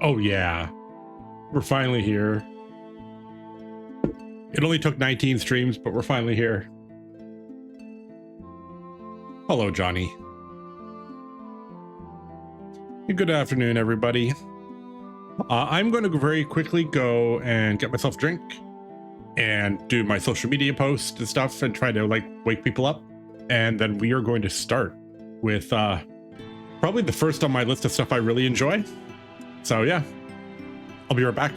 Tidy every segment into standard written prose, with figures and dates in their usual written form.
Oh yeah, we're finally here. It only took 19 streams, but we're finally here. Hello, Johnny. Good afternoon, everybody. I'm going to very quickly go and get myself a drink and do my social media posts and stuff and try to like wake people up. And then we are going to start with probably the first on my list of stuff I really enjoy. So yeah, I'll be right back.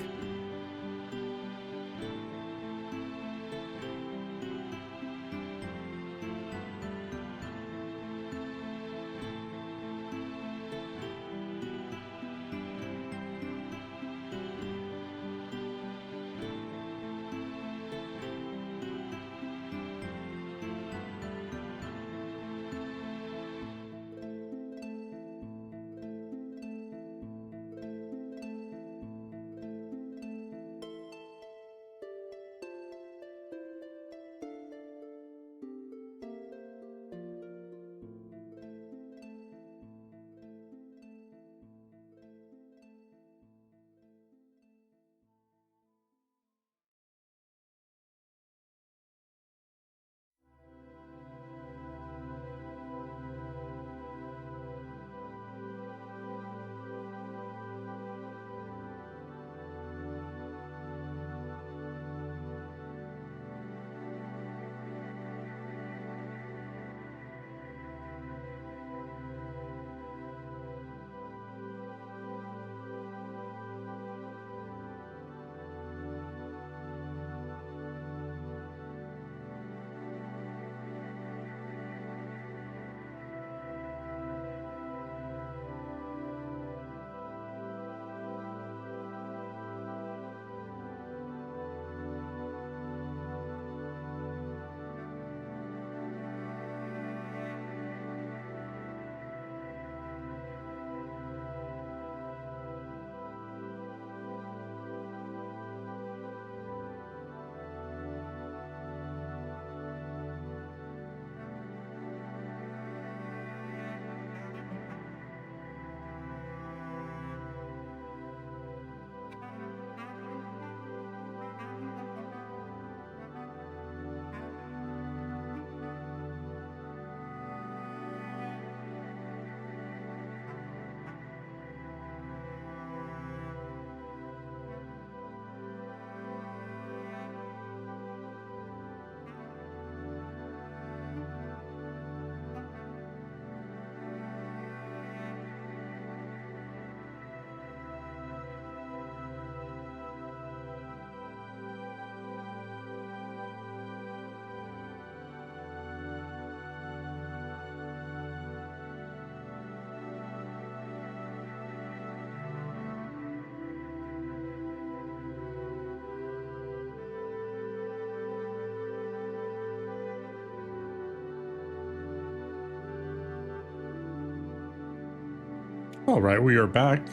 All right, we are back.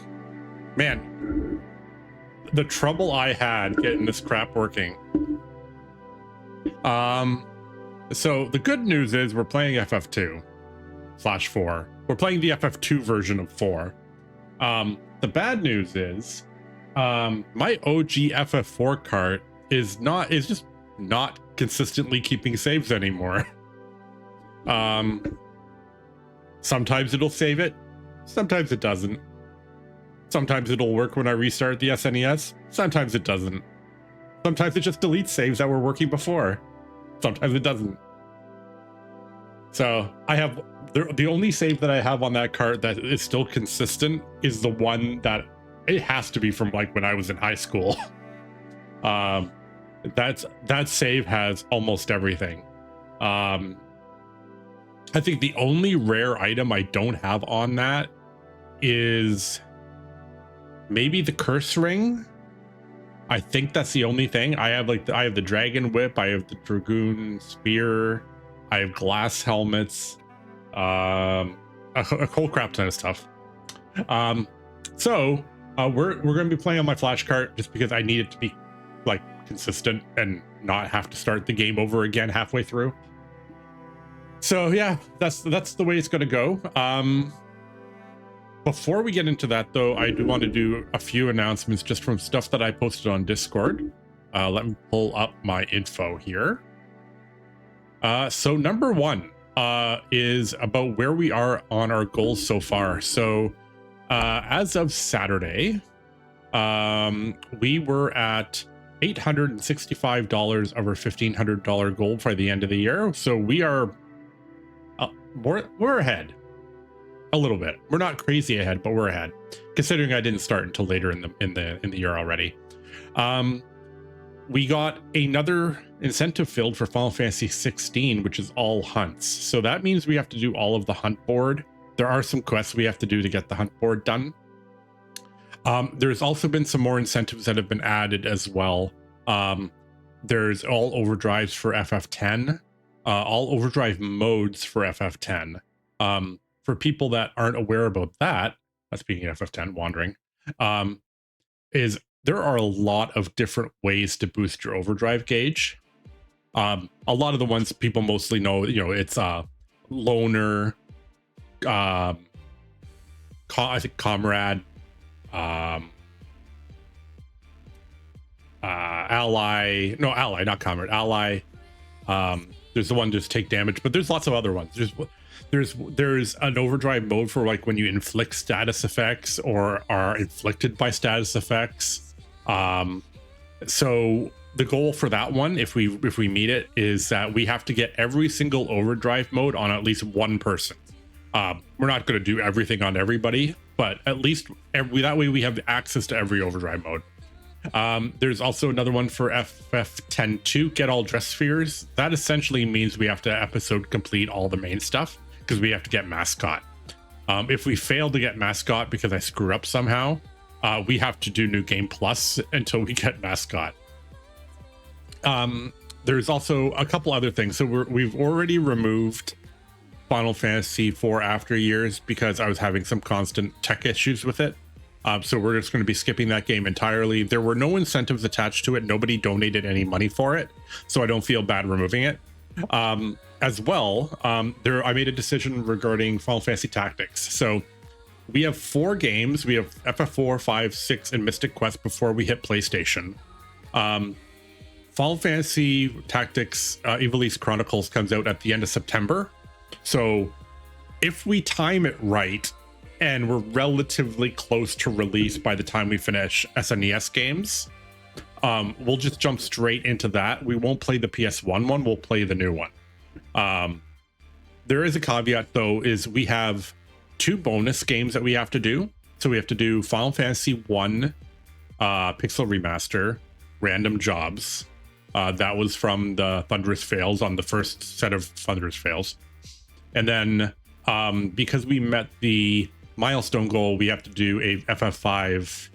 Man, the trouble I had getting this crap working. So the good news is we're playing FF2/4. We're playing the FF2 version of 4. The bad news is my OG FF4 cart is just not consistently keeping saves anymore. Sometimes it'll save it. Sometimes it doesn't. Sometimes it'll work when I restart the SNES. Sometimes it doesn't. Sometimes it just deletes saves that were working before. Sometimes it doesn't. So I have the only save that I have on that card that is still consistent is the one that it has to be from like when I was in high school. That save has almost everything. I think the only rare item I don't have on that is maybe the curse ring. I think that's the only thing. I have the dragon whip, I have the dragoon spear, I have glass helmets, a whole crap ton of stuff. So we're gonna be playing on my flash cart just because I need it to be like consistent and not have to start the game over again halfway through. So yeah, that's the way it's gonna go. Before we get into that, though, I do want to do a few announcements just from stuff that I posted on Discord. Let me pull up my info here. So number one is about where we are on our goals so far. So as of Saturday, we were at $865 of our $1,500 goal by the end of the year. So we are we're ahead a little bit. We're not crazy ahead, but we're ahead, considering I didn't start until later in the year already. We got another incentive filled for Final Fantasy 16, which is all hunts. So that means we have to do all of the hunt board. There are some quests we have to do to get the hunt board done. There's also been some more incentives that have been added as well. There's all overdrives for FF10, all overdrive modes for FF10. For people that aren't aware about that, speaking of FF10 wandering, is there are a lot of different ways to boost your overdrive gauge. A lot of the ones people mostly know, it's loner, I think comrade, ally, not comrade, ally. There's the one just take damage, but there's lots of other ones. There's an overdrive mode for like when you inflict status effects or are inflicted by status effects. So the goal for that one, if we meet it, is that we have to get every single overdrive mode on at least one person. We're not going to do everything on everybody, but at least that way we have access to every overdrive mode. There's also another one for FF10-2, get all dress spheres. That essentially means we have to episode complete all the main stuff because we have to get mascot. If we fail to get mascot because I screw up somehow, we have to do New Game Plus until we get mascot. There's also a couple other things. So we've already removed Final Fantasy IV After Years because I was having some constant tech issues with it. So we're just going to be skipping that game entirely. There were no incentives attached to it. Nobody donated any money for it, so I don't feel bad removing it. As well, I made a decision regarding Final Fantasy Tactics. So we have 4 games. We have FF4, 5, 6, and Mystic Quest before we hit PlayStation. Final Fantasy Tactics Ivalice Chronicles comes out at the end of September. So if we time it right, and we're relatively close to release by the time we finish SNES games, we'll just jump straight into that. We won't play the PS1 one, we'll play the new one. There is a caveat though, is we have 2 bonus games that we have to do. So we have to do Final Fantasy 1 Pixel Remaster, Random Jobs. That was from the Thunderous Fails on the first set of Thunderous Fails. And then because we met the milestone goal, we have to do a FF5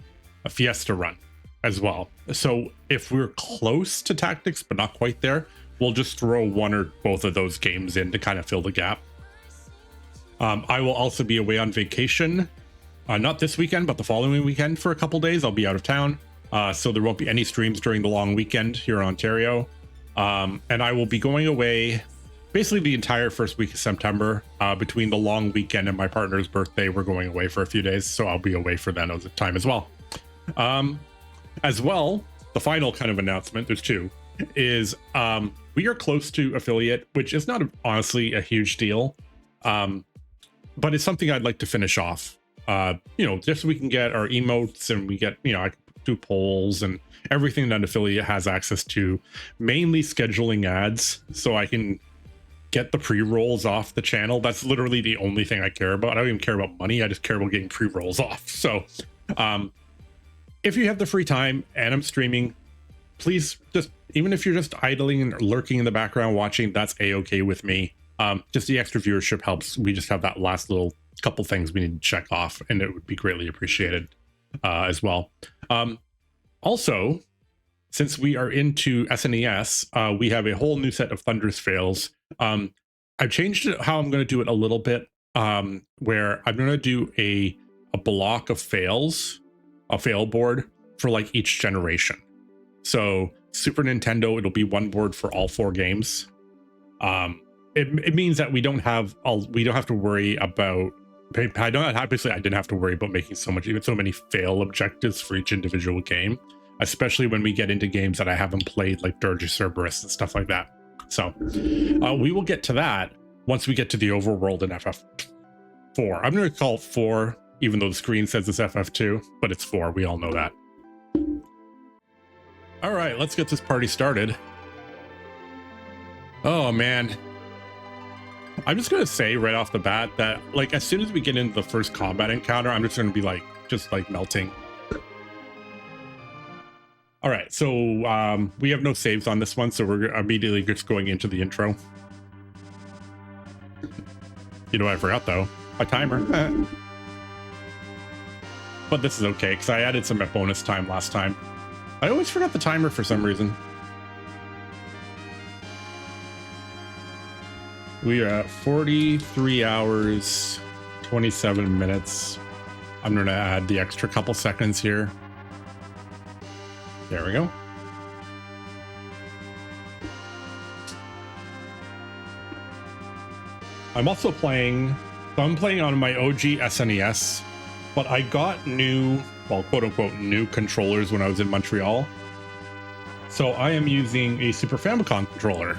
Fiesta run as well. So if we're close to Tactics but not quite there, we'll just throw one or both of those games in to kind of fill the gap. I will also be away on vacation, not this weekend but the following weekend for a couple days. I'll be out of town, so there won't be any streams during the long weekend here in Ontario, and I will be going away basically the entire first week of September. Between the long weekend and my partner's birthday, we're going away for a few days, so I'll be away for that time as well. As well, the final kind of announcement, there's 2, is we are close to affiliate, which is not honestly a huge deal, but it's something I'd like to finish off. Just so we can get our emotes and we get, I can do polls and everything that affiliate has access to, mainly scheduling ads, so I can get the pre-rolls off the channel. That's literally the only thing I care about. I don't even care about money. I just care about getting pre-rolls off. So if you have the free time and I'm streaming, please just, even if you're just idling and lurking in the background watching, that's a-okay with me. Just the extra viewership helps. We just have that last little couple things we need to check off, and it would be greatly appreciated as well. Also, since we are into SNES, we have a whole new set of Thunderous Fails. I've changed how I'm going to do it a little bit, where I'm going to do a block of fails, a fail board for like each generation. So Super Nintendo, it'll be one board for all 4 games. It means that we don't have to worry about I don't, obviously I didn't have to worry about making so many fail objectives for each individual game, especially when we get into games that I haven't played, like Dirge Cerberus and stuff like that. So we will get to that once we get to the overworld in FF4. I'm going to call it 4, even though the screen says it's FF2, but it's 4. We all know that. All right, let's get this party started. Oh, man. I'm just going to say right off the bat that, like, as soon as we get into the first combat encounter, I'm just going to be, like, just, like, melting. All right, so we have no saves on this one, so we're immediately just going into the intro. You know what I forgot, though? My timer. But this is okay, because I added some bonus time last time. I always forgot the timer for some reason. We are at 43 hours, 27 minutes. I'm going to add the extra couple seconds here. There we go. I'm also playing, so I'm playing on my OG SNES, but I got new, well, quote unquote, new controllers when I was in Montreal. So I am using a Super Famicom controller.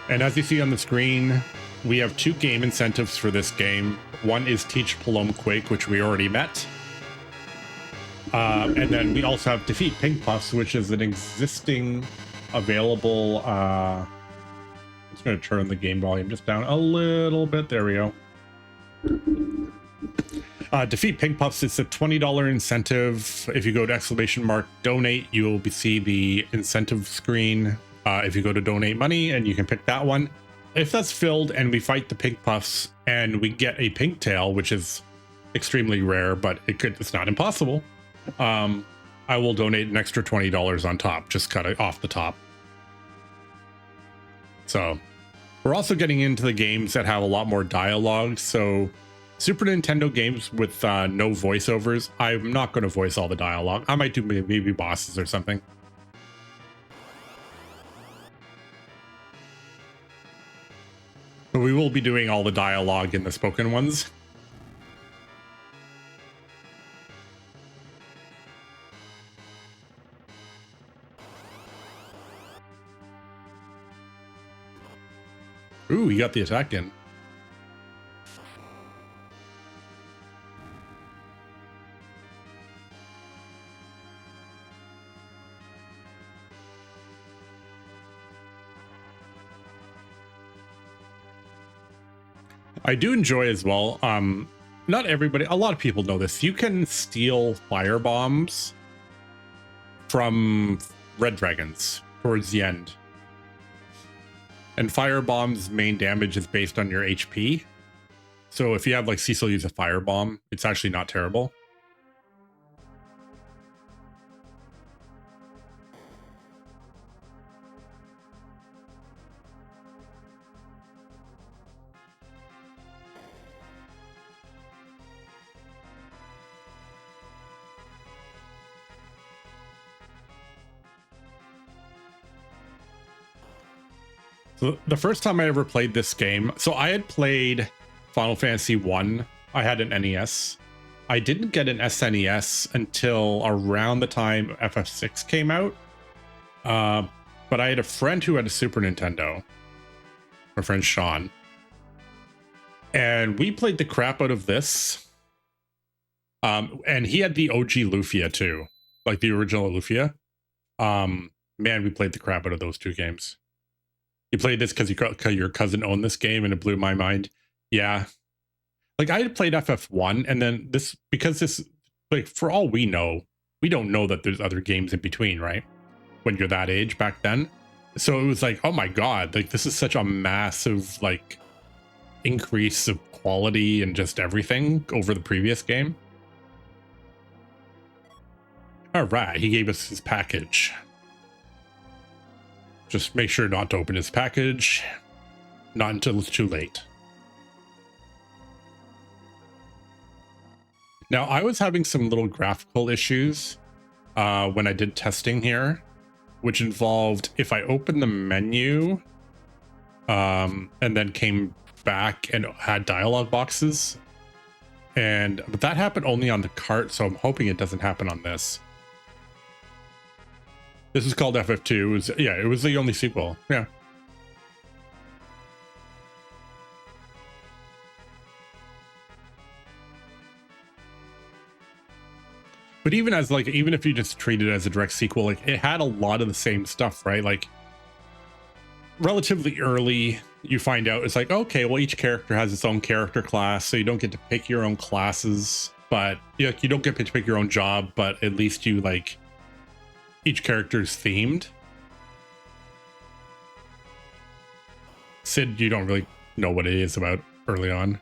And as you see on the screen, we have 2 game incentives for this game. One is Teach Palom Quake, which we already met. And then we also have Defeat Pink Puffs, which is an existing available... I'm just going to turn the game volume just down a little bit. There we go. Defeat Pink Puffs is a $20 incentive. If you go to ! Donate, you will see the incentive screen. If you go to donate money, and you can pick that one. If that's filled and we fight the Pink Puffs and we get a pink tail, which is extremely rare, but it's not impossible, I will donate an extra $20 on top, just cut it off the top. So we're also getting into the games that have a lot more dialogue. So Super Nintendo games with no voiceovers, I'm not going to voice all the dialogue. I might do maybe bosses or something. We will be doing all the dialogue in the spoken ones. Ooh, we got the attack in. I do enjoy as well. Not everybody, a lot of people know this. You can steal fire bombs from red dragons towards the end. And fire bombs' main damage is based on your HP. So if you have like Cecil use a fire bomb, it's actually not terrible. So the first time I ever played this game, so I had played Final Fantasy 1. I had an NES. I didn't get an SNES until around the time FF6 came out. But I had a friend who had a Super Nintendo. My friend Sean. And we played the crap out of this. And he had the OG Lufia too. Like the original Lufia. Man, we played the crap out of those 2 games. You played this because your cousin owned this game, and it blew my mind. Yeah. Like, I had played FF1, and then because this, like, for all we know, we don't know that there's other games in between, right? When you're that age back then. So it was like, oh my God, like, this is such a massive, like, increase of quality and just everything over the previous game. All right, he gave us his package. Just make sure not to open his package. Not until it's too late. Now, I was having some little graphical issues when I did testing here, which involved if I open the menu and then came back and had dialogue boxes. But that happened only on the cart, so I'm hoping it doesn't happen on this. This is called FF2. It was the only sequel. Yeah. But even if you just treat it as a direct sequel, like it had a lot of the same stuff, right? Like relatively early, you find out it's like, okay, well, each character has its own character class, so you don't get to pick your own classes, but you don't get to pick your own job, but at least you like each character is themed. Sid, you don't really know what it is about early on.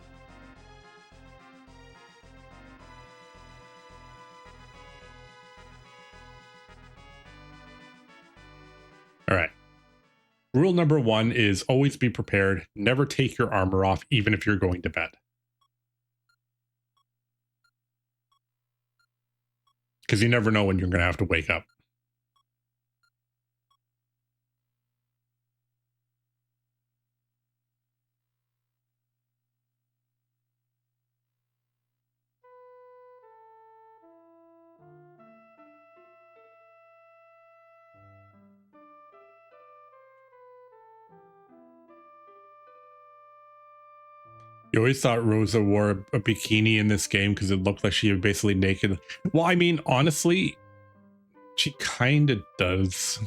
All right. Rule number 1 is always be prepared. Never take your armor off, even if you're going to bed. Because you never know when you're going to have to wake up. You always thought Rosa wore a bikini in this game because it looked like she was basically naked. Well, I mean, honestly, she kind of does.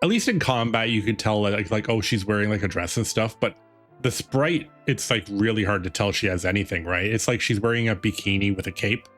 At least in combat, you could tell like, oh, she's wearing like a dress and stuff. But the sprite, it's like really hard to tell she has anything, right? It's like she's wearing a bikini with a cape.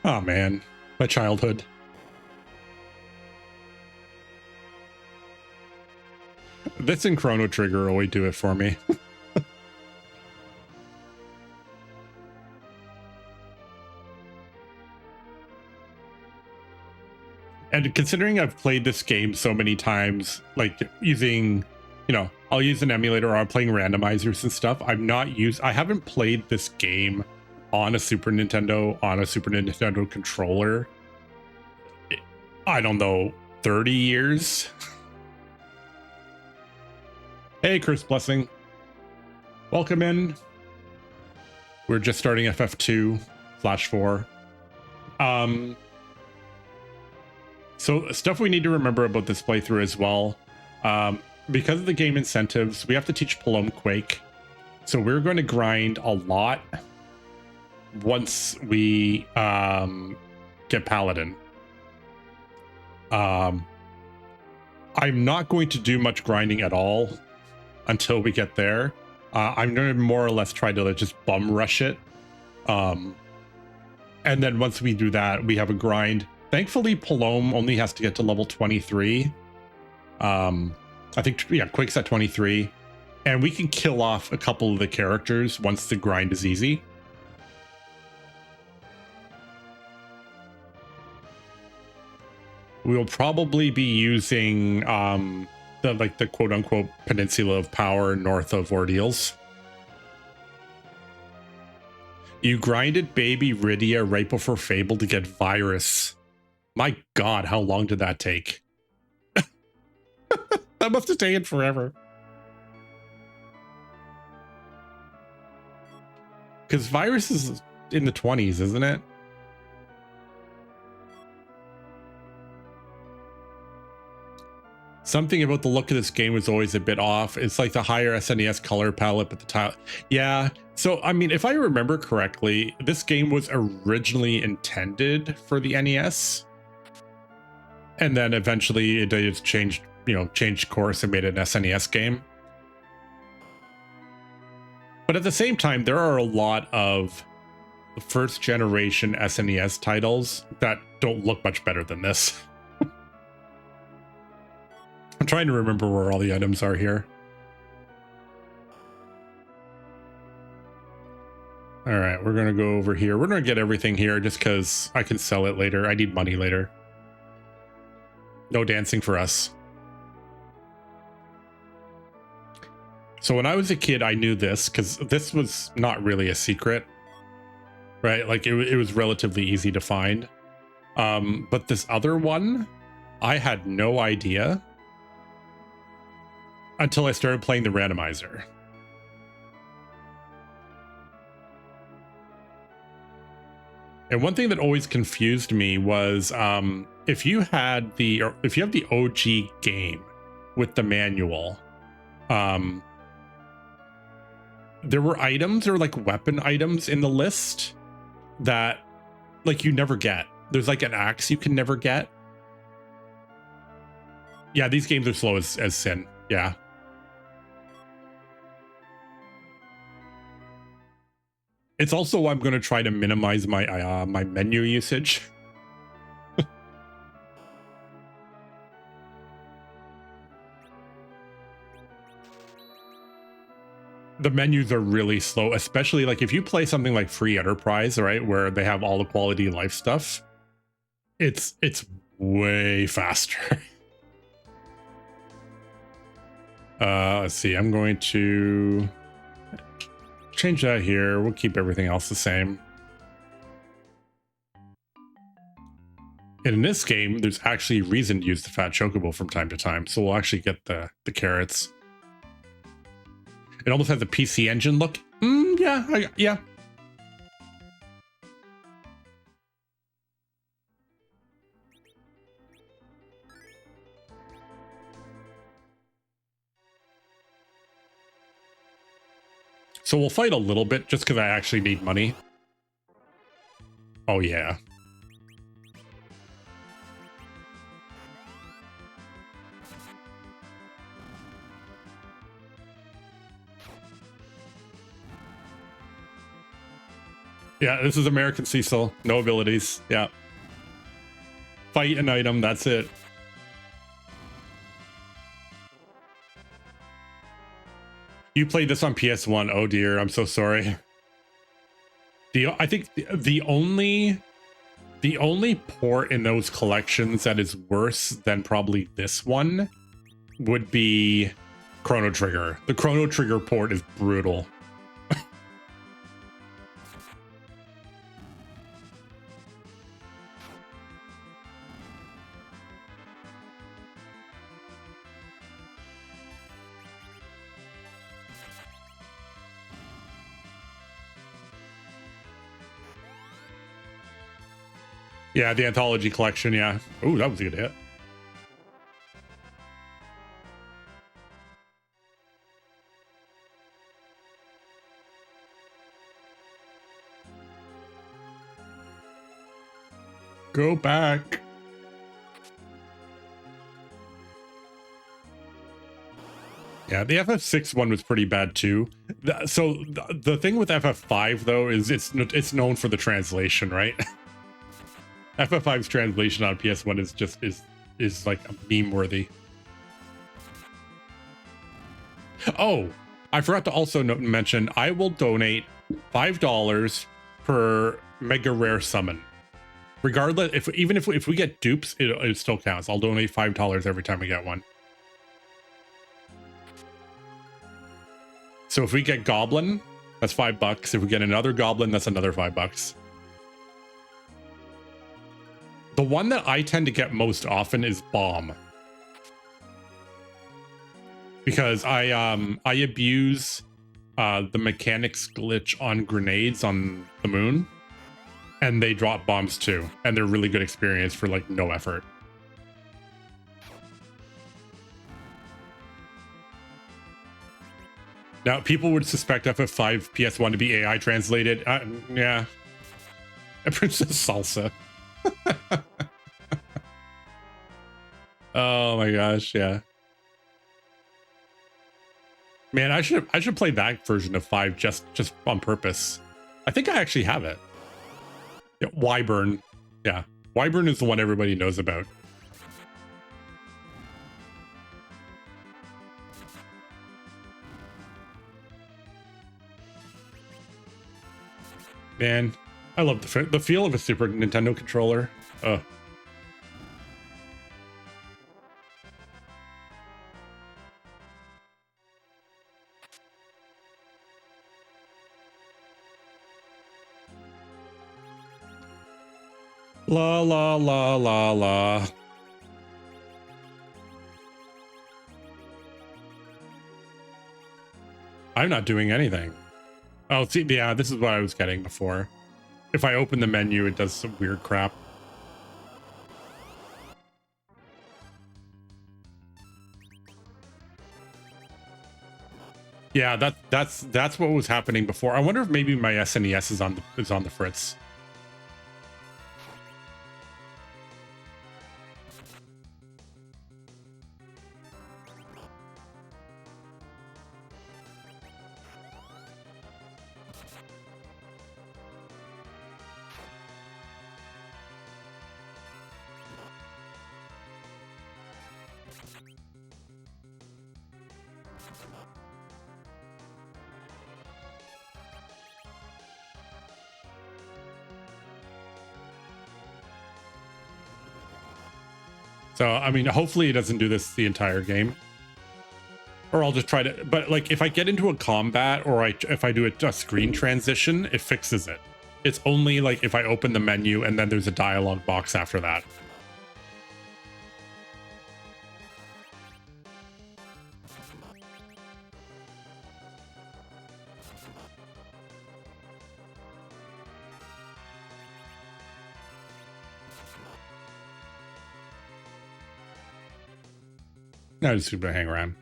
Oh man, my childhood. This and Chrono Trigger always do it for me. And considering I've played this game so many times, like using, I'll use an emulator or I'm playing randomizers and stuff. I haven't played this game on a Super Nintendo controller. I don't know, 30 years. Hey, Curse Blessing. Welcome in. We're just starting FF2/4. So stuff we need to remember about this playthrough as well. Because of the game incentives, we have to teach Palom Quake. So we're going to grind a lot once we get Paladin. I'm not going to do much grinding at all until we get there. I'm going to more or less try to just bum rush it. And then once we do that, we have a grind. Thankfully, Palom only has to get to level 23. I think, Quake's at 23. And we can kill off a couple of the characters once the grind is easy. We will probably be using the quote-unquote Peninsula of Power north of Ordeals. You grinded baby Rydia right before Fable to get Virus. My god, how long did that take? That must have taken forever. Because Virus is in the 20s, isn't it? Something about the look of this game was always a bit off. It's like the higher SNES color palette, but the tile. Yeah. So, I mean, if I remember correctly, this game was originally intended for the NES. And then eventually it just changed course and made it an SNES game. But at the same time, there are a lot of first generation SNES titles that don't look much better than this. I'm trying to remember where all the items are here. All right, we're gonna go over here. We're gonna get everything here just because I can sell it later. I need money later. No dancing for us. So when I was a kid, I knew this because this was not really a secret, right? Like it was relatively easy to find. But this other one, I had no idea until I started playing the randomizer. And one thing that always confused me was if you have the OG game with the manual, there were items or like weapon items in the list that like you never get. There's like an axe you can never get. Yeah, these games are slow as sin. Yeah. It's also why I'm going to try to minimize my my menu usage. The menus are really slow, especially like if you play something like Free Enterprise, right, where they have all the quality of life stuff. It's way faster. Let's see. I'm going to change that here. We'll keep everything else the same. And in this game, there's actually reason to use the fat chocobo from time to time. So we'll actually get the carrots. It almost has a PC Engine look. Yeah, yeah. So we'll fight a little bit just because I actually need money. Oh, yeah. Yeah, this is American Cecil. No abilities. Yeah. Fight an item. That's it. You played this on PS1. Oh, dear. I'm so sorry. I think the only port in those collections that is worse than probably this one would be Chrono Trigger. The Chrono Trigger port is brutal. Yeah, the Anthology collection, yeah. Ooh, that was a good hit. Go back. Yeah, the FF6 one was pretty bad too. So the thing with FF5 though is it's known for the translation, right? FF5's translation on PS1 is just is like meme worthy. Oh, I forgot to also mention I will donate $5 per mega rare summon. Regardless, if we get dupes, it still counts. I'll donate $5 every time we get one. So if we get Goblin, that's $5. If we get another Goblin, that's another $5. The one that I tend to get most often is Bomb. Because I abuse the mechanics glitch on grenades on the moon. And they drop bombs too. And they're really good experience for like no effort. Now, people would suspect FF5 PS1 to be AI translated. Yeah. Princess Salsa. Oh my gosh, yeah. Man, I should play that version of 5 just on purpose. I think I actually have it. Yeah, Wyvern. Yeah. Wyvern is the one everybody knows about. Man, I love the feel of a Super Nintendo controller. La la la la la. I'm not doing anything. Oh, see, yeah, this is what I was getting before. If I open the menu, it does some weird crap. Yeah, that's what was happening before. I wonder if maybe my SNES is on the fritz. So, I mean, hopefully it doesn't do this the entire game. Or I'll just try to, but like if I get into a combat or if I do a screen transition, it fixes it. It's only like if I open the menu and then there's a dialogue box after that. No, just gonna hang around.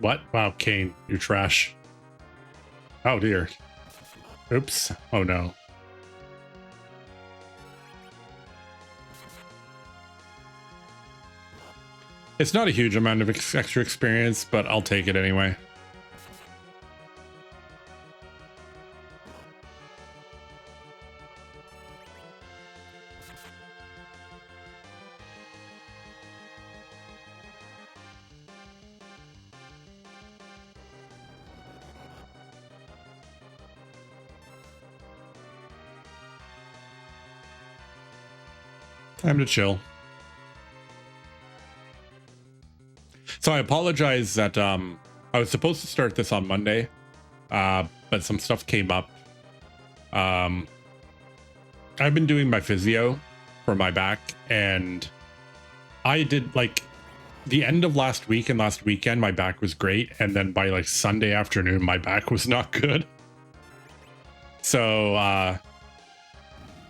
What? Wow, Kane, you're trash. Oh dear. Oops. Oh no. It's not a huge amount of extra experience, but I'll take it anyway. Time to chill. So I apologize that I was supposed to start this on Monday, but some stuff came up. I've been doing my physio for my back, and I did like the end of last week and last weekend, my back was great, and then by like Sunday afternoon, my back was not good. So I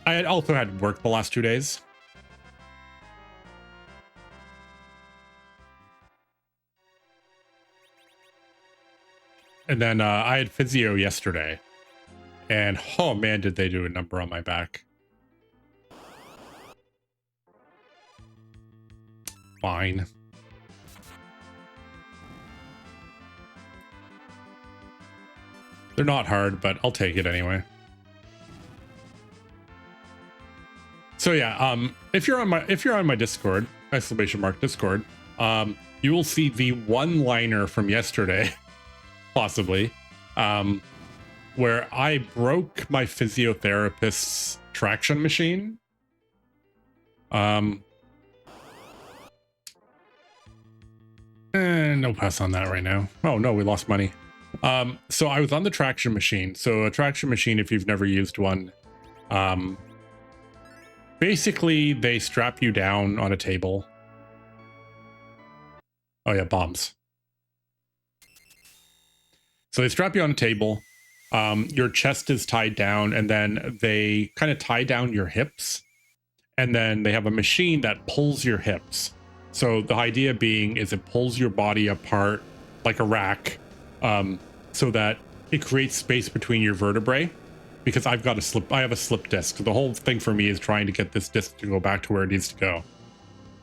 had also had work the last 2 days. And then I had physio yesterday, and oh man, did they do a number on my back. Fine. They're not hard, but I'll take it anyway. So yeah, if you're on my Discord, !Discord, you will see the one-liner from yesterday. Possibly, where I broke my physiotherapist's traction machine. No pass on that right now. Oh no, we lost money. So I was on the traction machine. So a traction machine, if you've never used one, basically they strap you down on a table. Oh yeah, bombs. So they strap you on a table, your chest is tied down, and then they kind of tie down your hips, and then they have a machine that pulls your hips. So the idea being is it pulls your body apart like a rack, so that it creates space between your vertebrae, because I have a slip disc. So the whole thing for me is trying to get this disc to go back to where it needs to go.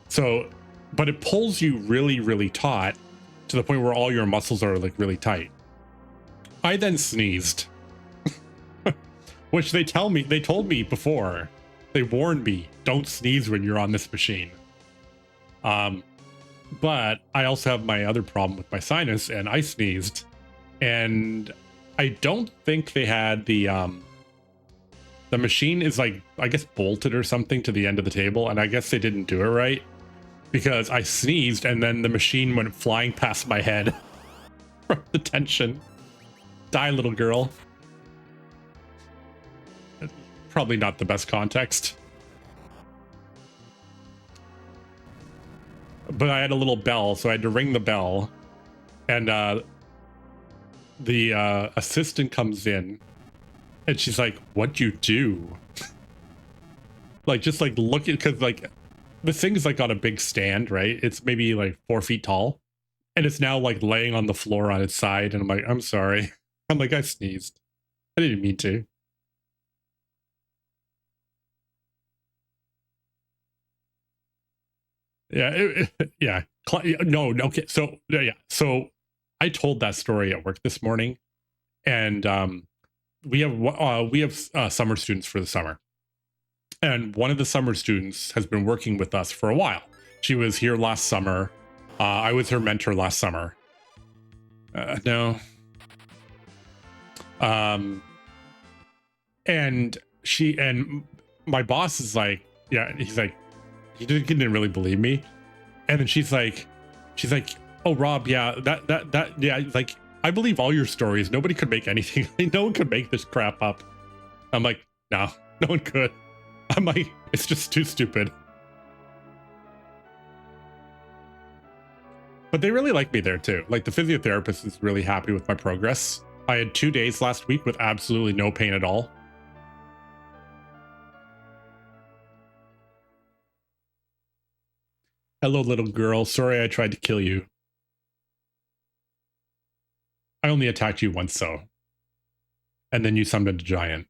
So, but it pulls you really, really taut to the point where all your muscles are like really tight. I then sneezed. Which they told me before. They warned me, don't sneeze when you're on this machine. But I also have my other problem with my sinus, and I sneezed. And I don't think they had the machine is like, I guess, bolted or something to the end of the table, and I guess they didn't do it right, because I sneezed and then the machine went flying past my head from the tension. Die, little girl. Probably not the best context. But I had a little bell, so I had to ring the bell, and the assistant comes in, and she's like, "What'd you do?" Like, just like looking, because like the thing's like on a big stand, right? It's maybe like 4 feet tall, and it's now like laying on the floor on its side, and I'm like, "I'm sorry." I'm like, I sneezed. I didn't mean to. Yeah, yeah. No, okay. So yeah, so I told that story at work this morning, and we have summer students for the summer, and one of the summer students has been working with us for a while. She was here last summer. I was her mentor last summer. No. And my boss is like, yeah, he's like, he didn't really believe me. And then she's like, "Oh, Rob, yeah, yeah, like, I believe all your stories. Nobody could make anything. No one could make this crap up." I'm like, no one could. I'm like, it's just too stupid. But they really like me there too. Like, the physiotherapist is really happy with my progress. I had 2 days last week with absolutely no pain at all. Hello, little girl. Sorry I tried to kill you. I only attacked you once, though. And then you summoned a giant.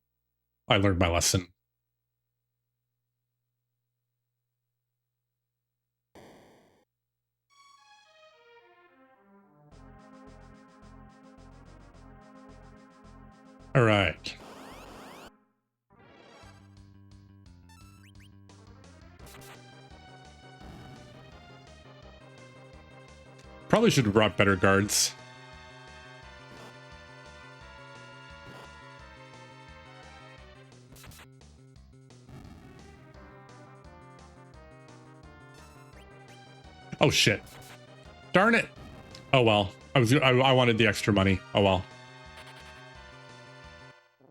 I learned my lesson. All right. Probably should have brought better guards. Oh shit. Darn it. Oh well. I wanted the extra money. Oh well.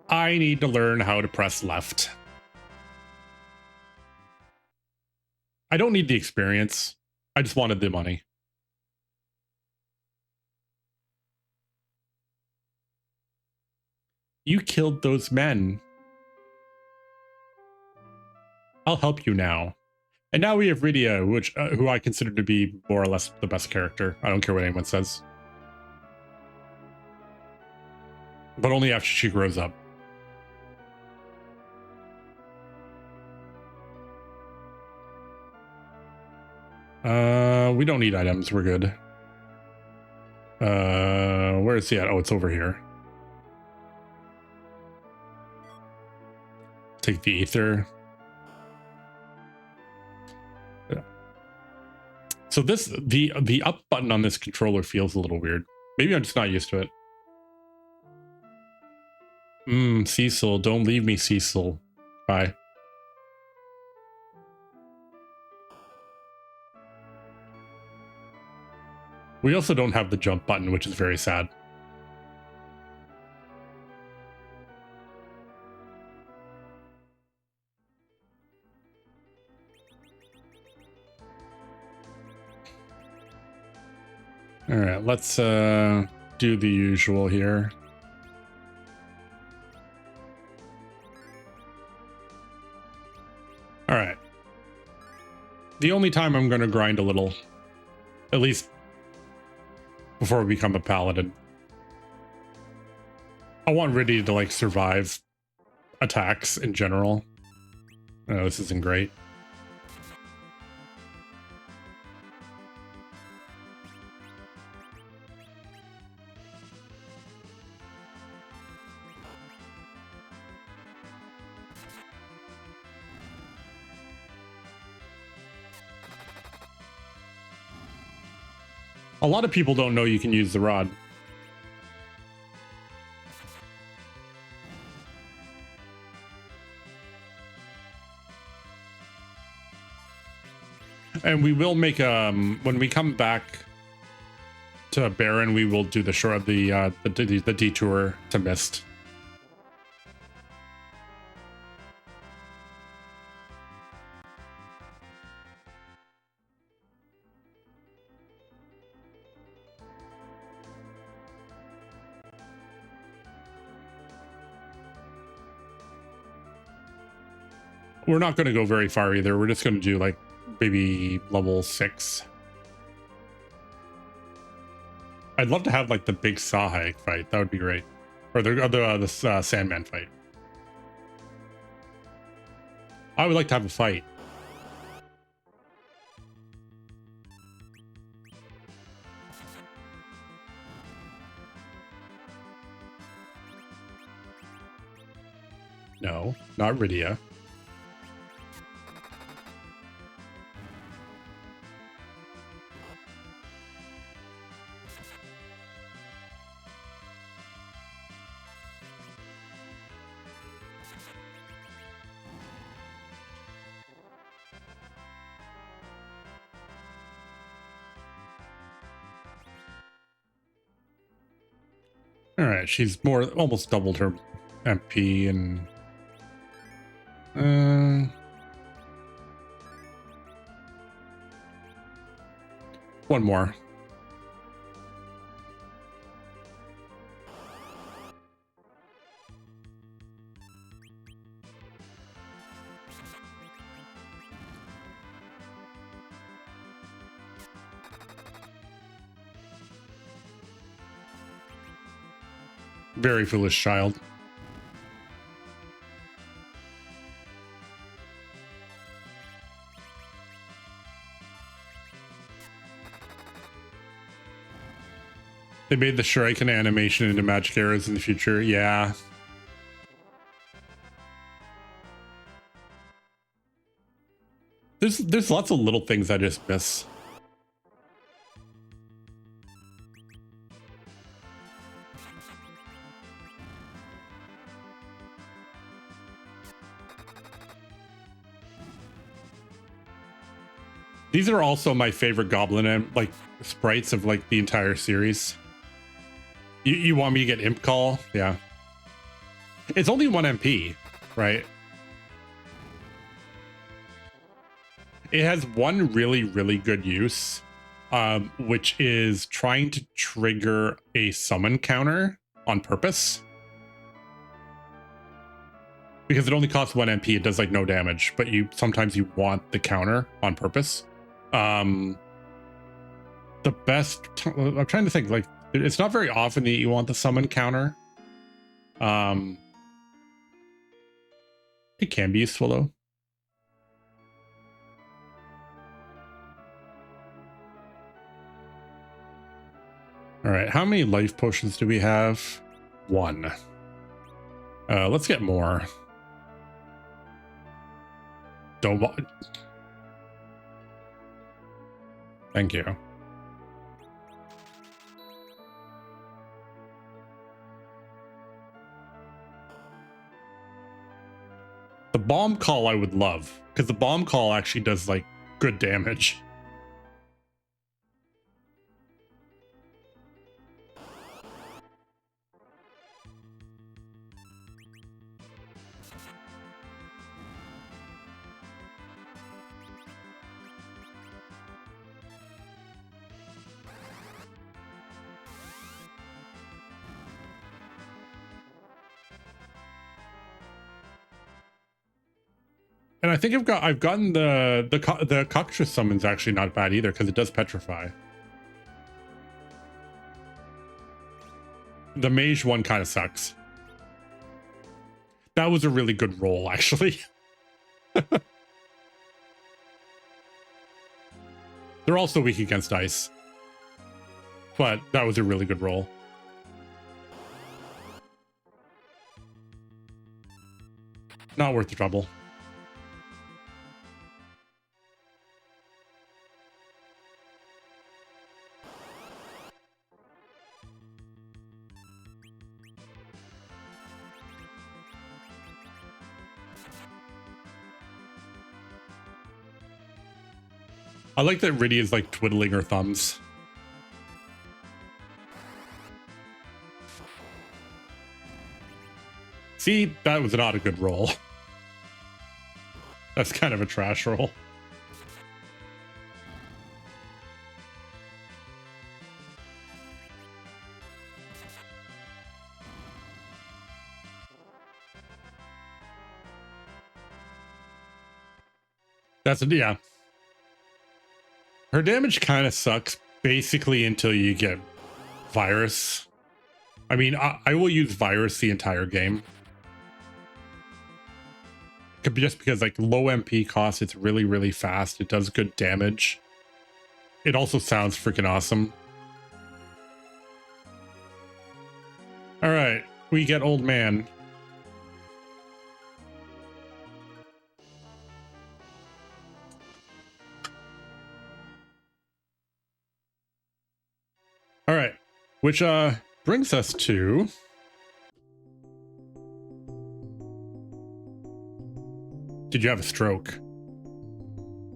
I need to learn how to press left. I don't need the experience. I just wanted the money. You killed those men. I'll help you now. And now we have Rydia, which who I consider to be more or less the best character. I don't care what anyone says. But only after she grows up. We don't need items. We're good. Where is he at? Oh, it's over here. Take the ether. Yeah. So the up button on this controller feels a little weird. Maybe I'm just not used to it. Cecil, don't leave me, Cecil. Bye. We also don't have the jump button, which is very sad. All right, let's do the usual here. All right. The only time I'm going to grind a little, at least before we become a paladin. I want Rydia to like survive attacks in general. Oh, this isn't great. A lot of people don't know you can use the rod. And we will make when we come back to Baron, we will do the detour to Mist. We're not going to go very far either. We're just going to do like maybe level 6. I'd love to have like the big Sahag fight. That would be great. Or the Sandman fight. I would like to have a fight. No, not Rydia. All right, she's almost doubled her MP and one more. Very foolish child. They made the Shuriken animation into magic arrows in the future. Yeah. There's lots of little things I just miss. These are also my favorite goblin like sprites of like the entire series. You want me to get Imp Call? Yeah. It's only 1 MP, right? It has one really, really good use, which is trying to trigger a summon counter on purpose. Because it only costs 1 MP, it does like no damage, but sometimes you want the counter on purpose. The best, I'm trying to think, like, it's not very often that you want the summon counter. It can be useful though. All right, how many life potions do we have? 1. Let's get more. Don't want. Thank you. The bomb call I would love, because the bomb call actually does like good damage. And I think I've gotten the cockatrice summons actually not bad either, because it does petrify. The mage one kind of sucks. That was a really good roll, actually. They're also weak against ice, but that was a really good roll. Not worth the trouble. I like that Riddy is like twiddling her thumbs. See, that was not a good roll. That's kind of a trash roll. Yeah. Her damage kind of sucks basically until you get Virus. I mean, I will use Virus the entire game. Just because like low MP cost, it's really, really fast. It does good damage. It also sounds freaking awesome. All right, we get Old Man. All right, which brings us to did you have a stroke?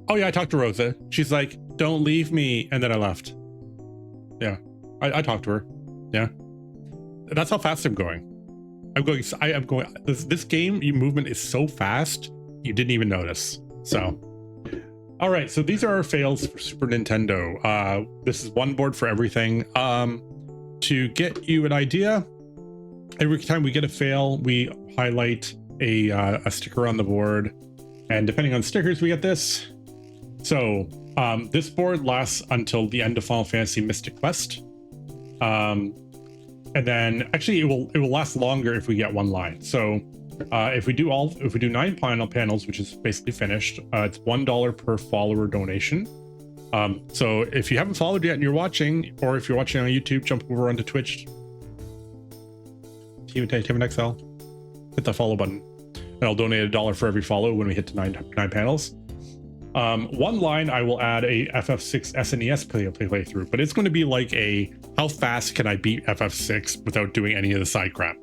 Oh yeah, I talked to Rosa. She's like, don't leave me, and then I left. Yeah, I talked to her. Yeah, that's how fast I'm going. I'm going. This game movement is so fast you didn't even notice. So, all right. So these are our fails for Super Nintendo. This is one board for everything. To get you an idea, every time we get a fail, we highlight a sticker on the board, and depending on stickers, we get this. So this board lasts until the end of Final Fantasy Mystic Quest. And then actually it will last longer if we get one line. So if we do 9 panels, which is basically finished, it's $1 per follower donation. So if you haven't followed yet and you're watching, or if you're watching on YouTube, jump over onto Twitch, Taevan XL, hit the follow button, and I'll donate $1 for every follow when we hit to nine panels. One line I will add a FF6 SNES playthrough, but it's going to be like a how fast can I beat FF6 without doing any of the side crap.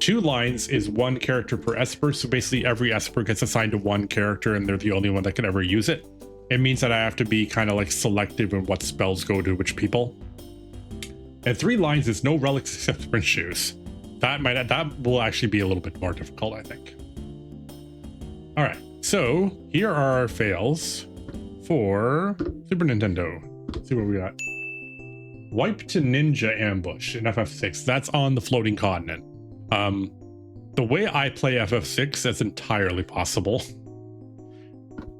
2 lines is 1 character per Esper, so basically every Esper gets assigned to 1 character and they're the only one that can ever use it. It means that I have to be kind of like selective in what spells go to which people. And 3 lines is no relics except sprint shoes. That will actually be a little bit more difficult, I think. All right. So here are our fails for Super Nintendo. Let's see what we got. Wipe to Ninja Ambush in FF6. That's on the floating continent. The way I play FF6, that's entirely possible.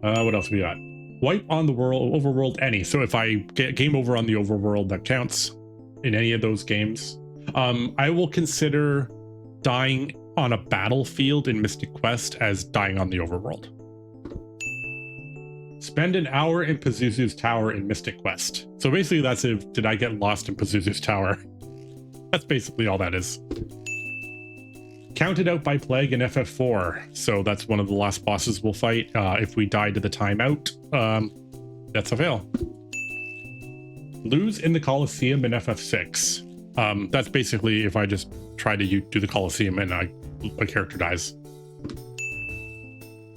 What else we got? Wipe on the overworld any. So if I get game over on the overworld, that counts in any of those games. I will consider dying on a battlefield in Mystic Quest as dying on the overworld. Spend an hour in Pazuzu's Tower in Mystic Quest. So basically that's if did I get lost in Pazuzu's Tower. That's basically all that is. Counted out by Plague in FF4. So that's one of the last bosses we'll fight. If we die to the timeout, that's a fail. Lose in the Coliseum in FF6. That's basically if I just try to do the Coliseum and a character dies.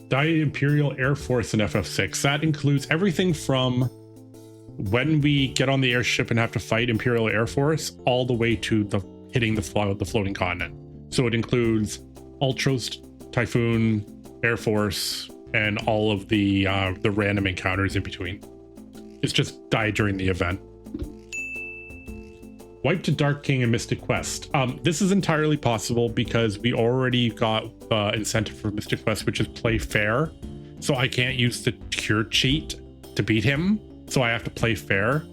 Die Imperial Air Force in FF6. That includes everything from when we get on the airship and have to fight Imperial Air Force all the way to hitting the floating continent. So it includes Ultros, Typhoon, Air Force, and all of the random encounters in between. It's just die during the event. Wipe to Dark King and Mystic Quest. This is entirely possible because we already got incentive for Mystic Quest, which is play fair. So I can't use the cure cheat to beat him. So I have to play fair.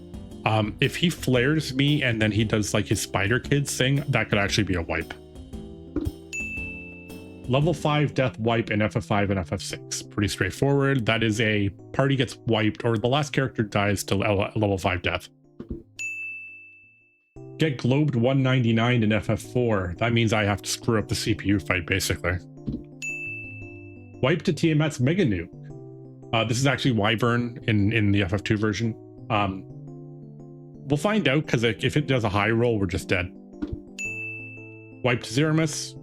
If he flares me and then he does like his Spider Kids thing, that could actually be a wipe. Level 5 death wipe in FF5 and FF6. Pretty straightforward. That is a party gets wiped or the last character dies to level 5 death. Get globed 199 in FF4. That means I have to screw up the CPU fight, basically. Wipe to Tiamat's Mega Nuke. This is actually Wyvern in the FF2 version. We'll find out, because if it does a high roll, we're just dead. Wipe to Zeramus.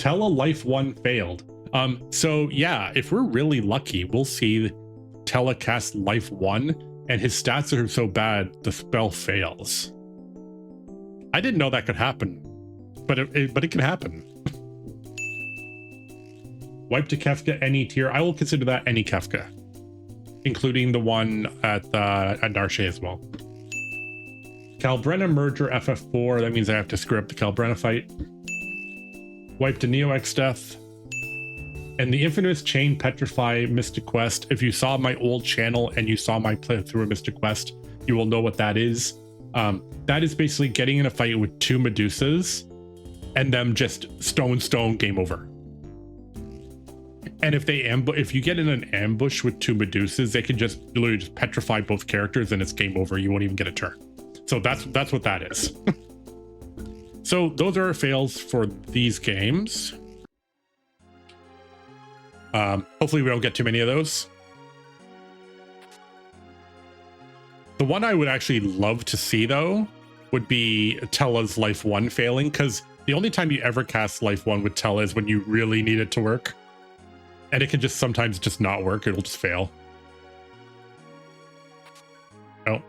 Tell a life 1 failed. So yeah, if we're really lucky, we'll see Tella cast life 1 and his stats are so bad the spell fails. I didn't know that could happen, but it can happen. Wipe to Kefka any tier. I will consider that any Kefka, including the one at Narshe as well. Kalbrenna merger FF4. That means I have to screw up the Kalbrenna fight. Wipe to Neo X Death. And the infamous Chain Petrify Mystic Quest. If you saw my old channel and you saw my playthrough of Mystic Quest, you will know what that is. That is basically getting in a fight with 2 Medusas and them just stone game over. And if you get in an ambush with 2 Medusas, they can just literally just petrify both characters and it's game over. You won't even get a turn. So that's what that is. So those are our fails for these games. Hopefully we don't get too many of those. The one I would actually love to see though would be Tella's life 1 failing, because the only time you ever cast life 1 with Tella is when you really need it to work. And it can just sometimes just not work. It'll just fail. Oh.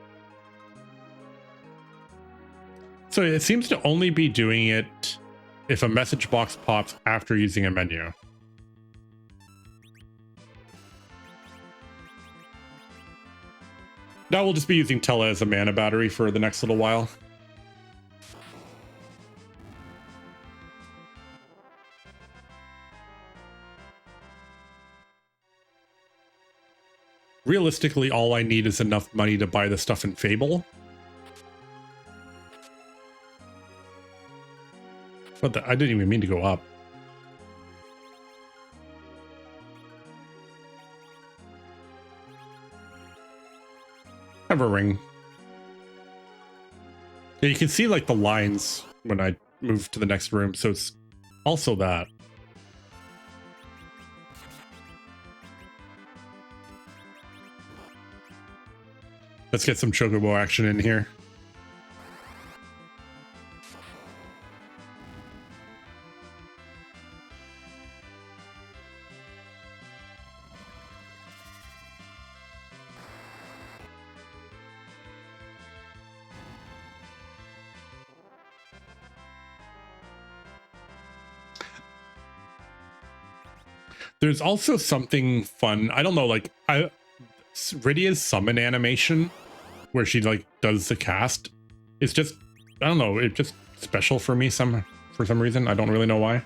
So it seems to only be doing it if a message box pops after using a menu. Now we'll just be using Tella as a mana battery for the next little while. Realistically, all I need is enough money to buy the stuff in Fable. But I didn't even mean to go up. Have a ring. Yeah, you can see like the lines when I move to the next room, so it's also that. Let's get some Chocobo action in here. There's also something fun. I don't know, like Rydia's summon animation where she like does the cast. It's just, I don't know, it's just special for me for some reason. I don't really know why.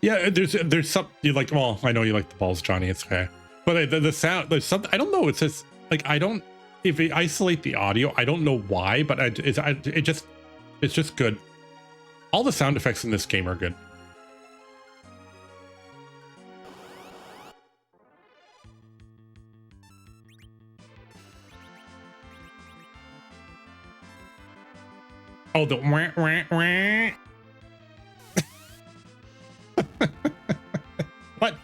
Yeah, there's some you like. Well, I know you like the balls, Johnny. It's okay, but the sound, there's something. I don't know. It's just like I don't. If we isolate the audio, I don't know why, but it's just good. All the sound effects in this game are good. Oh, the wah, wah, wah. What?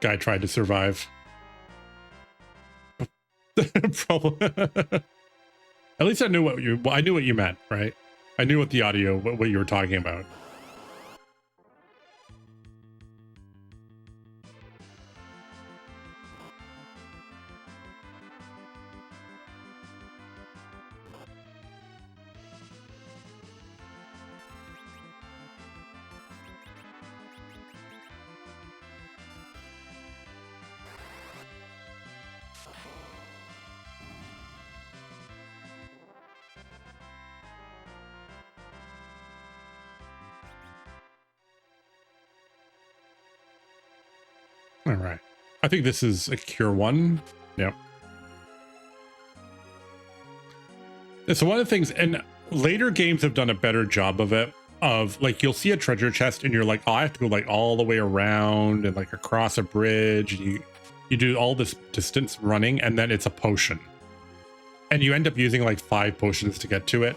Guy tried to survive. Probably. At least I knew what you meant, right? I knew what the audio, what you were talking about. All right. I think this is a cure 1. Yep. So one of the things, and later games have done a better job of it, of like, you'll see a treasure chest and you're like, oh, I have to go like all the way around and like across a bridge. And you do all this distance running and then it's a potion. And you end up using like 5 potions to get to it.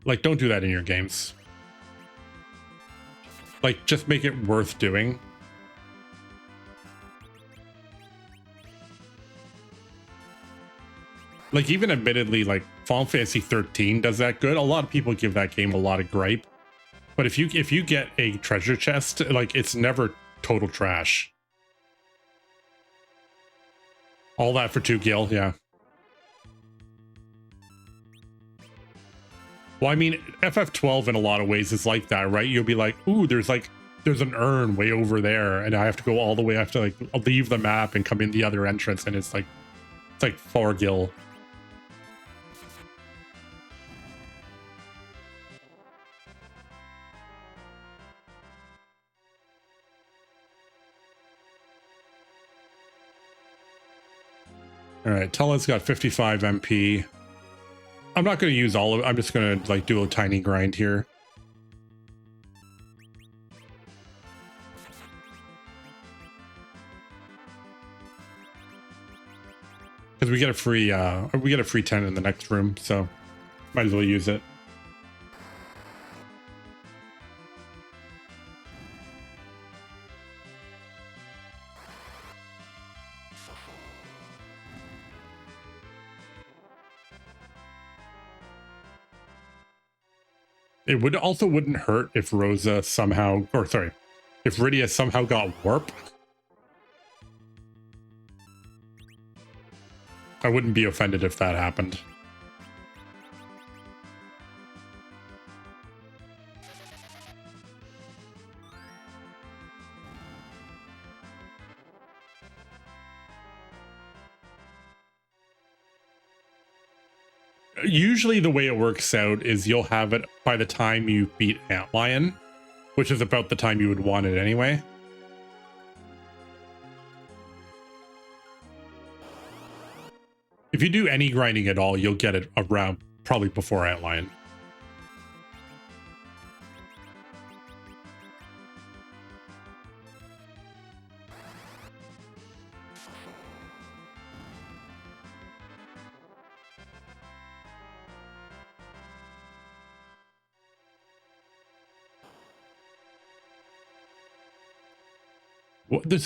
Like, don't do that in your games. Like, just make it worth doing. Like, even admittedly, like, Final Fantasy 13 does that good. A lot of people give that game a lot of gripe. But if you get a treasure chest, like, it's never total trash. All that for 2 gil, yeah. Well, I mean, FF12 in a lot of ways is like that, right? You'll be like, ooh, there's an urn way over there, and I have to go all the way. I have to like leave the map and come in the other entrance, and it's like 4 gil. All right, Tella's got 55 MP. I'm not going to use all of it. I'm just going to like do a tiny grind here. Because we get a free 10 in the next room, so might as well use it. It wouldn't hurt if Rosa somehow, or sorry, if Rydia somehow got warp. I wouldn't be offended if that happened. Usually the way it works out is you'll have it by the time you beat Antlion, which is about the time you would want it anyway. If you do any grinding at all, you'll get it around probably before Antlion.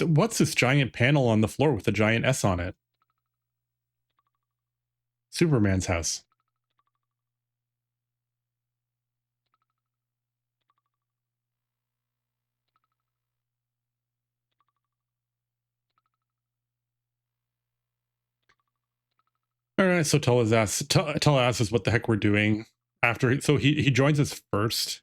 What's this giant panel on the floor with a giant S on it? Superman's house. All right, so Tella asks us what the heck we're doing after. So he joins us first.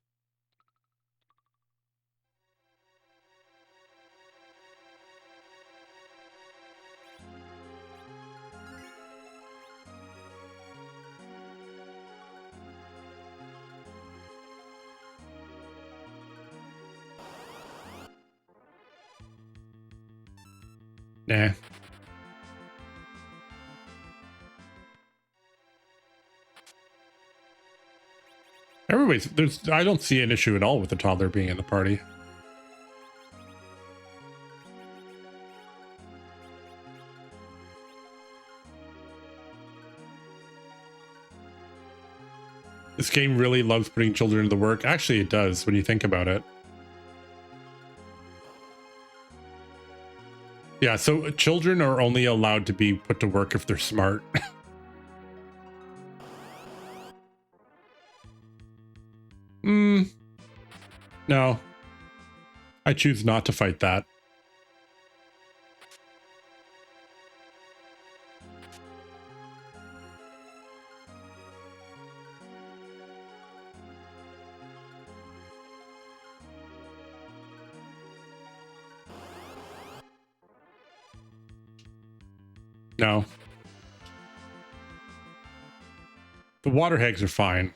Nah. I don't see an issue at all with the toddler being in the party. This game really loves putting children to work. Actually, it does when you think about it. Yeah, so children are only allowed to be put to work if they're smart. No. I choose not to fight that. No. The water hags are fine.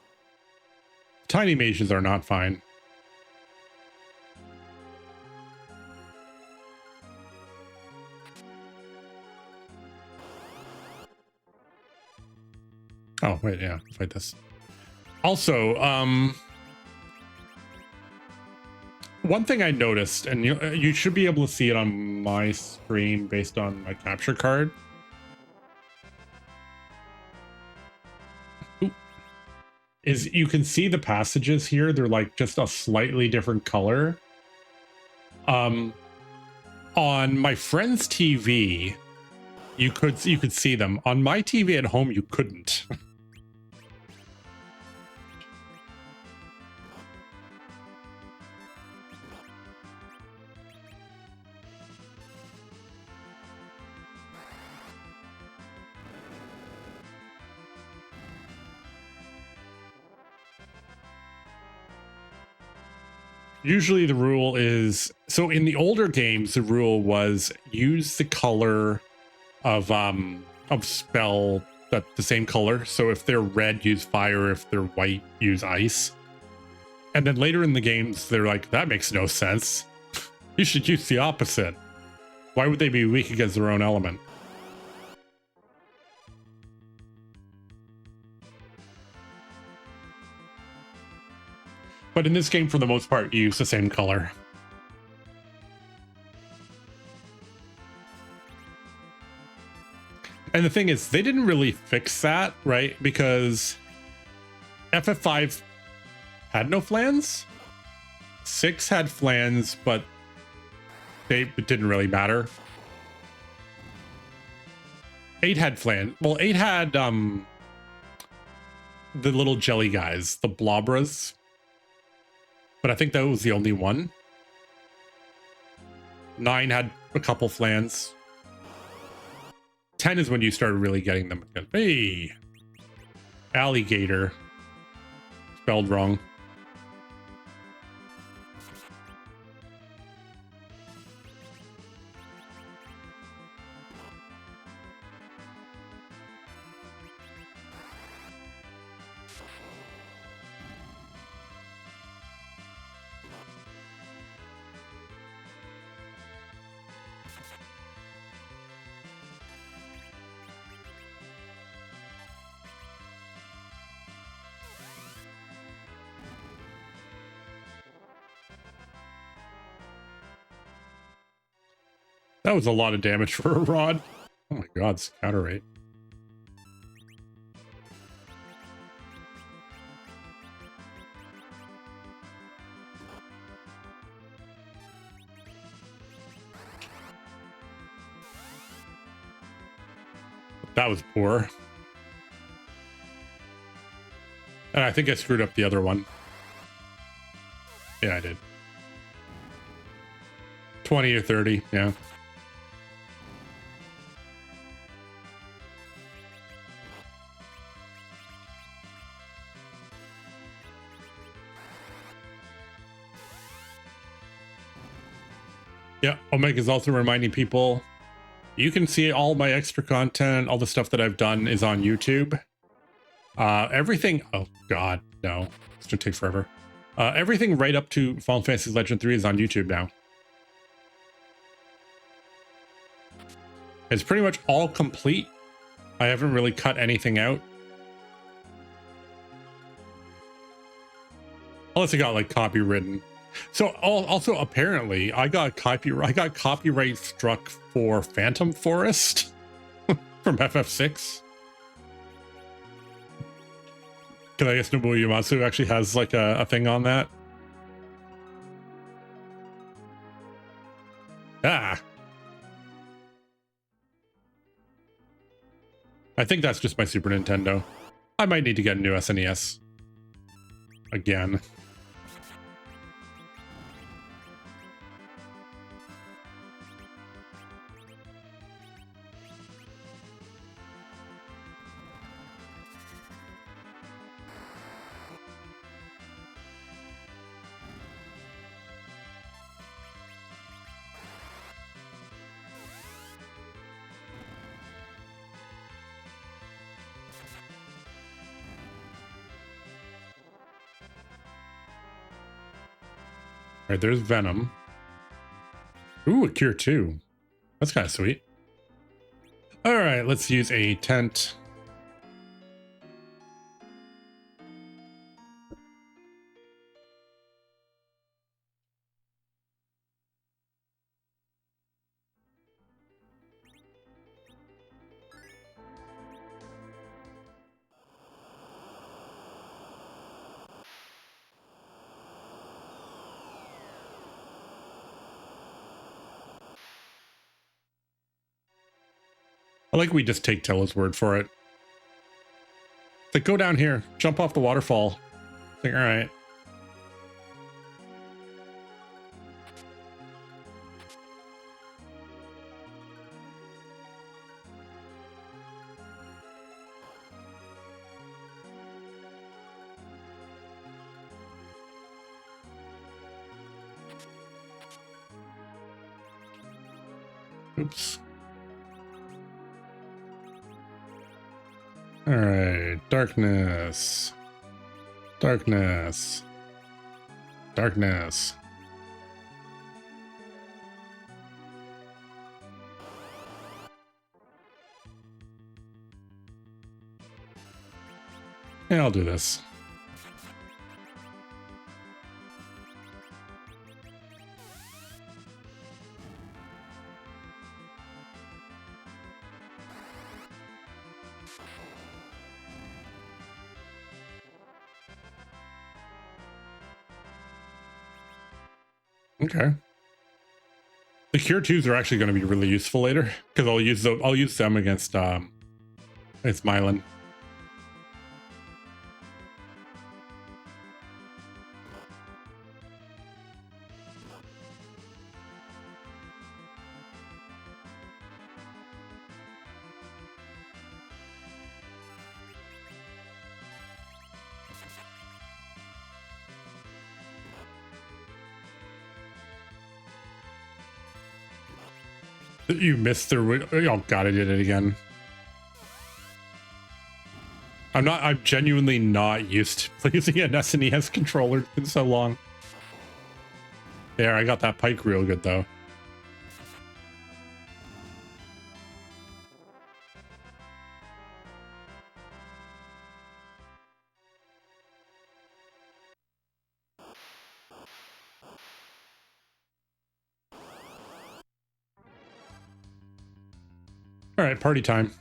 Tiny mages are not fine. Oh, wait, yeah, fight this. Also, one thing I noticed, and you should be able to see it on my screen based on my capture card, is you can see the passages here. They're like just a slightly different color. On my friend's TV, you could see them. On my TV at home, you couldn't. Usually the rule is, so in the older games, the rule was use the color of spell that the same color. So if they're red, use fire. If they're white, use ice. And then later in the games, they're like, that makes no sense. You should use the opposite. Why would they be weak against their own element? But in this game, for the most part, you use the same color. And the thing is, they didn't really fix that, right? Because FF5 had no flans. 6 had flans, but it didn't really matter. 8 had flan. Well, 8 had the little jelly guys, the blobras. But I think that was the only one. 9 had a couple flans. 10 is when you started really getting them. Hey, alligator. Spelled wrong. That was a lot of damage for a rod. Oh my god, scatter rate. That was poor. And I think I screwed up the other one. Yeah, I did. 20 or 30, yeah. Yeah, Omega's also reminding people, you can see all my extra content, all the stuff that I've done is on YouTube. Everything, oh god, no, it's gonna take forever. Everything right up to Final Fantasy Legend 3 is on YouTube now. It's pretty much all complete. I haven't really cut anything out. Unless it got like copywritten. So also apparently I got copyright struck for Phantom Forest from FF6. Because I guess Nobuo Uematsu actually has like a thing on that. Ah. I think that's just my Super Nintendo. I might need to get a new SNES. Again. All right, there's Venom. Ooh, a Cure 2. That's kind of sweet. All right, let's use a tent. I like we just take Tilla's word for it. It's like, go down here, jump off the waterfall. It's like, all right. Oops. All right, darkness. Darkness. Darkness. Yeah, I'll do this. Okay. The cure twos are actually going to be really useful later because I'll use them against it's Mylan. You missed the... Oh god, I did it again. I'm genuinely not used to using an SNES controller. It's been so long. There, I got that pike real good though. All right, party time.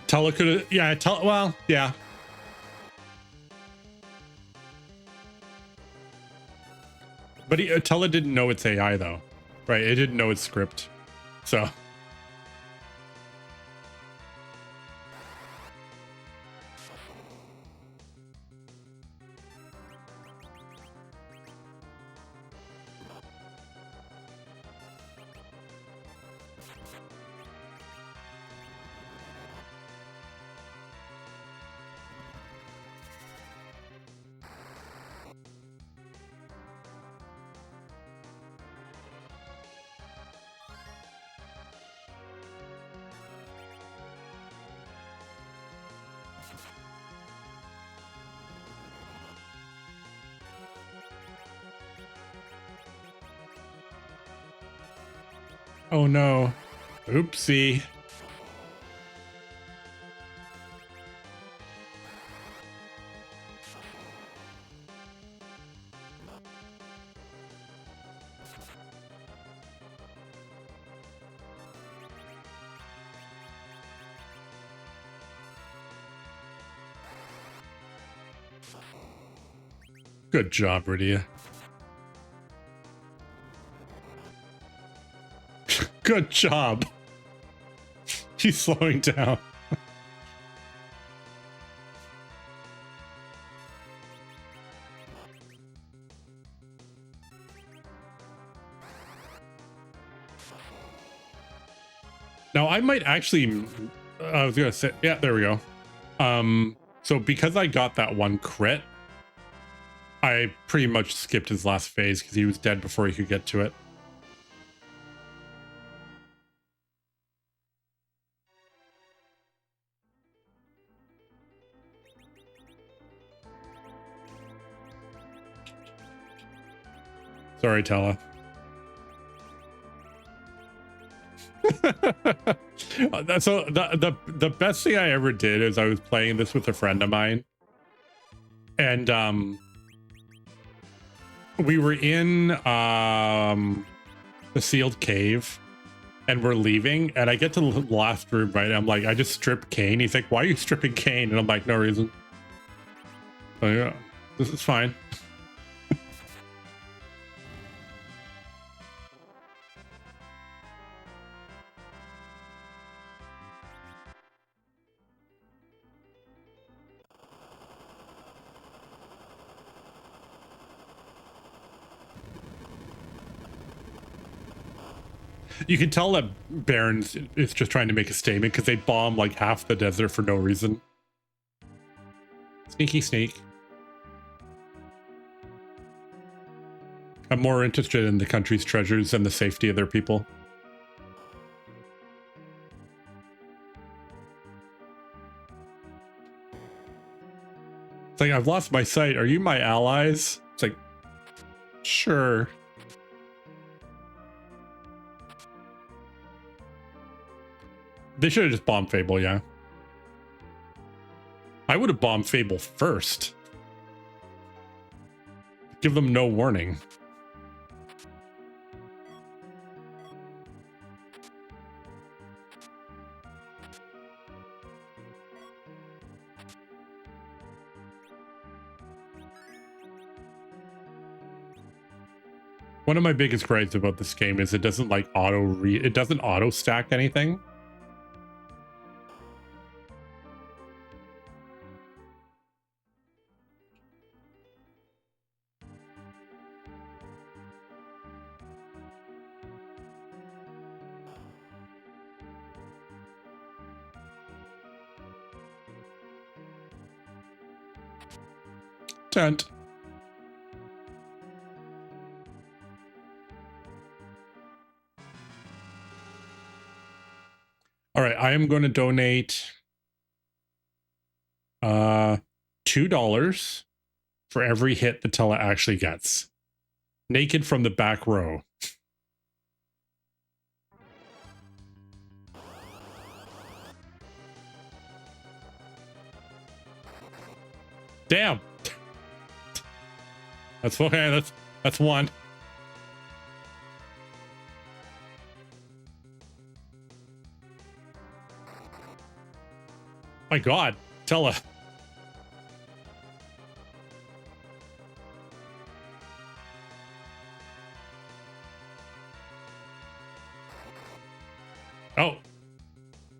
Tella could have, yeah, well, yeah. But Tella didn't know it's AI though, right? It didn't know it's script, so. Oh no. Oopsie. Good job, Rydia. Good job. He's slowing down. Now I might actually, I was gonna say, yeah, there we go. So because I got that one crit, I pretty much skipped his last phase because he was dead before he could get to it. Sorry, Tella. So the best thing I ever did is I was playing this with a friend of mine, and we were in the sealed cave, and we're leaving, and I get to the last room, right? I'm like, I just stripped Kane. He's like, why are you stripping Kane? And I'm like, no reason. So, yeah, this is fine. You can tell that Barons is just trying to make a statement because they bomb like half the desert for no reason. Sneaky sneak. I'm more interested in the country's treasures and the safety of their people. It's like, I've lost my sight. Are you my allies? It's like, sure. They should have just bombed Fable, yeah. I would have bombed Fable first. Give them no warning. One of my biggest gripes about this game is it doesn't like it doesn't auto stack anything. Tent. All right, I am going to donate $2 for every hit the Tella actually gets. Naked from the back row. Damn. That's okay. That's one. My God, Tella. Oh,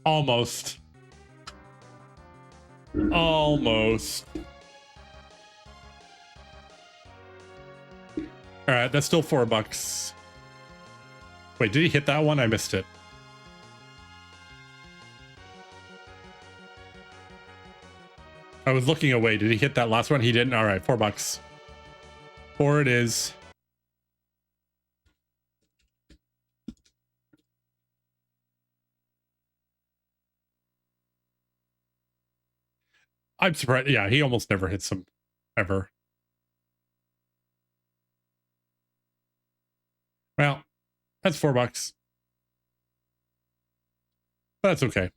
almost. Almost. All right, that's still $4. Wait, did he hit that one? I missed it. I was looking away. Did he hit that last one? He didn't. All right, $4. 4 it is. I'm surprised. Yeah, he almost never hits them ever. Well, that's $4. But that's okay.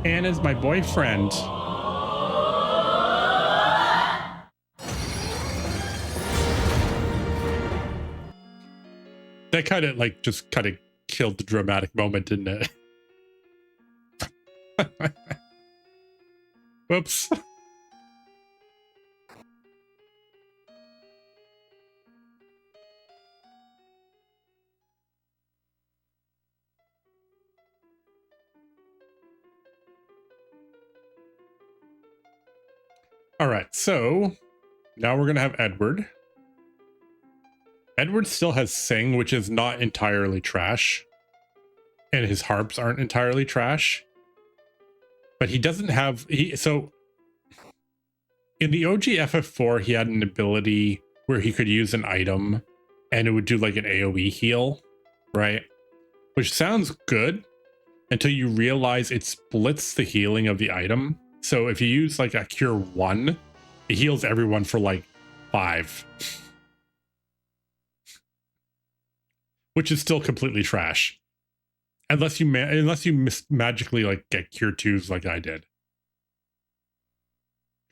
Anna's my boyfriend. That kind of like just kind of killed the dramatic moment, didn't it? Whoops. All right, so now we're gonna have Edward. Edward still has Sing, which is not entirely trash, and his harps aren't entirely trash. But he doesn't have so In the OG FF4, he had an ability where he could use an item and it would do like an AoE heal, right? Which sounds good until you realize it splits the healing of the item. So if you use like a cure 1, it heals everyone for like 5. Which is still completely trash. Unless you magically like get cure 2s like I did.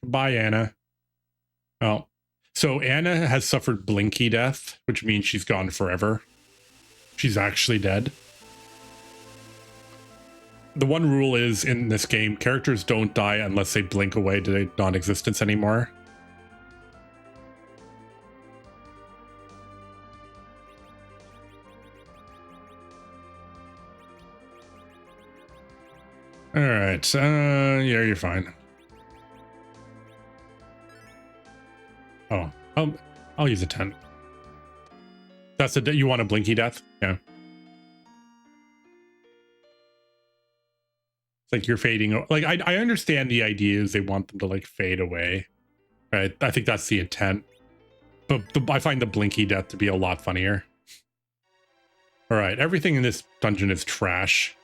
Bye, Anna. Oh. So Anna has suffered Blinky death, which means she's gone forever. She's actually dead. The one rule is in this game, characters don't die unless they blink away to non-existence anymore. All right. Yeah, you're fine. Oh, I'll use a 10. That's you want a Blinky death? Yeah. It's like you're fading. Like I understand the idea is they want them to like fade away. Right. I think that's the intent. But I find the Blinky death to be a lot funnier. All right. Everything in this dungeon is trash.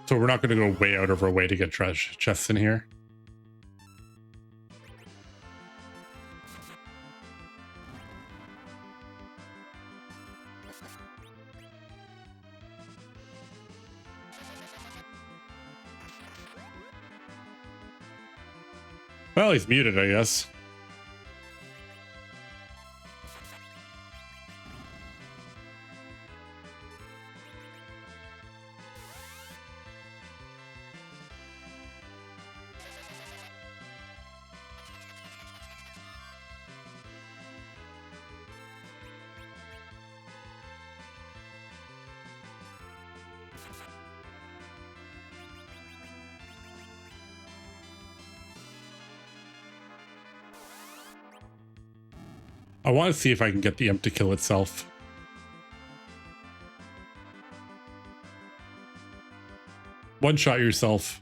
So we're not going to go way out of our way to get treasure chests in here. Well, he's muted, I guess. I want to see if I can get the imp to kill itself. One shot yourself.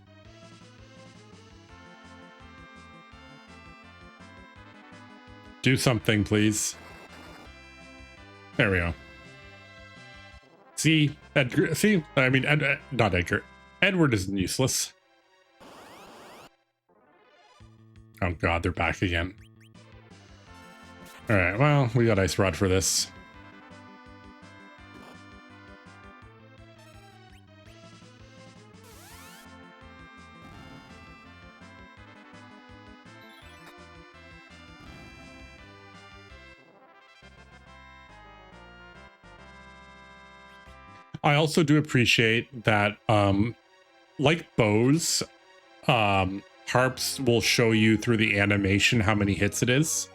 Do something, please. There we go. See, Edgar. See, I mean, not Edgar. Edward isn't useless. Oh God, they're back again. All right, well, we got Ice Rod for this. I also do appreciate that, like bows, harps will show you through the animation how many hits it is.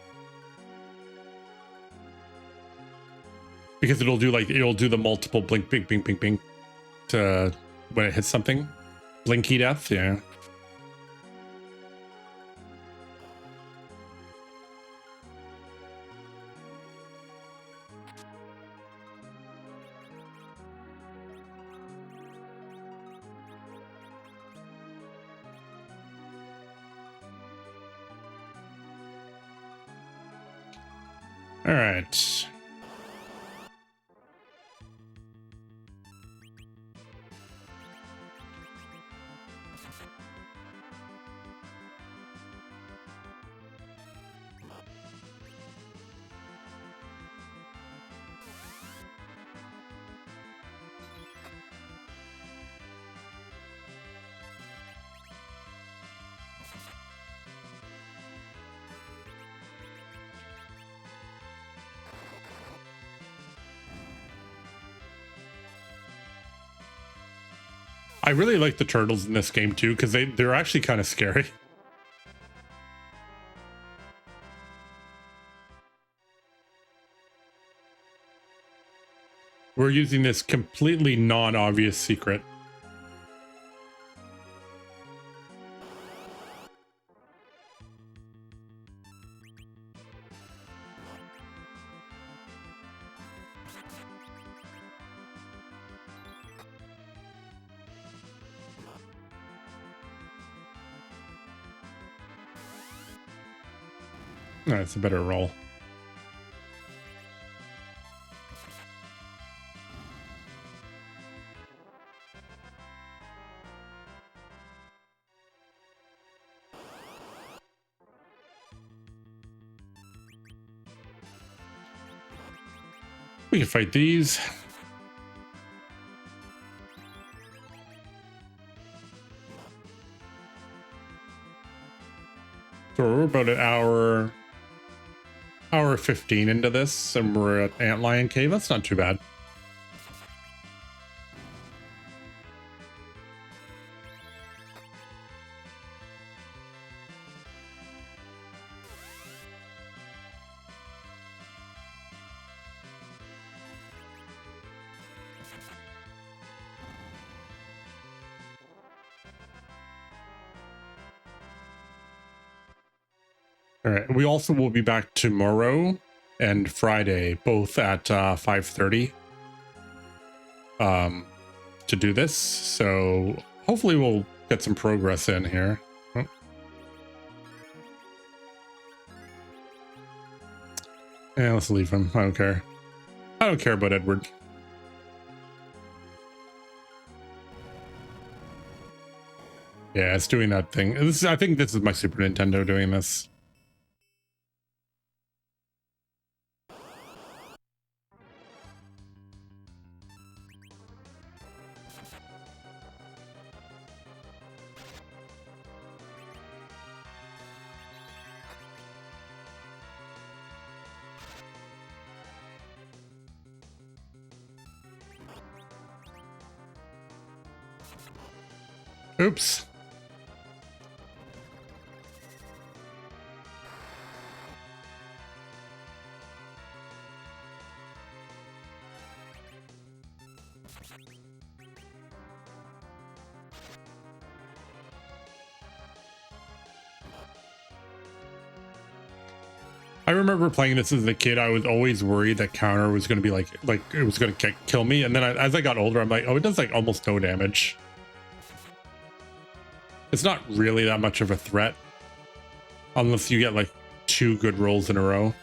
Because it'll do the multiple blink, blink, blink, blink, blink to when it hits something. Blinky death, yeah. All right. I really like the turtles in this game too, because they're actually kind of scary. We're using this completely non-obvious secret. That's a better roll. We can fight these. So we're about an hour 15 into this, and we're at Antlion Cave. That's not too bad. All right. We also will be back tomorrow and Friday, both at 5:30, to do this. So hopefully we'll get some progress in here. Oh. Yeah, let's leave him. I don't care. I don't care about Edward. Yeah, it's doing that thing. I think this is my Super Nintendo doing this. Oops. I remember playing this as a kid. I was always worried that counter was going to be like it was going to kill me. And then as I got older, I'm like, oh, it does like almost no damage. It's not really that much of a threat unless you get like 2 good rolls in a row.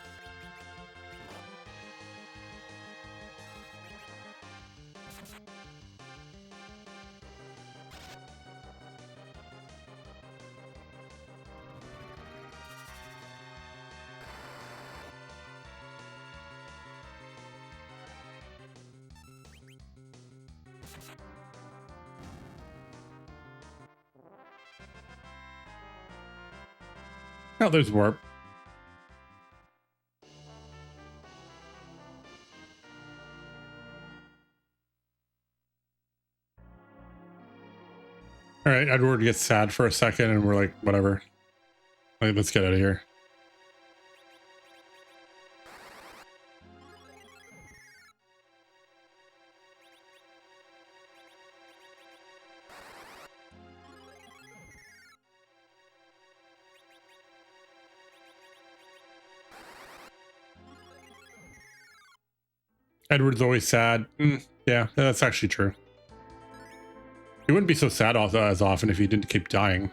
Oh, there's warp. All right, Edward gets sad for a second, and we're like, whatever. Like, let's get out of here. Edward's always sad. Yeah, that's actually true. He wouldn't be so sad as often if he didn't keep dying.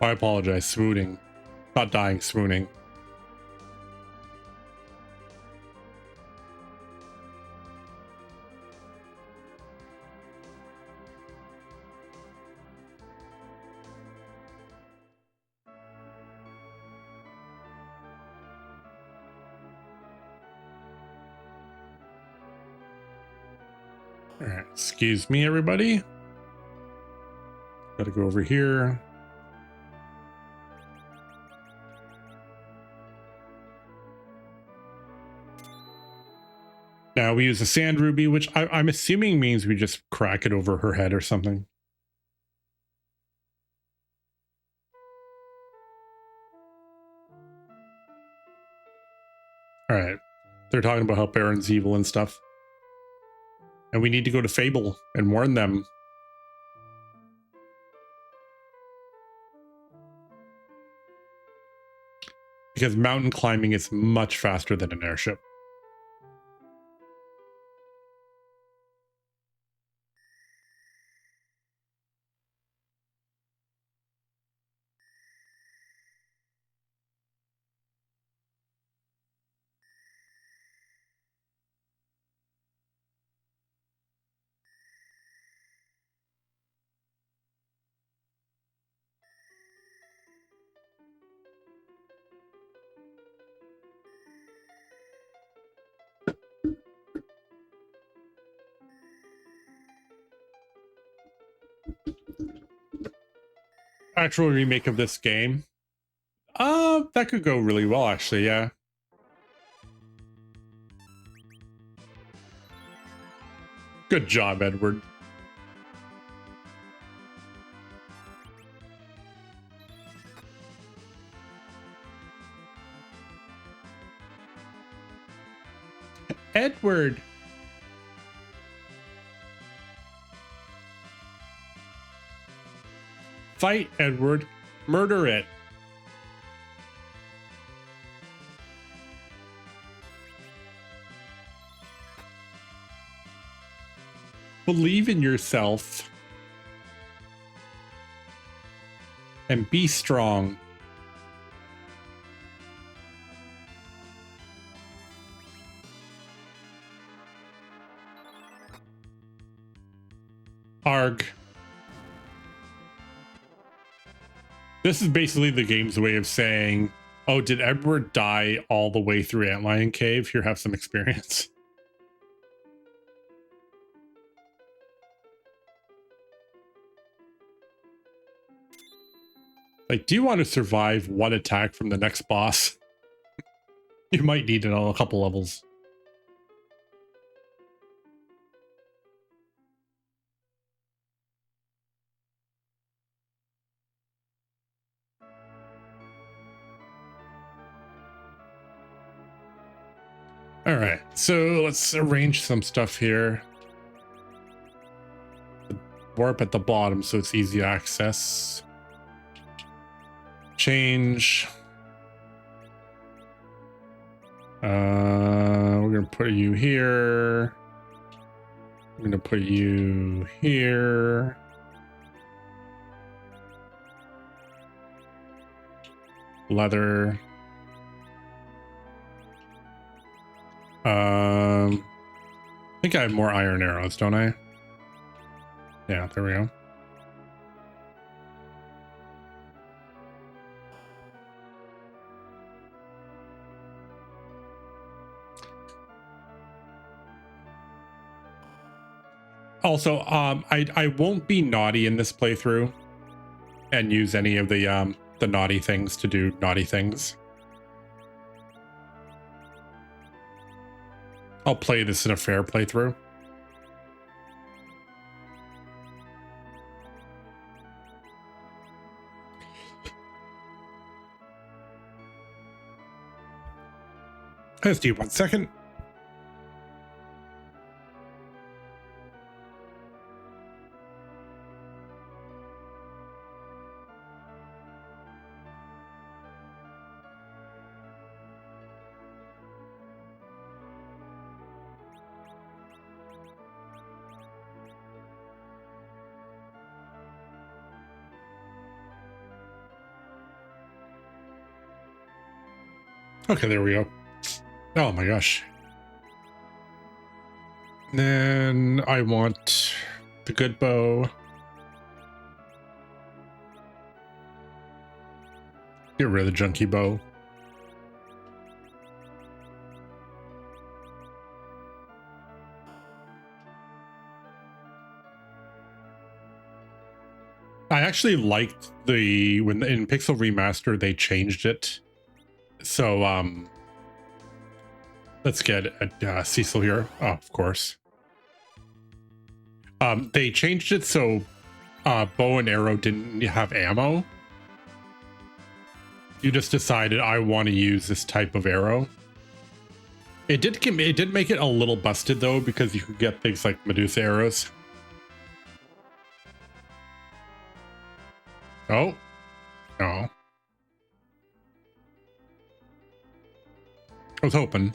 I apologize. Swooning. Not dying, swooning. All right, excuse me, everybody. Gotta go over here. Now we use a sand ruby, which I'm assuming means we just crack it over her head or something. All right. They're talking about how Baron's evil and stuff. And we need to go to Fable and warn them. Because mountain climbing is much faster than an airship. actual remake of this game. That could go really well, actually. Yeah. Good job, Edward. Edward. Fight, Edward. Murder it. Believe in yourself. And be strong. Arg. This is basically the game's way of saying, oh, did Edward die all the way through Antlion Cave? Here, have some experience. Like, do you want to survive one attack from the next boss? You might need it on a couple levels. All right, so let's arrange some stuff here. Warp at the bottom so it's easy access. Change. We're gonna put you here. I'm gonna put you here. Leather. I think I have more iron arrows, don't I? Yeah, there we go. Also, I won't be naughty in this playthrough and use any of the naughty things to do naughty things. I'll play this in a fair playthrough. Let's do 1 second. Okay, there we go. Oh my gosh. Then I want the good bow. Get rid of the junky bow. I actually liked when in Pixel Remaster they changed it. So let's get Cecil here. Oh, of course. They changed it so bow and arrow didn't have ammo. You just decided I want to use this type of arrow. It did make it a little busted though, because you could get things like Medusa arrows. Oh, no. I was hoping.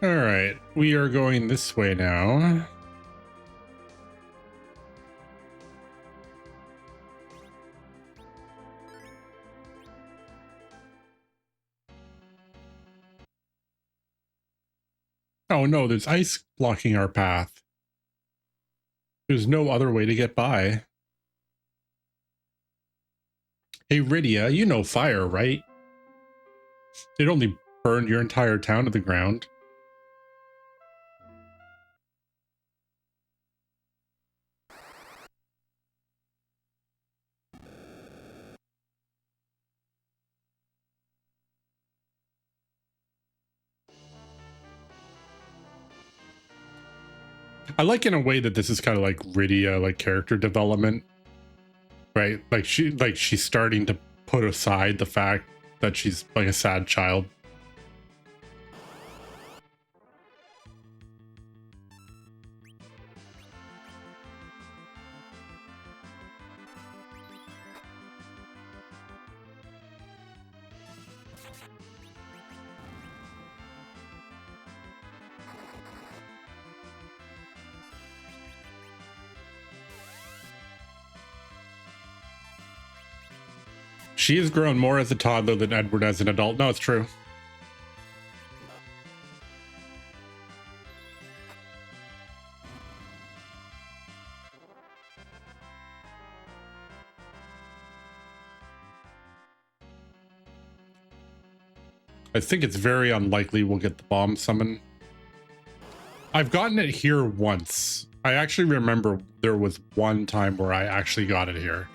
All right, we are going this way now. Oh no, there's ice blocking our path. There's no other way to get by. Hey, Rydia, you know fire, right? It only burned your entire town to the ground. I like in a way that this is kind of like Rydia, like character development, right? Like she's starting to put aside the fact that she's like a sad child. She has grown more as a toddler than Edward as an adult. No, it's true. I think it's very unlikely we'll get the bomb summon. I've gotten it here once. I actually remember there was one time where I actually got it here.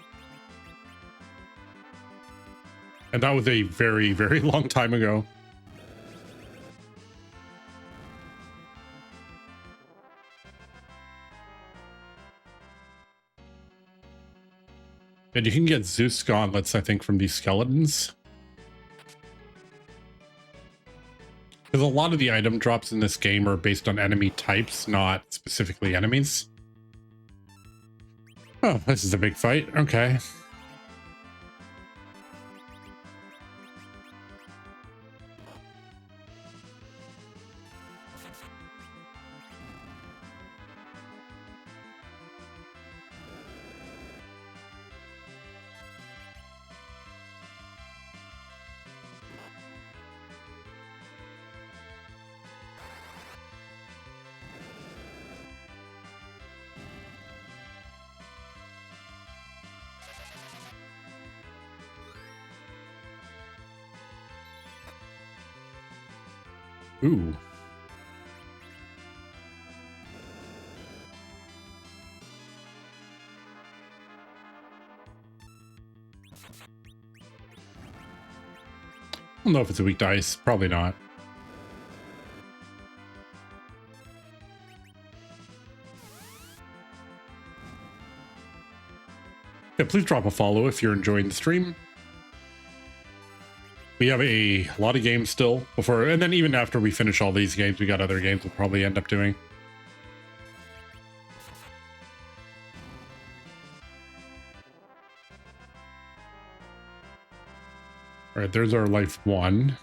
And that was a very, very long time ago. And you can get Zeus gauntlets, I think, from these skeletons. Because a lot of the item drops in this game are based on enemy types, not specifically enemies. Oh, this is a big fight. Okay. Ooh. I don't know if it's a weak dice. Probably not. Yeah, please drop a follow if you're enjoying the stream. We have a lot of games still before, and then even after we finish all these games, we got other games we'll probably end up doing. All right, there's our life 1.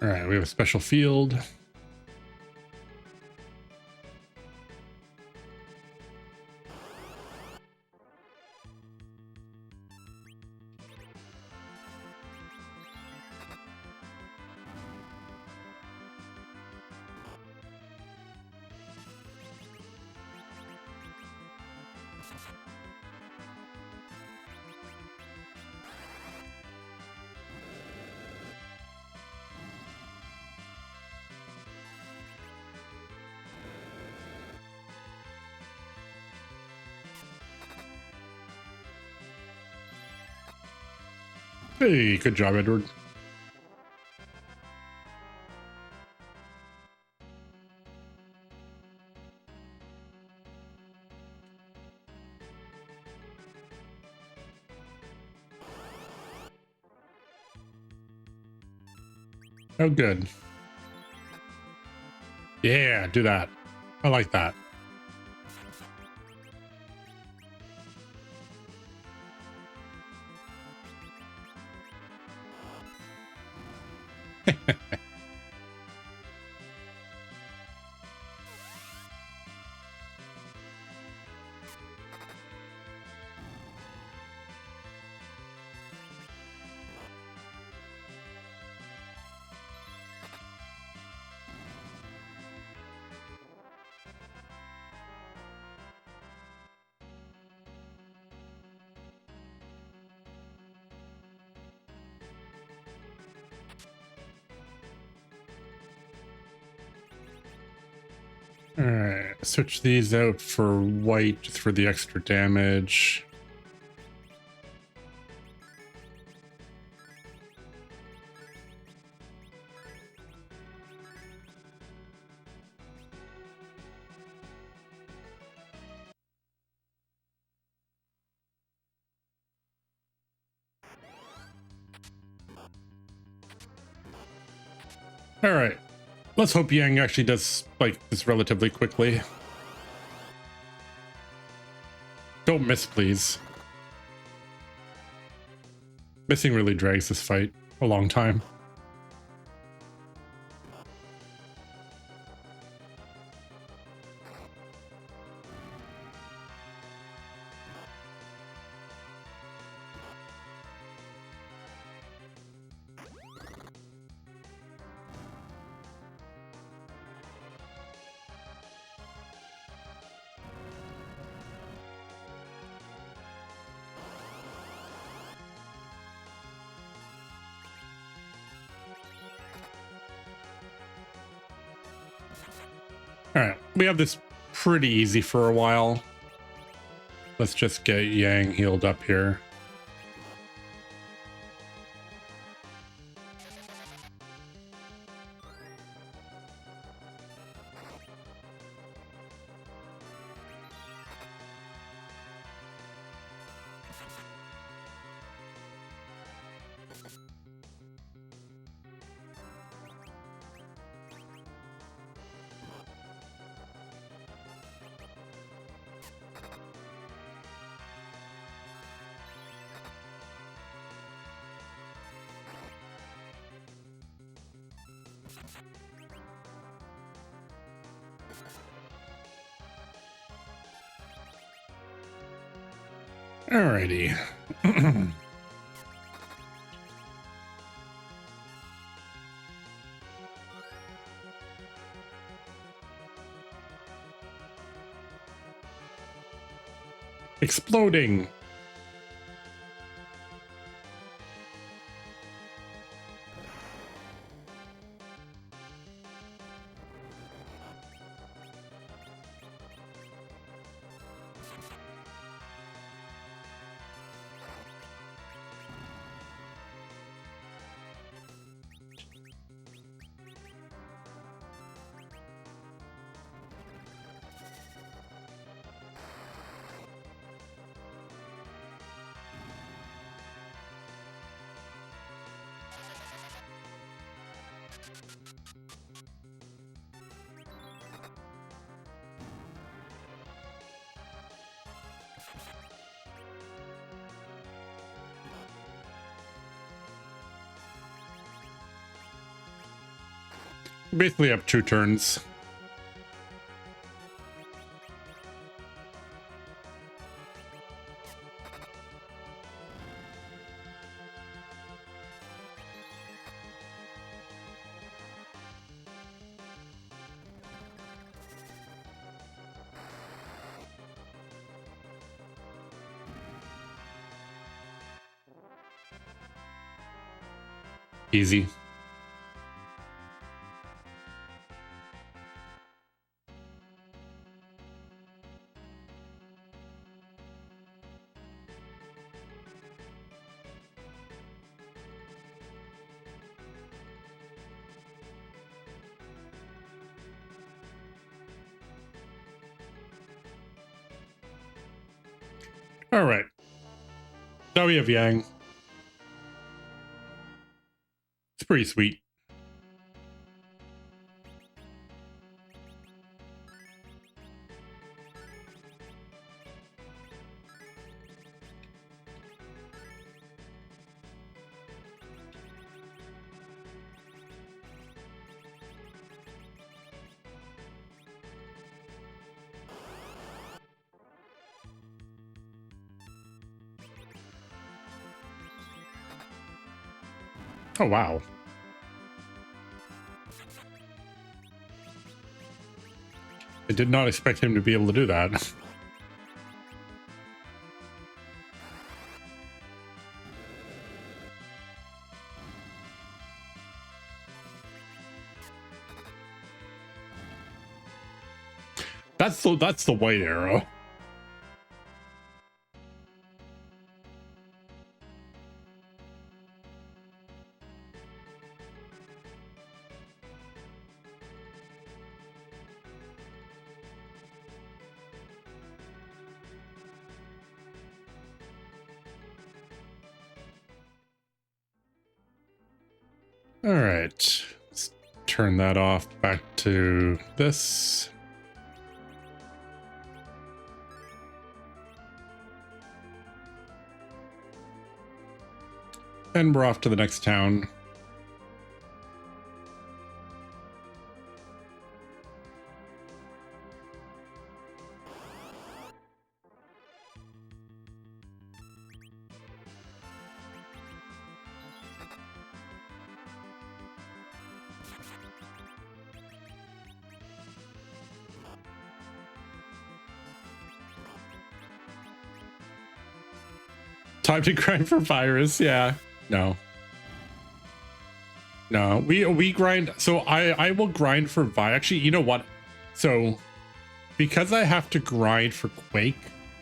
All right, we have a special field. Hey, good job, Edward. Oh, good. Yeah, do that. I like that. All right, switch these out for white just for the extra damage. All right, let's hope Yang actually does like this relatively quickly. Don't miss, please. Missing really drags this fight a long time. All right, we have this pretty easy for a while. Let's just get Yang healed up here. Alrighty. Exploding. Basically have 2 turns. Easy. All right. Now we have Yang. It's pretty sweet. Oh, wow. I did not expect him to be able to do that. That's the white arrow. All right, let's turn that off back to this. And we're off to the next town. Time to grind for virus. Yeah. No. No, we grind. So I will grind for Vi. Actually, you know what? So because I have to grind for Quake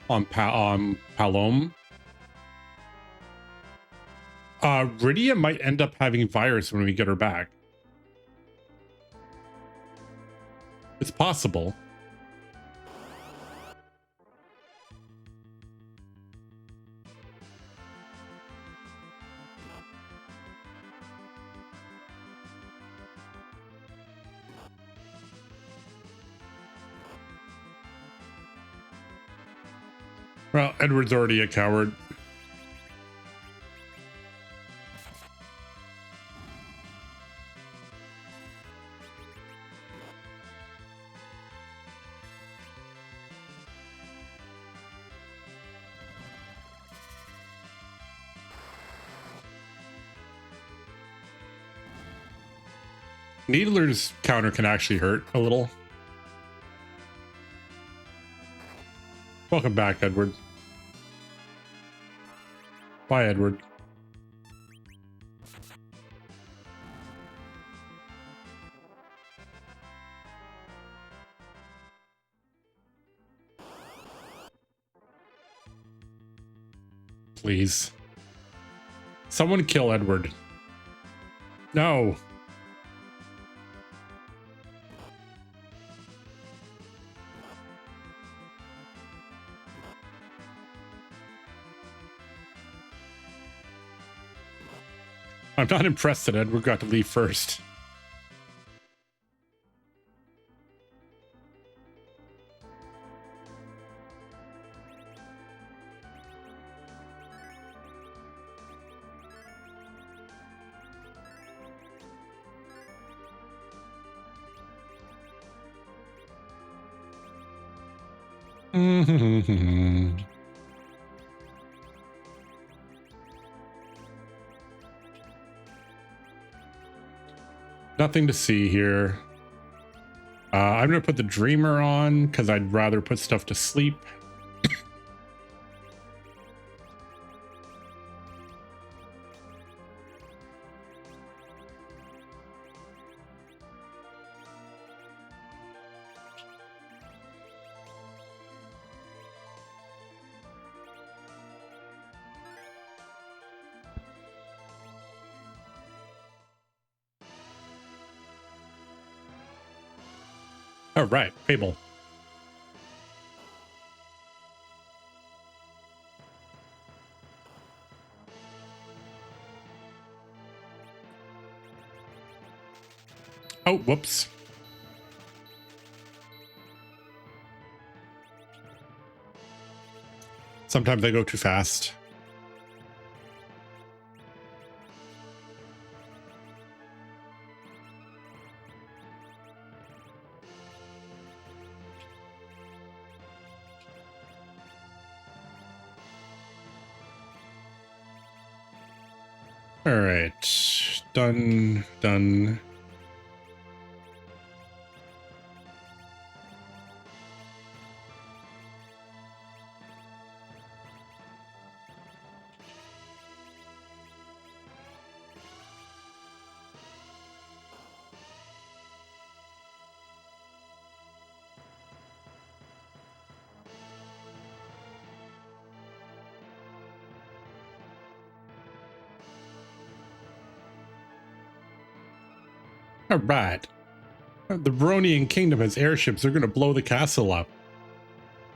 on Palom, Rydia might end up having virus when we get her back. It's possible. Well, Edward's already a coward. Needler's counter can actually hurt a little. Welcome back, Edward. Bye, Edward. Please. Someone kill Edward. No. I'm not impressed that Edward got to leave first. Nothing to see here. I'm gonna put the Dreamer on because I'd rather put stuff to sleep. All right, Fable. Oh, whoops. Sometimes I go too fast. All right, done. All right. The Baronian Kingdom has airships. They're going to blow the castle up.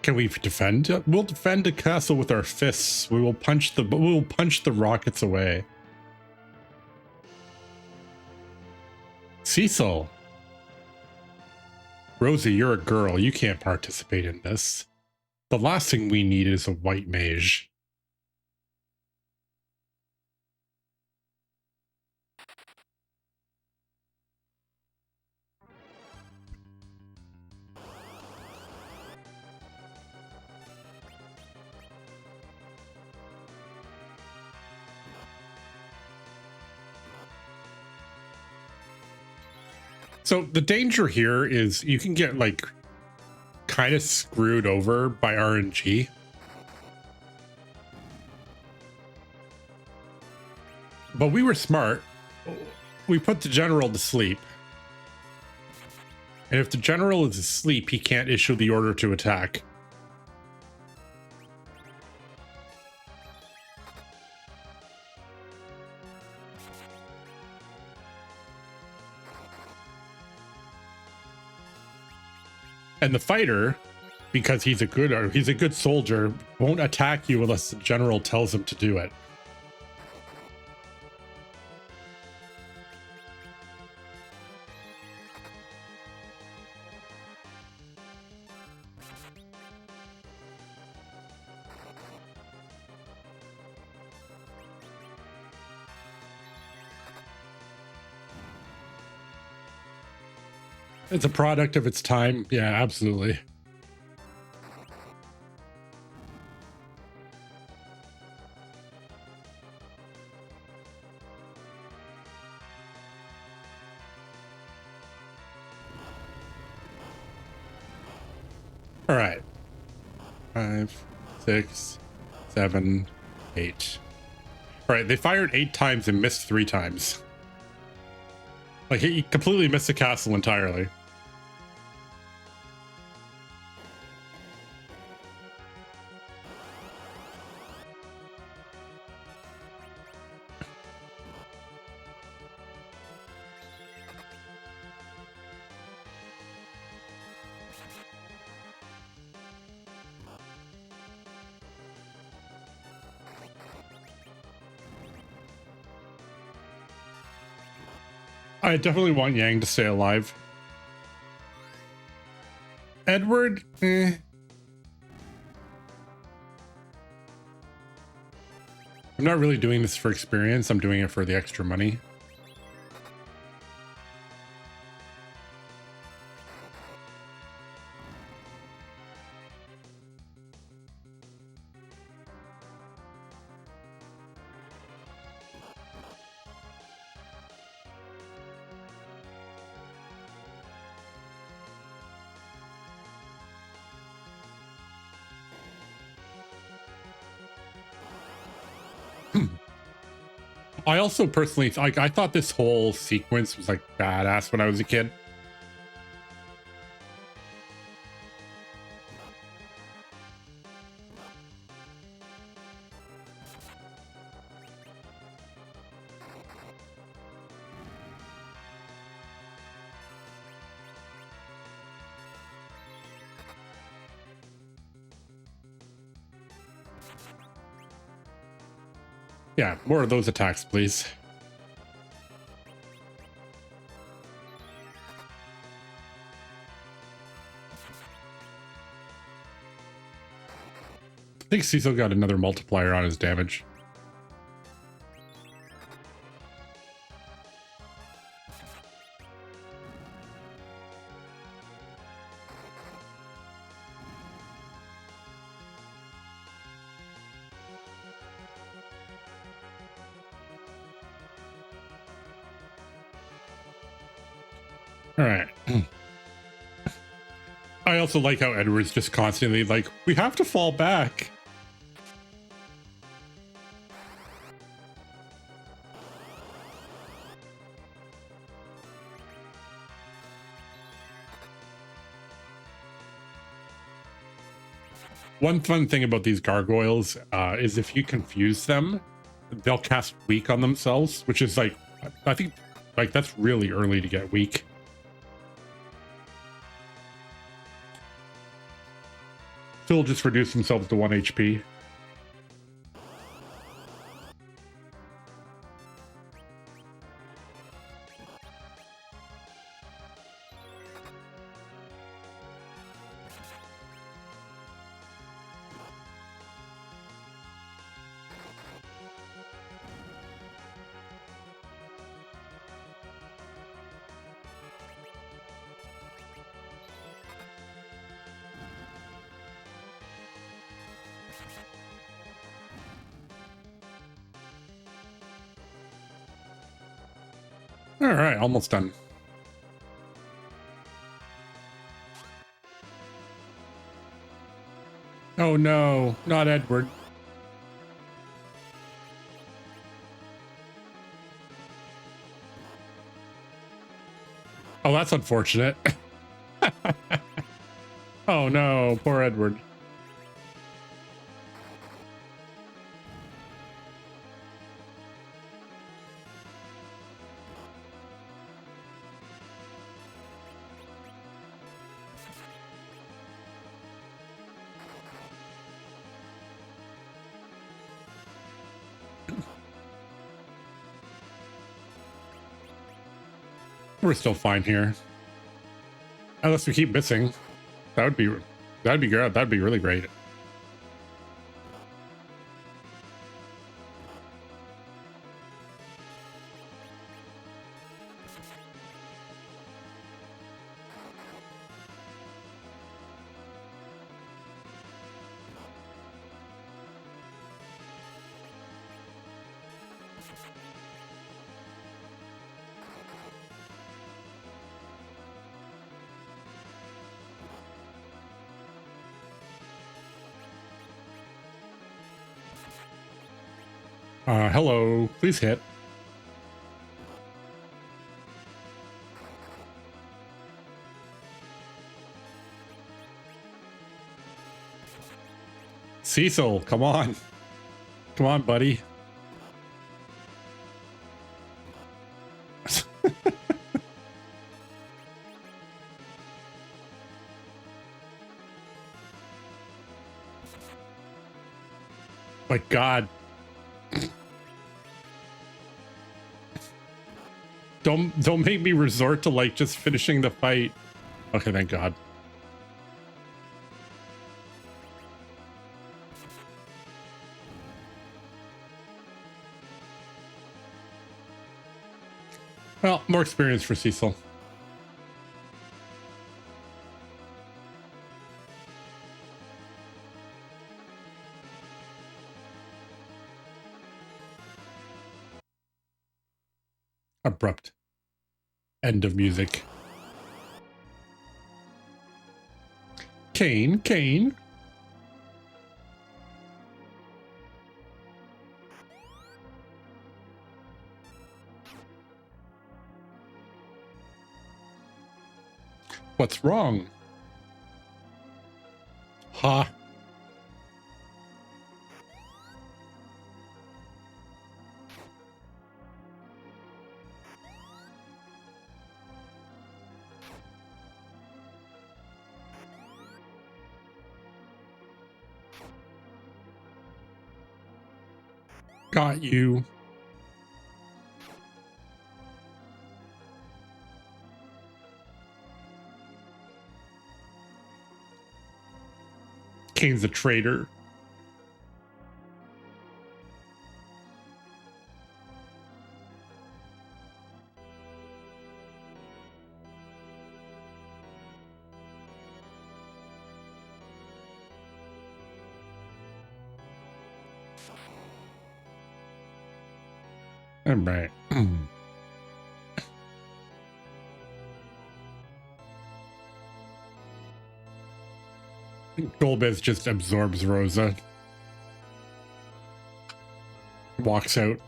Can we defend? We'll defend the castle with our fists. We will punch the rockets away. Cecil. Rosie, you're a girl. You can't participate in this. The last thing we need is a white mage. So the danger here is you can get like kind of screwed over by RNG. But we were smart. We put the general to sleep. And if the general is asleep, he can't issue the order to attack. And the fighter, because he's a good soldier, won't attack you unless the general tells him to do it. It's a product of its time. Yeah, absolutely. All right. 5, 6, 7, 8. All right, they fired 8 times and missed 3 times. Like, he completely missed the castle entirely. I definitely want Yang to stay alive. Edward, I'm not really doing this for experience. I'm doing it for the extra money. I also personally, like, I thought this whole sequence was like badass when I was a kid. Yeah, more of those attacks, please. I think Cecil got another multiplier on his damage. All right. I also like how Edward's just constantly like, we have to fall back. One fun thing about these gargoyles is if you confuse them, they'll cast weak on themselves, which is like, I think Like, that's really early to get weak. Phil just reduced himself to 1 HP. All right, almost done. Oh no, not Edward. Oh, that's unfortunate. Oh no, poor Edward. We're still fine here. Unless we keep missing. That'd be good. That'd be really great. Hello, please hit. Cecil, come on. Come on, buddy. My God. Don't make me resort to like just finishing the fight. Okay, thank God. Well, more experience for Cecil. Abrupt end of music. Kane. What's wrong? Ha. Got you. Kane's a traitor. All right. Golbez just absorbs Rosa. Walks out.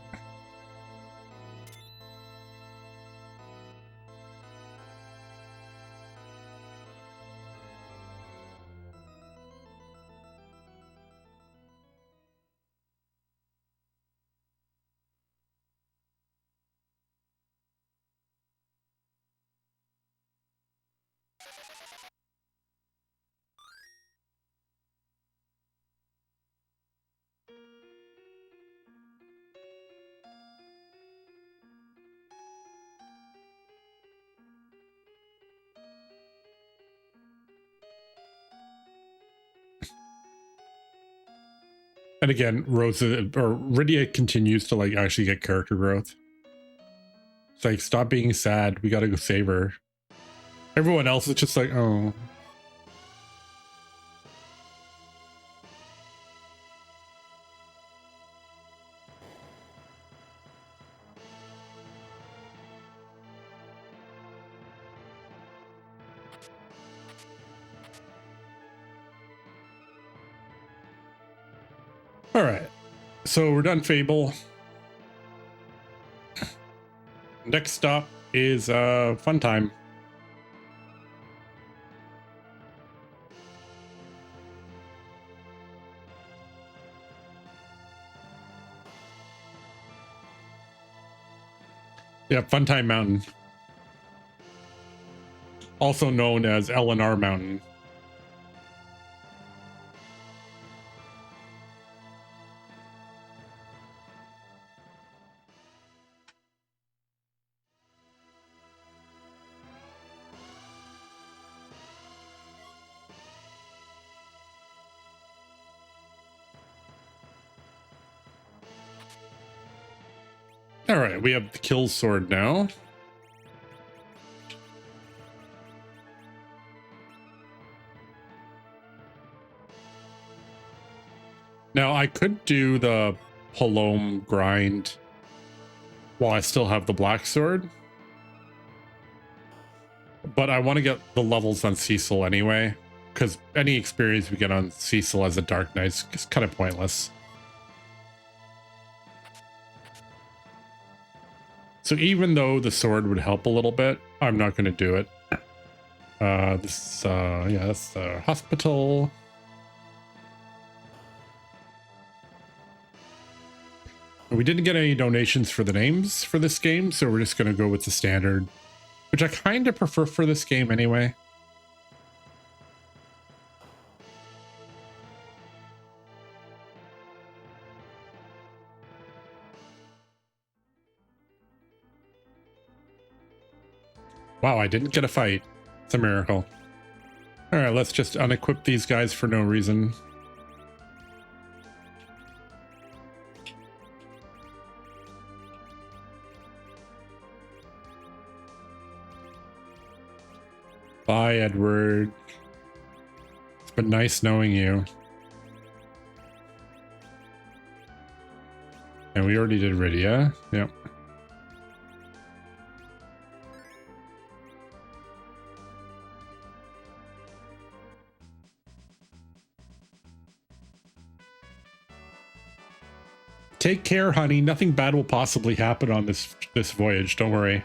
And again, Rydia continues to like actually get character growth. It's like, stop being sad. We gotta go save her. Everyone else is just like, oh. All right, so we're done Fable. Next stop is Fun Time. Yeah, Fun Time Mountain, also known as LNR Mountain. All right, we have the kill sword now. Now I could do the Palom grind while I still have the black sword, but I want to get the levels on Cecil anyway, because any experience we get on Cecil as a Dark Knight is kind of pointless. So even though the sword would help a little bit, I'm not going to do it. Yeah, that's the hospital. We didn't get any donations for the names for this game, so we're just going to go with the standard, which I kind of prefer for this game anyway. Wow, I didn't get a fight. It's a miracle. All right, let's just unequip these guys for no reason. Bye, Edward. It's been nice knowing you. And we already did Rydia. Yep. Take care, honey. Nothing bad will possibly happen on this voyage. Don't worry.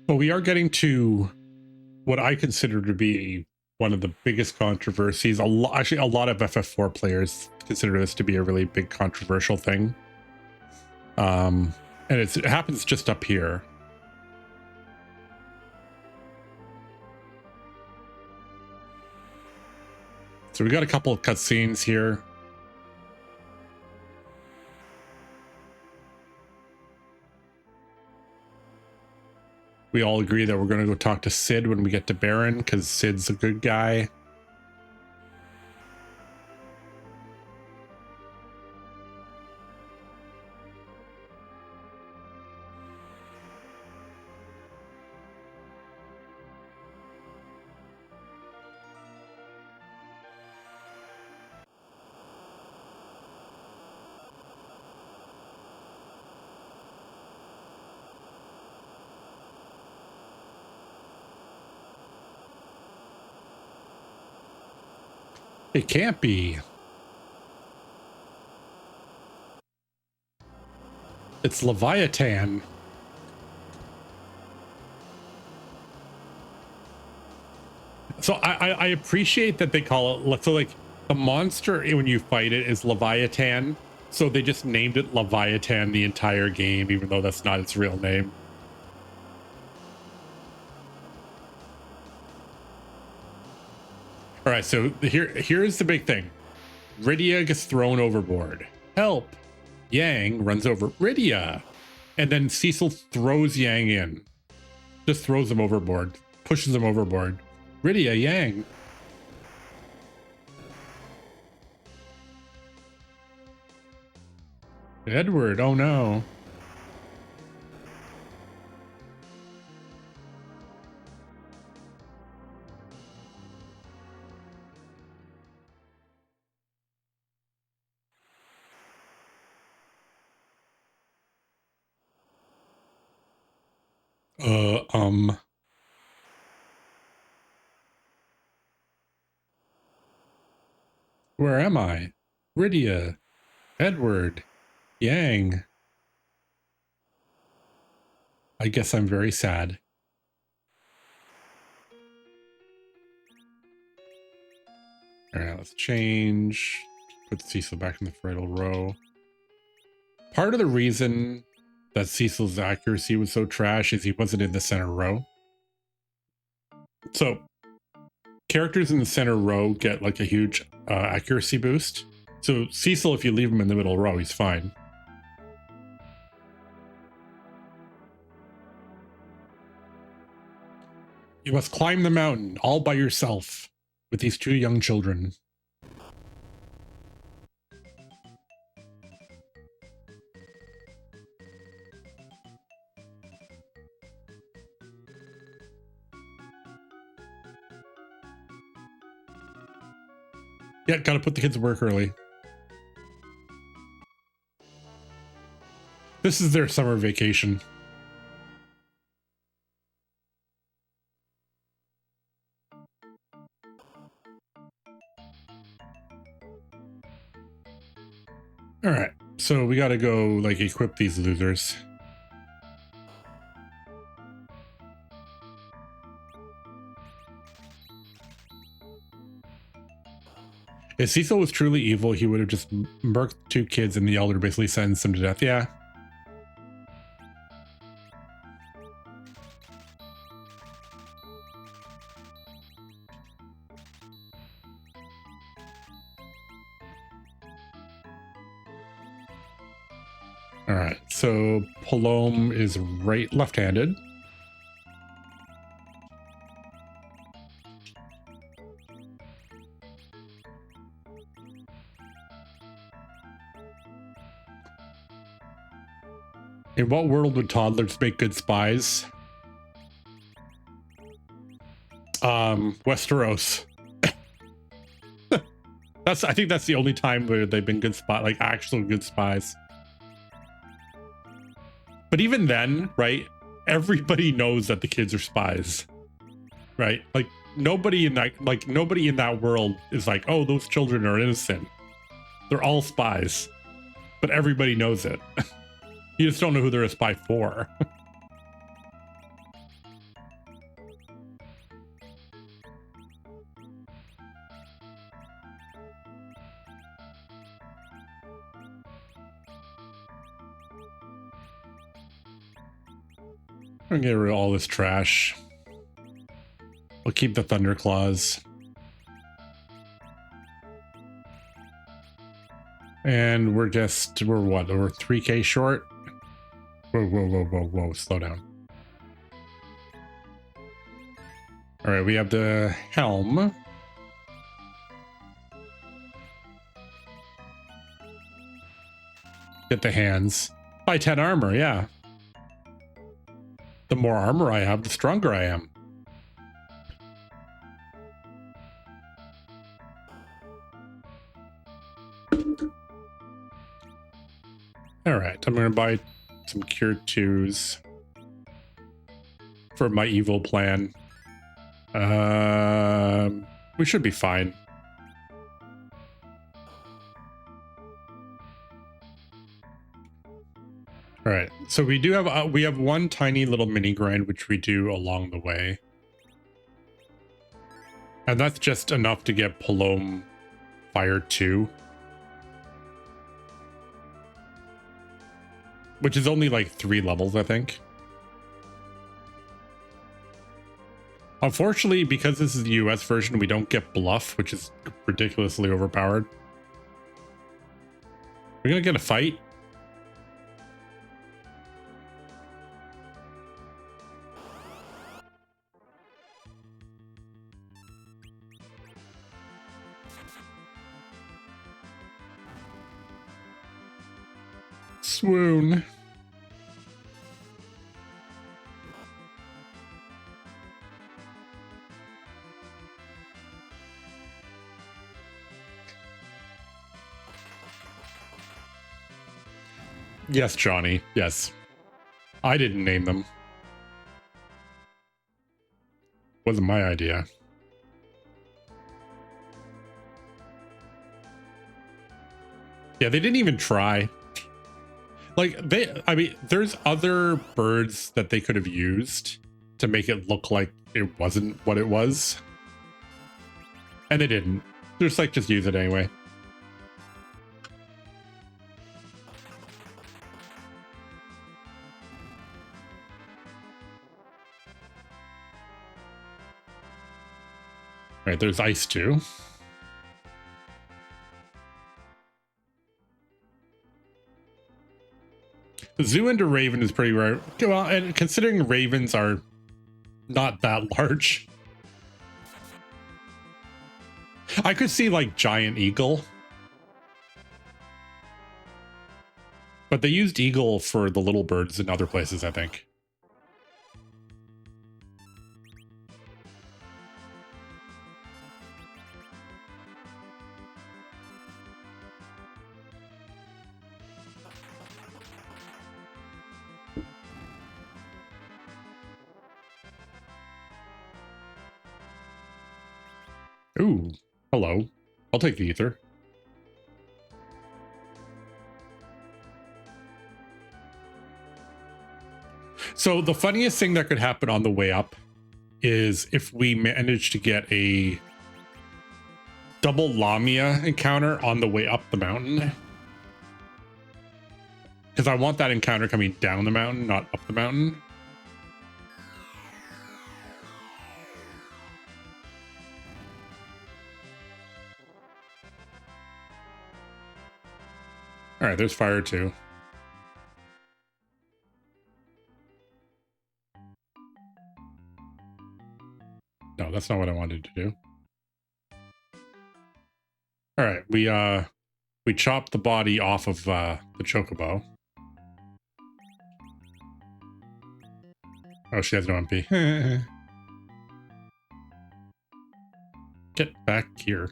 But we are getting to what I consider to be one of the biggest controversies. Actually, a lot of FF4 players consider this to be a really big controversial thing. And it happens just up here. So we got a couple of cutscenes here. We all agree that we're going to go talk to Sid when we get to Baron, because Sid's a good guy. It can't be. It's Leviathan. So I appreciate that they call it, so like the monster when you fight it is Leviathan. So they just named it Leviathan the entire game, even though that's not its real name. All All right, so here's the big thing. Rydia gets thrown overboard. Help! Yang runs over Rydia. And then Cecil throws Yang in. Just throws him overboard. Pushes him overboard. Rydia, Yang. Edward, oh no. Where am I? Rydia, Edward, Yang. I guess I'm very sad. All right, let's change. Put Cecil back in the fertile row. Part of the reason that Cecil's accuracy was so trash is he wasn't in the center row. So characters in the center row get like a huge accuracy boost. So Cecil, if you leave him in the middle row, he's fine. You must climb the mountain all by yourself with these two young children. Yeah, gotta put the kids to work early. This is their summer vacation. All right, so we gotta go like equip these losers. If Cecil was truly evil, he would have just murked two kids and the elder basically sentenced them to death. Yeah. All right, so Palom is left-handed. In what world would toddlers make good spies? Westeros. I think that's the only time where they've been good like actual good spies. But even then, right? Everybody knows that the kids are spies, right? Like nobody in that world is like, oh, those children are innocent. They're all spies, but everybody knows it. You just don't know who they're a spy for. I'm gonna get rid of all this trash. We'll keep the Thunder Claws. And we're what? We're 3K short? Whoa, slow down. All right, we have the helm. Get the hands. Buy 10 armor, yeah. The more armor I have, the stronger I am. All right, I'm gonna buy some Cure 2s for my evil plan. We should be fine. All right, so we have one tiny little mini grind which we do along the way, and that's just enough to get Palom Fire 2, which is only like 3 levels, I think. Unfortunately, because this is the US version, we don't get bluff, which is ridiculously overpowered. We're gonna get a fight. Swoon. Yes, Johnny. Yes. I didn't name them. Wasn't my idea. Yeah, they didn't even try. Like, I mean, there's other birds that they could have used to make it look like it wasn't what it was. And they didn't. They're just like, just use it anyway. All right, there's ice too. The zoo into raven is pretty rare. Well, and considering ravens are not that large, I could see like giant eagle. But they used eagle for the little birds in other places, I think. Ooh, hello. I'll take the ether. So the funniest thing that could happen on the way up is if we manage to get a double Lamia encounter on the way up the mountain. Because I want that encounter coming down the mountain, not up the mountain. All right, there's fire too. No, that's not what I wanted to do. All right, we chopped the body off of the chocobo. Oh, she has no MP. Get back here.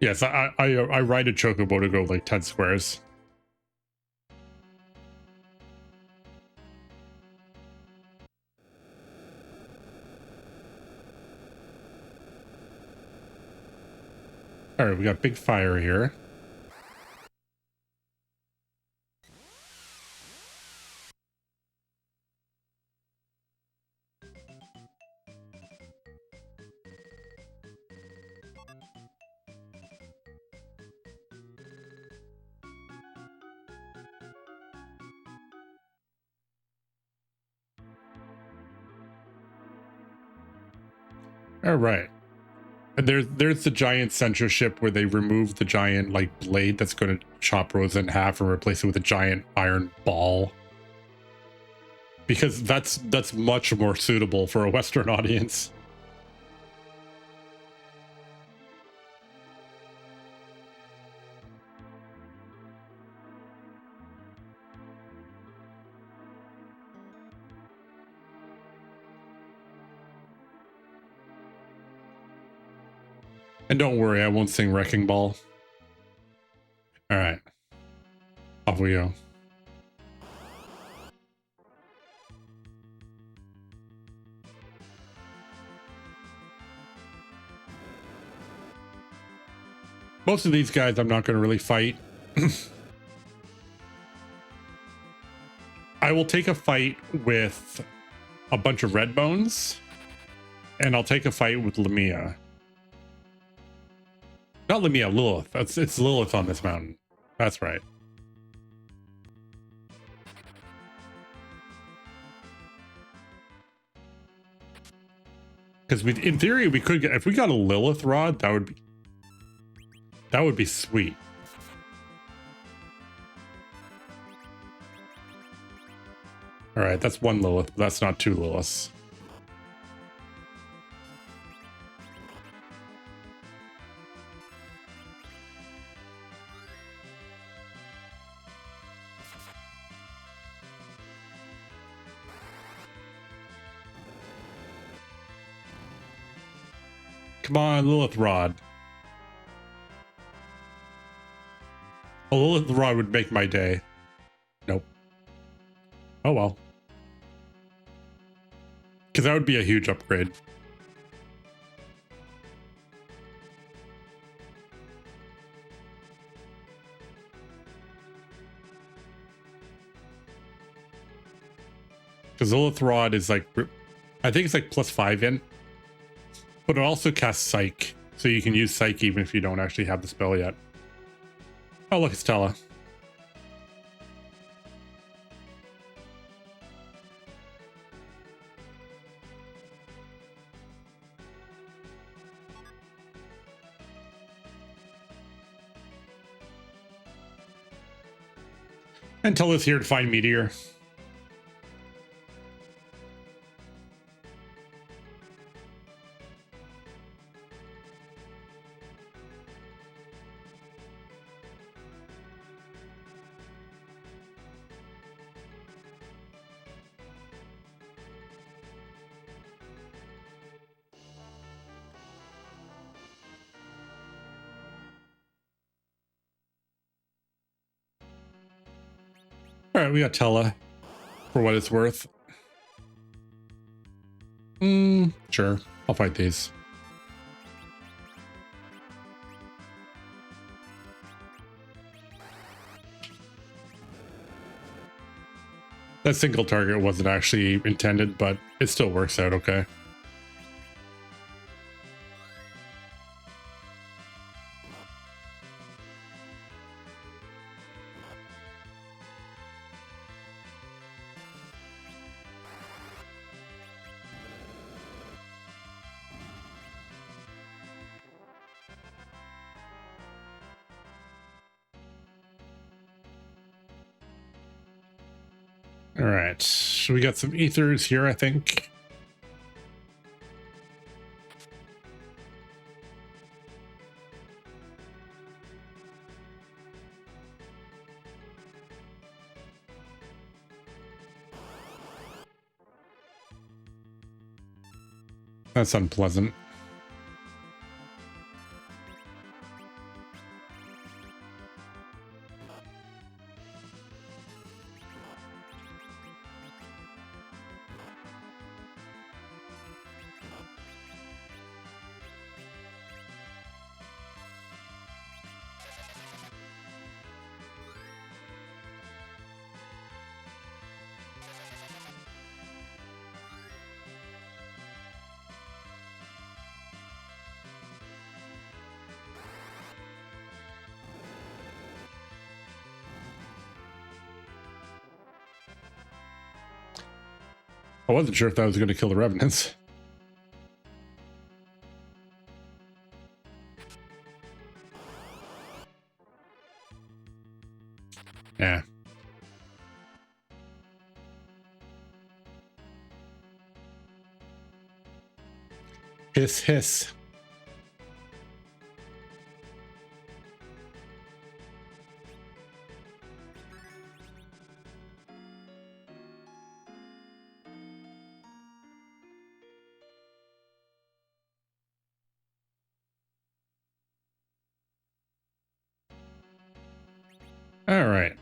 Yes, I ride a chocobo to go like 10 squares. All right, we got big fire here. All right. And there's the giant censorship where they remove the giant like blade that's going to chop Rosa in half and replace it with a giant iron ball. Because that's much more suitable for a Western audience. And don't worry, I won't sing Wrecking Ball. All right. Off we go. Most of these guys I'm not going to really fight. I will take a fight with a bunch of red bones, and I'll take a fight with Lamia. Not Lamia, Lilith. It's Lilith on this mountain. That's right. Because in theory, we could get, if we got a Lilith rod, that would be sweet. All right, that's one Lilith, but that's not two Liliths. Come on, Lilith rod. A Lilith rod would make my day. Nope. Oh well. Because that would be a huge upgrade. Because Lilith rod is like, I think it's like +5 in. But it also casts Psych. So you can use Psych even if you don't actually have the spell yet. Oh, look, it's Tella. And Tella's here to find Meteor. All right, we got Tella for what it's worth. Sure. I'll fight these. That single target wasn't actually intended, but it still works out okay. All right, so we got some ethers here, I think. That's unpleasant. I wasn't sure if that was going to kill the revenants. Yeah. Hiss, hiss. All right.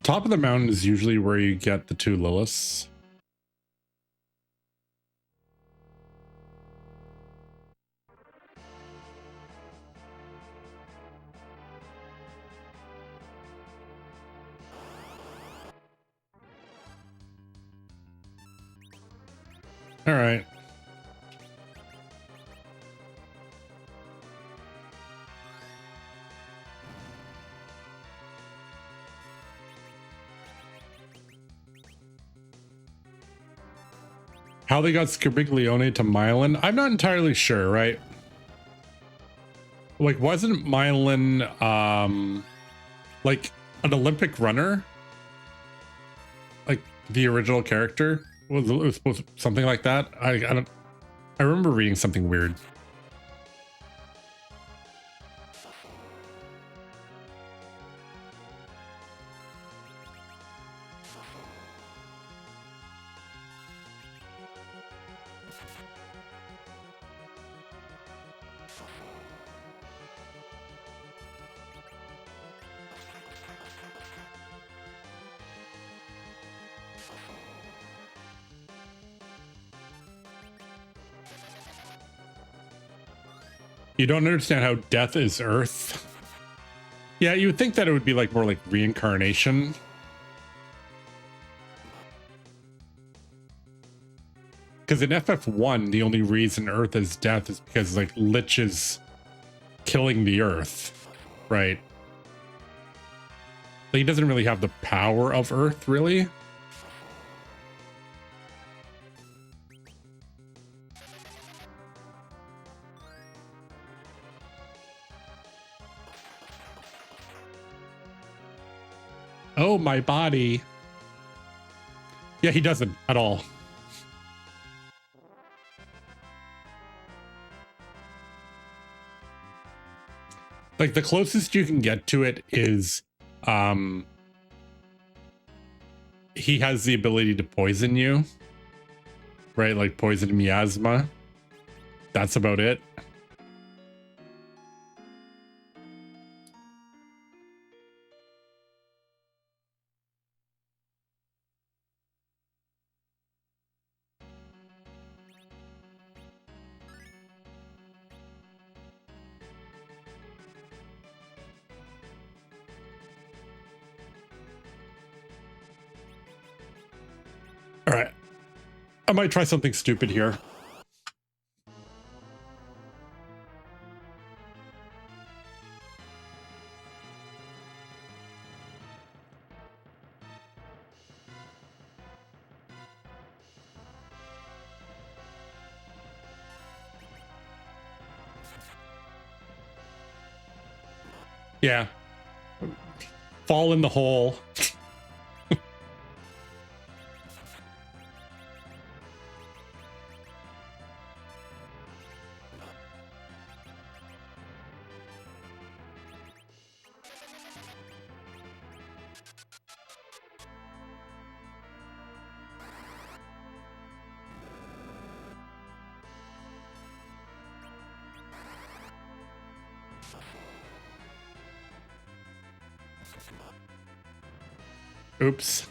Top of the mountain is usually where you get the two Liliths. All right. How they got Scabiglione to Myelin, I'm not entirely sure, right? Like, wasn't Myelin, like an Olympic runner? Like the original character? Was it was supposed to, something like that? I don't, I remember reading something weird. You don't understand how death is Earth. Yeah, you would think that it would be like more like reincarnation. Because in FF1, the only reason Earth is death is because like Lich is killing the Earth, right? Like, he doesn't really have the power of Earth, really. Oh, my body. Yeah, he doesn't at all. Like, the closest you can get to it is, he has the ability to poison you, right? Like poison miasma. That's about it. All right. I might try something stupid here. Yeah. Fall in the hole. Oops.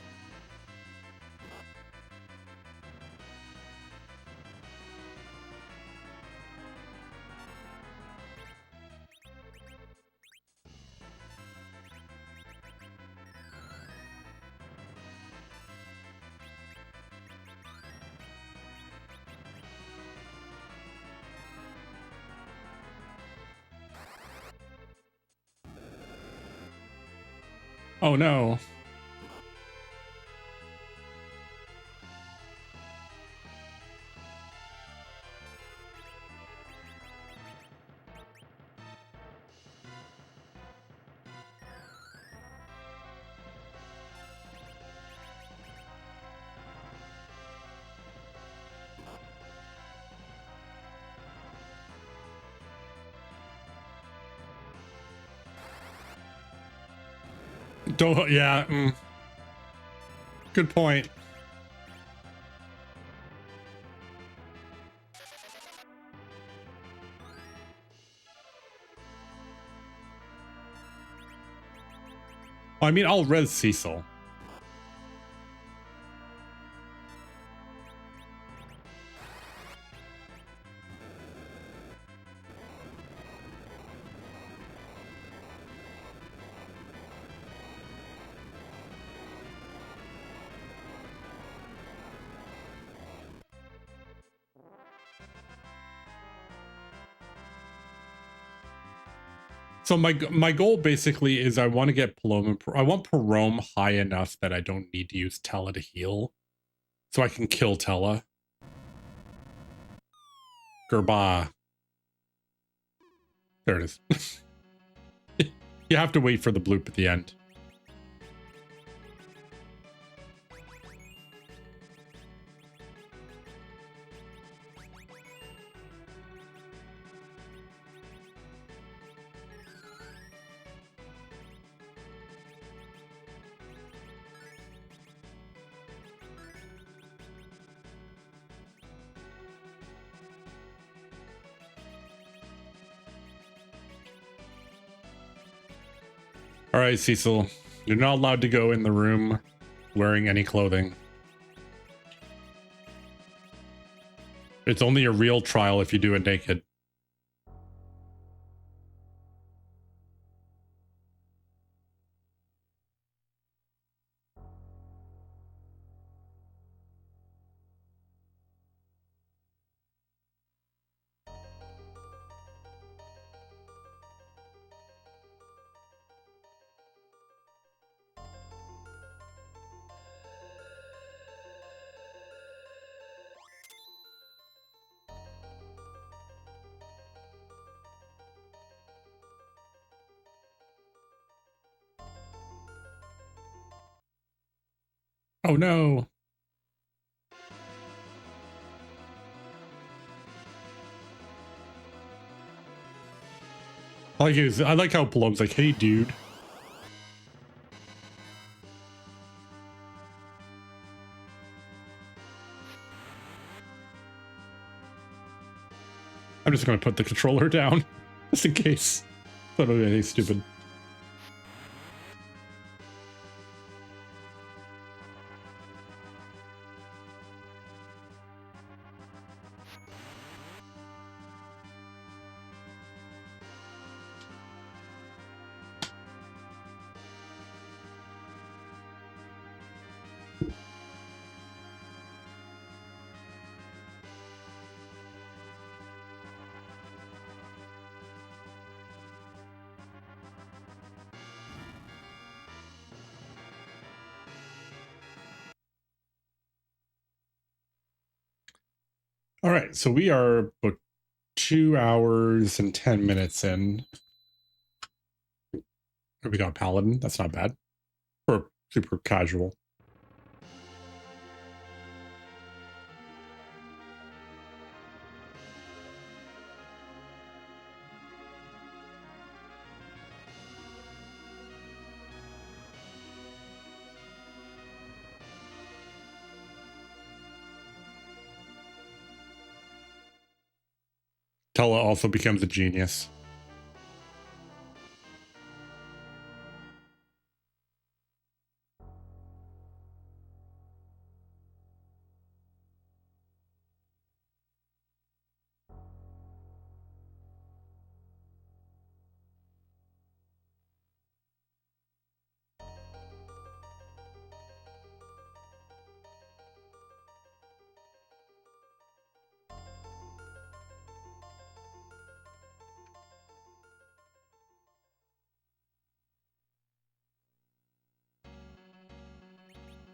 Oh no. Don't, yeah. Good point. I mean, I'll res Cecil. So my goal basically is I want to get Paloma. I want Parome high enough that I don't need to use Tella to heal, so I can kill Tella. Gerba. There it is. You have to wait for the bloop at the end. All right, Cecil, you're not allowed to go in the room wearing any clothing. It's only a real trial if you do it naked. Oh no. I like how Palome's like, hey dude. I'm just gonna put the controller down, just in case. That would be anything stupid. All right, so we are about 2 hours and 10 minutes in. We got Paladin. That's not bad. Or super casual. Tella also becomes a genius.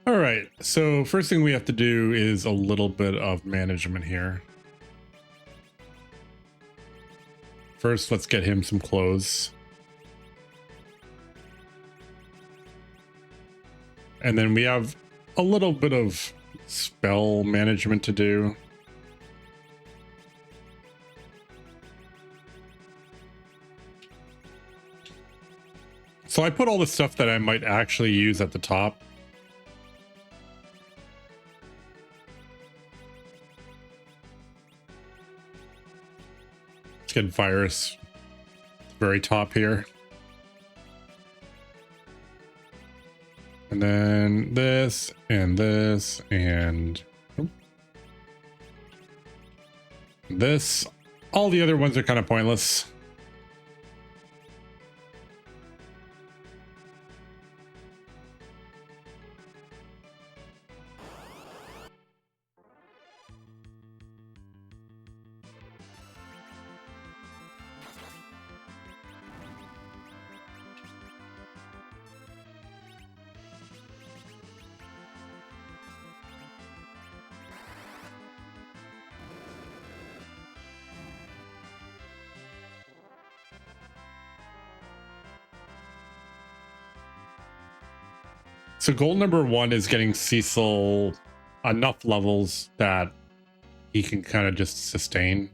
All right, so first thing we have to do is a little bit of management here. First, let's get him some clothes. And then we have a little bit of spell management to do. So I put all the stuff that I might actually use at the top. Let's get Virus at the very top here. And then this and this and this. All the other ones are kind of pointless. So goal number 1 is getting Cecil enough levels that he can kind of just sustain.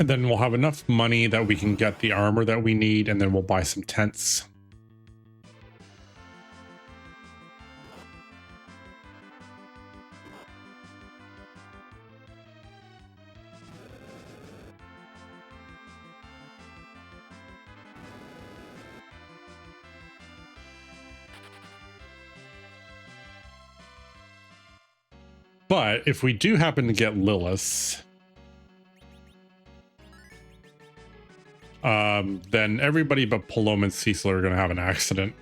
And then we'll have enough money that we can get the armor that we need, and then we'll buy some tents. But if we do happen to get Lilith, then everybody but Paloma and Cecil are going to have an accident.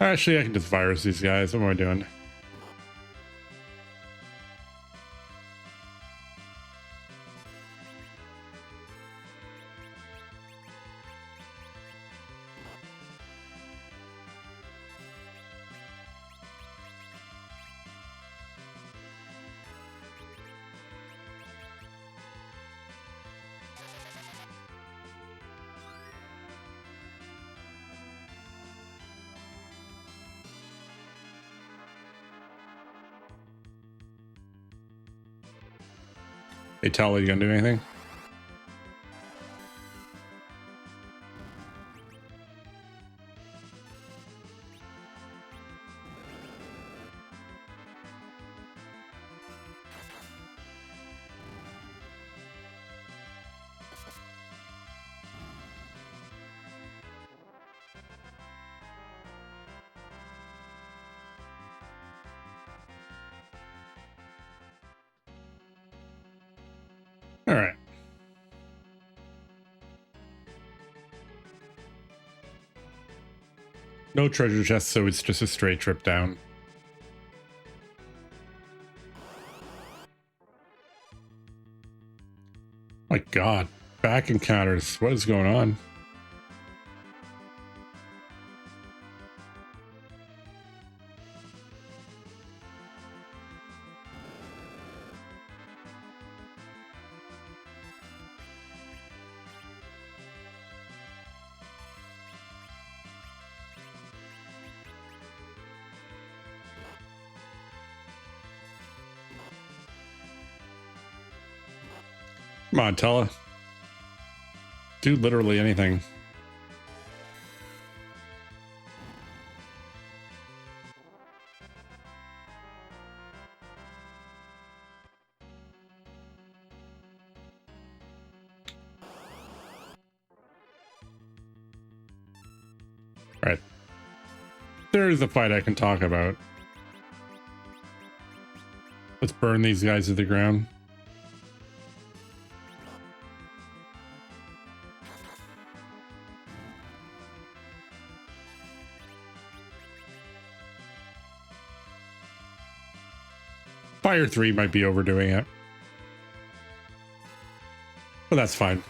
Actually, I can just virus these guys. What am I doing? Hey, Tally, you gonna do anything? All right. No treasure chest, so it's just a straight trip down. My God, back encounters. What is going on? Come on, Tella. Do literally anything. All right. There's a fight I can talk about. Let's burn these guys to the ground. Fire 3 might be overdoing it. But that's fine.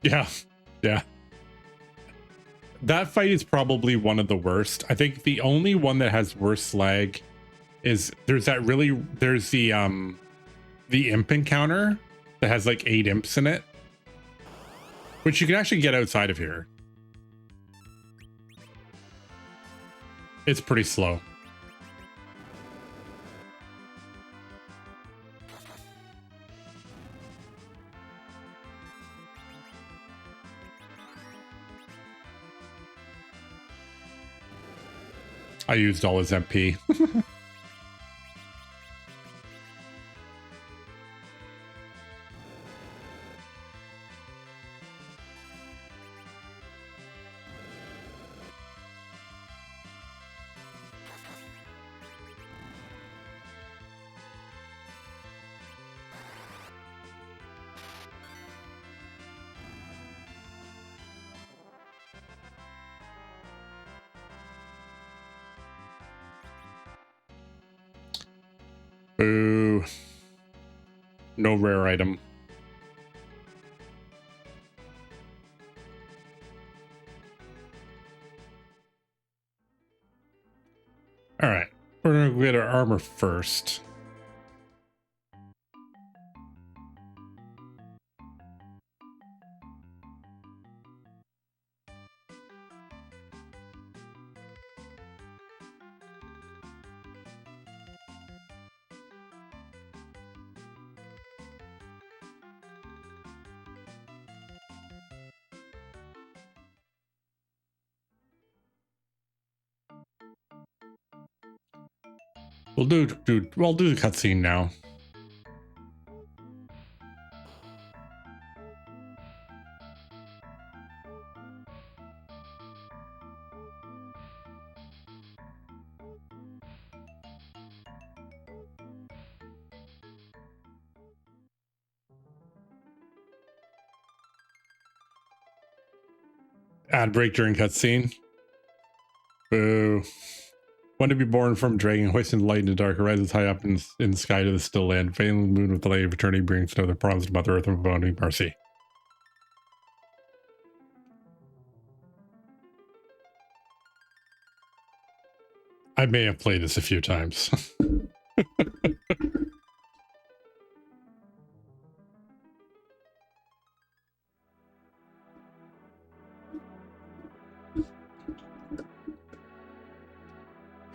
Yeah. Yeah. That fight is probably one of the worst. I think the only one that has worse lag is there's the imp encounter that has like 8 imps in it, which you can actually get outside of here. It's pretty slow. I used all his MP. Boo. No rare item. All right, we're gonna get our armor first. We'll do the cutscene now. Ad break during cutscene. Boo. Want to be born from dragon, hoisting the light in the dark, rises high up in the sky to the still land. Failing the moon with the light of eternity brings another promise to Mother Earth of abounding mercy. I may have played this a few times.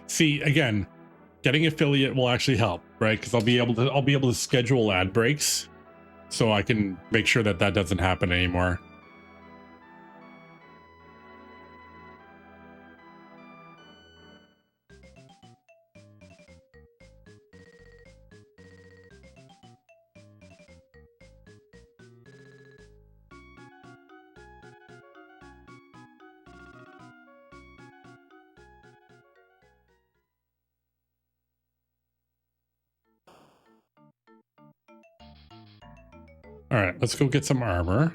See, again, getting affiliate will actually help, right? Because I'll be able to schedule ad breaks, so I can make sure that doesn't happen anymore. All right, let's go get some armor.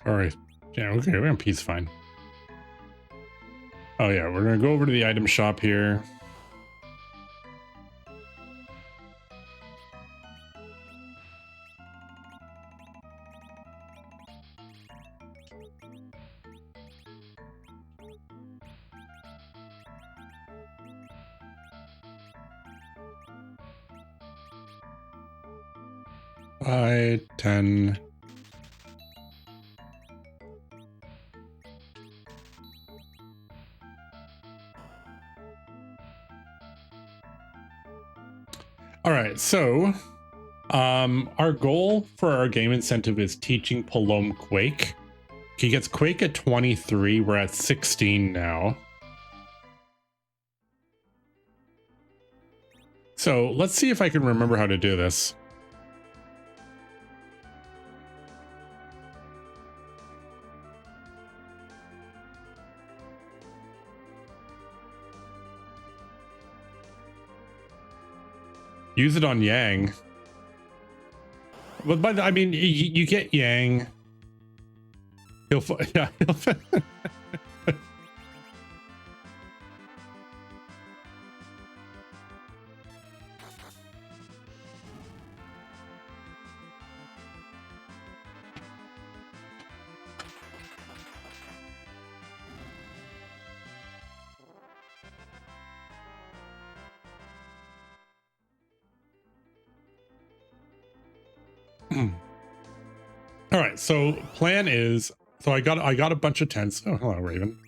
All right, yeah, okay, we're on peace, fine. Oh yeah, we're gonna go over to the item shop here. Buy 10. All right, so our goal for our game incentive is teaching Palom Quake. He gets Quake at 23. We're at 16 now. So let's see if I can remember how to do this. Use it on Yang. But I mean, you get Yang. Yeah. All right, so plan is, so I got a bunch of tents. Oh, hello, Raven.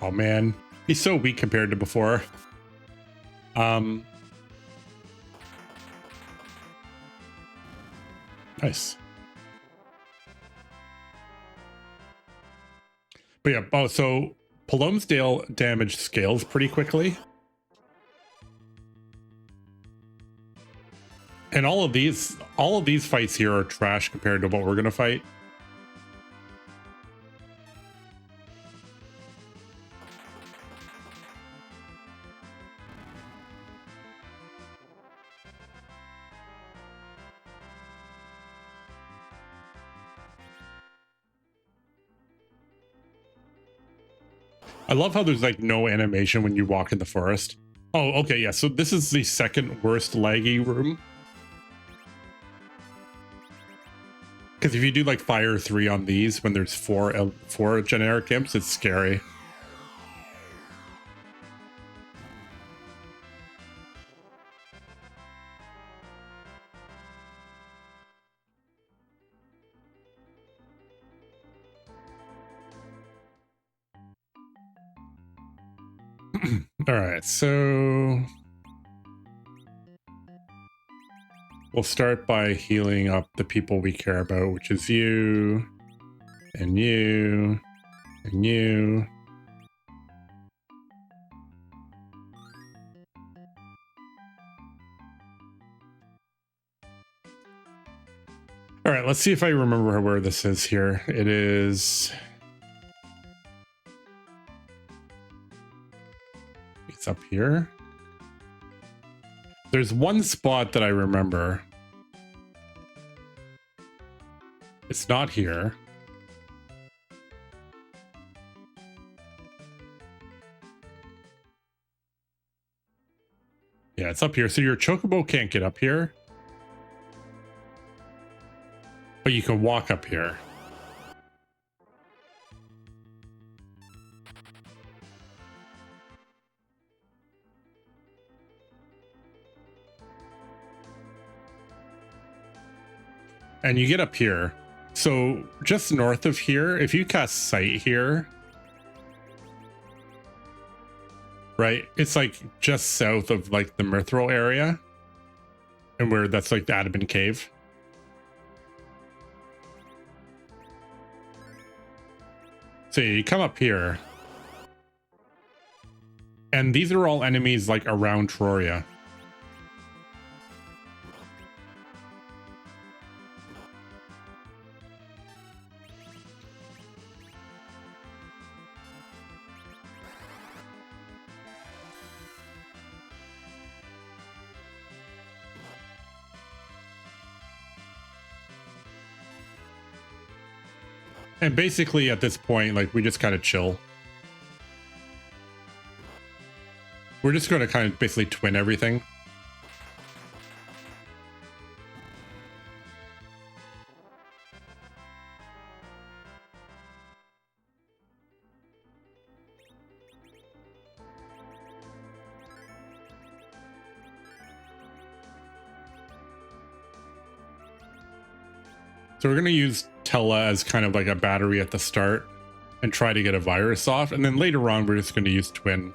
Oh man, he's so weak compared to before. Nice. But yeah, oh, so Palom's damage scales pretty quickly. And all of these fights here are trash compared to what we're gonna fight. I love how there's like no animation when you walk in the forest. Oh, okay, yeah. So this is the second worst laggy room. Because if you do like fire 3 on these, when there's four generic imps, it's scary. All right, so we'll start by healing up the people we care about, which is you, and you, and you. All right, let's see if I remember where this is here. It is... It's up here. There's one spot that I remember. It's not here. Yeah, it's up here. So your chocobo can't get up here. But you can walk up here. And you get up here. So just north of here, if you cast Sight here, right, it's like just south of like the Mithril area, and where that's like the Adamant Cave. So you come up here, and these are all enemies like around Troria. And basically at this point, like, we just kind of chill. We're just going to kind of basically twin everything. So we're going to use Tella as kind of like a battery at the start and try to get a virus off. And then later on, we're just going to use Twin.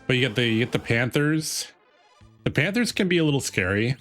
But you get the Panthers. The Panthers can be a little scary.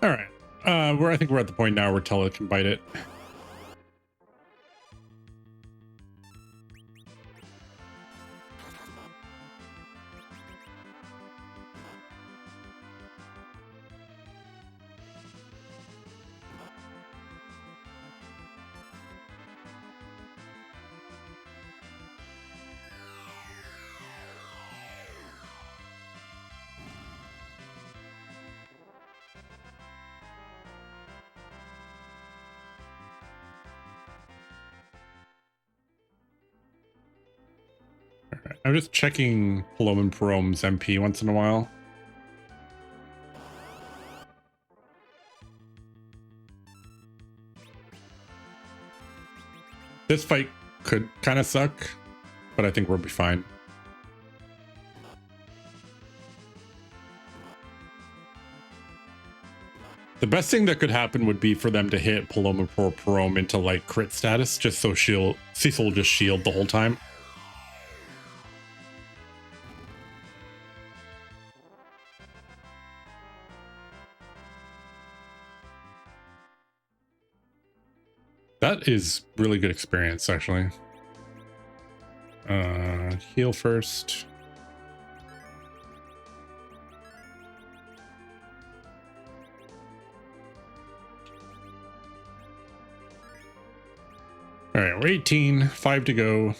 All right. I think we're at the point now where Tella can bite it. I'm just checking Palom and Parom's MP once in a while. This fight could kind of suck, but I think we'll be fine. The best thing that could happen would be for them to hit Paloma or Parom into like crit status, just so Cecil will just shield the whole time. That is really good experience, actually. Heal first. All right, we're 18, 5 to go.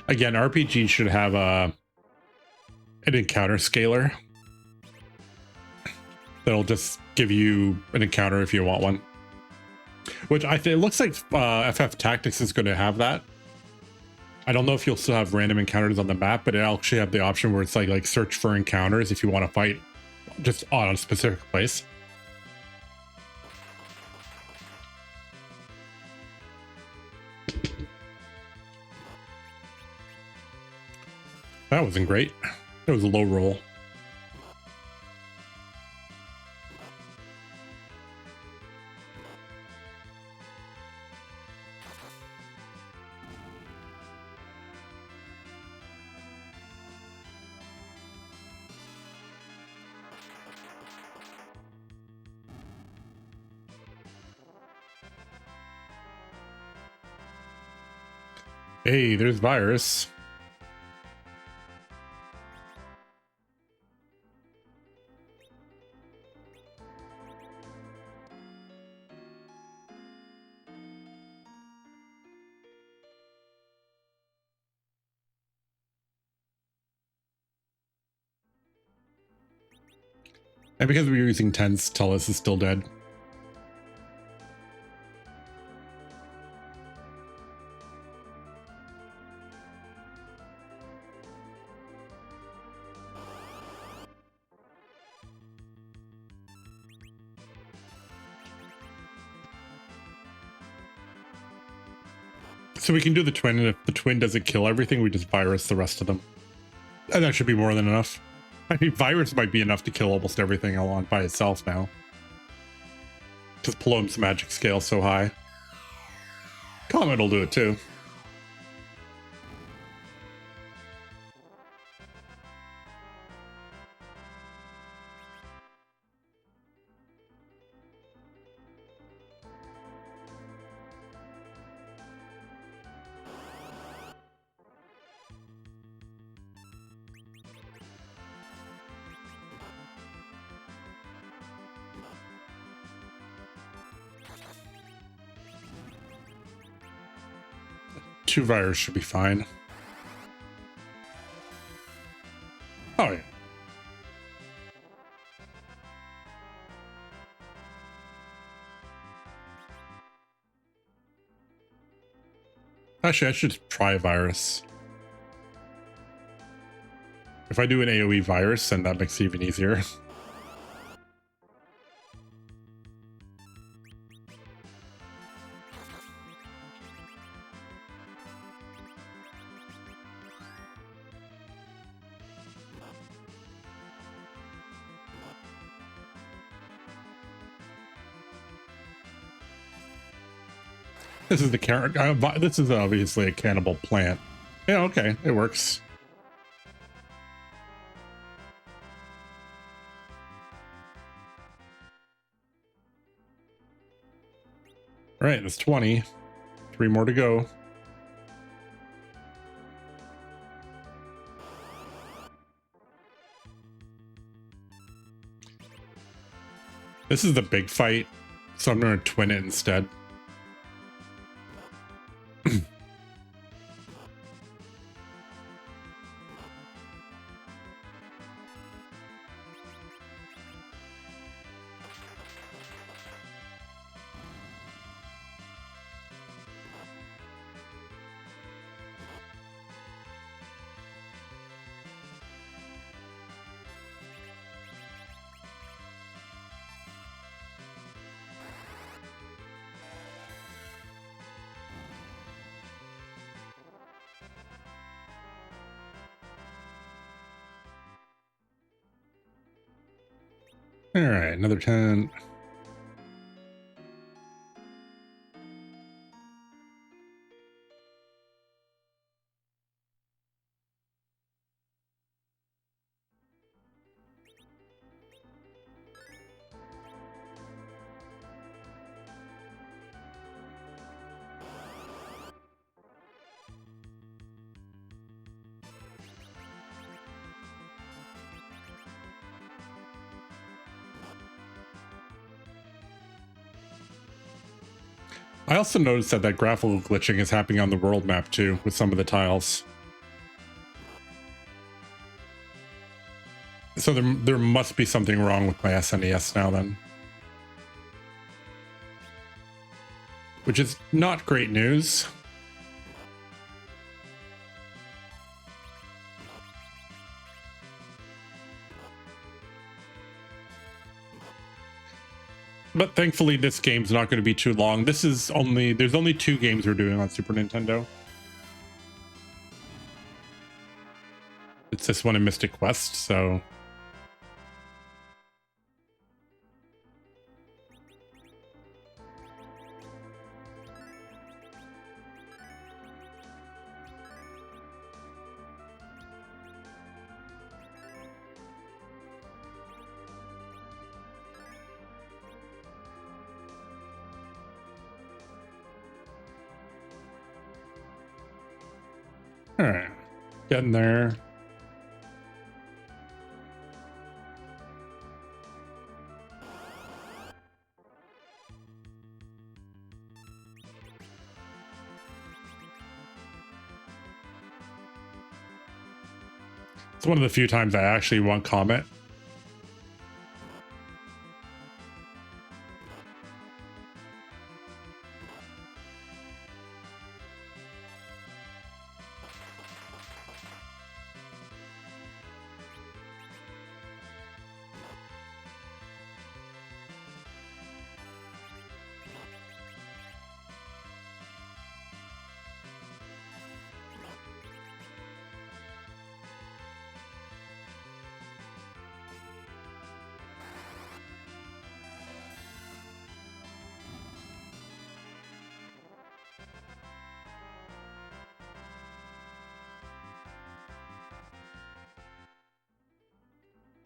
Again, RPG should have an encounter scaler that'll just give you an encounter if you want one. Which it looks like FF Tactics is going to have that. I don't know if you'll still have random encounters on the map, but it'll actually have the option where it's like search for encounters if you want to fight just on a specific place. That wasn't great. It was a low roll. Hey, there's virus. And because we're using 10s, Tullus is still dead. So we can do the twin, and if the twin doesn't kill everything, we just virus the rest of them. And that should be more than enough. I mean, virus might be enough to kill almost everything along by itself now. Because Palom's magic scale is so high. Comet will do it too. Two virus should be fine. Oh yeah. Actually, I should try virus. If I do an AoE virus, then that makes it even easier. This is the this is obviously a cannibal plant. Yeah, okay, it works. All right, that's 20. 3 more to go. This is the big fight, so I'm going to twin it instead. All right, another 10. I also noticed that graphical glitching is happening on the world map too with some of the tiles. So there must be something wrong with my SNES now then. Which is not great news. But thankfully this game's not going to be too long. There's only 2 games we're doing on Super Nintendo. It's this one and Mystic Quest, so... All right, getting there. It's one of the few times I actually want Comet.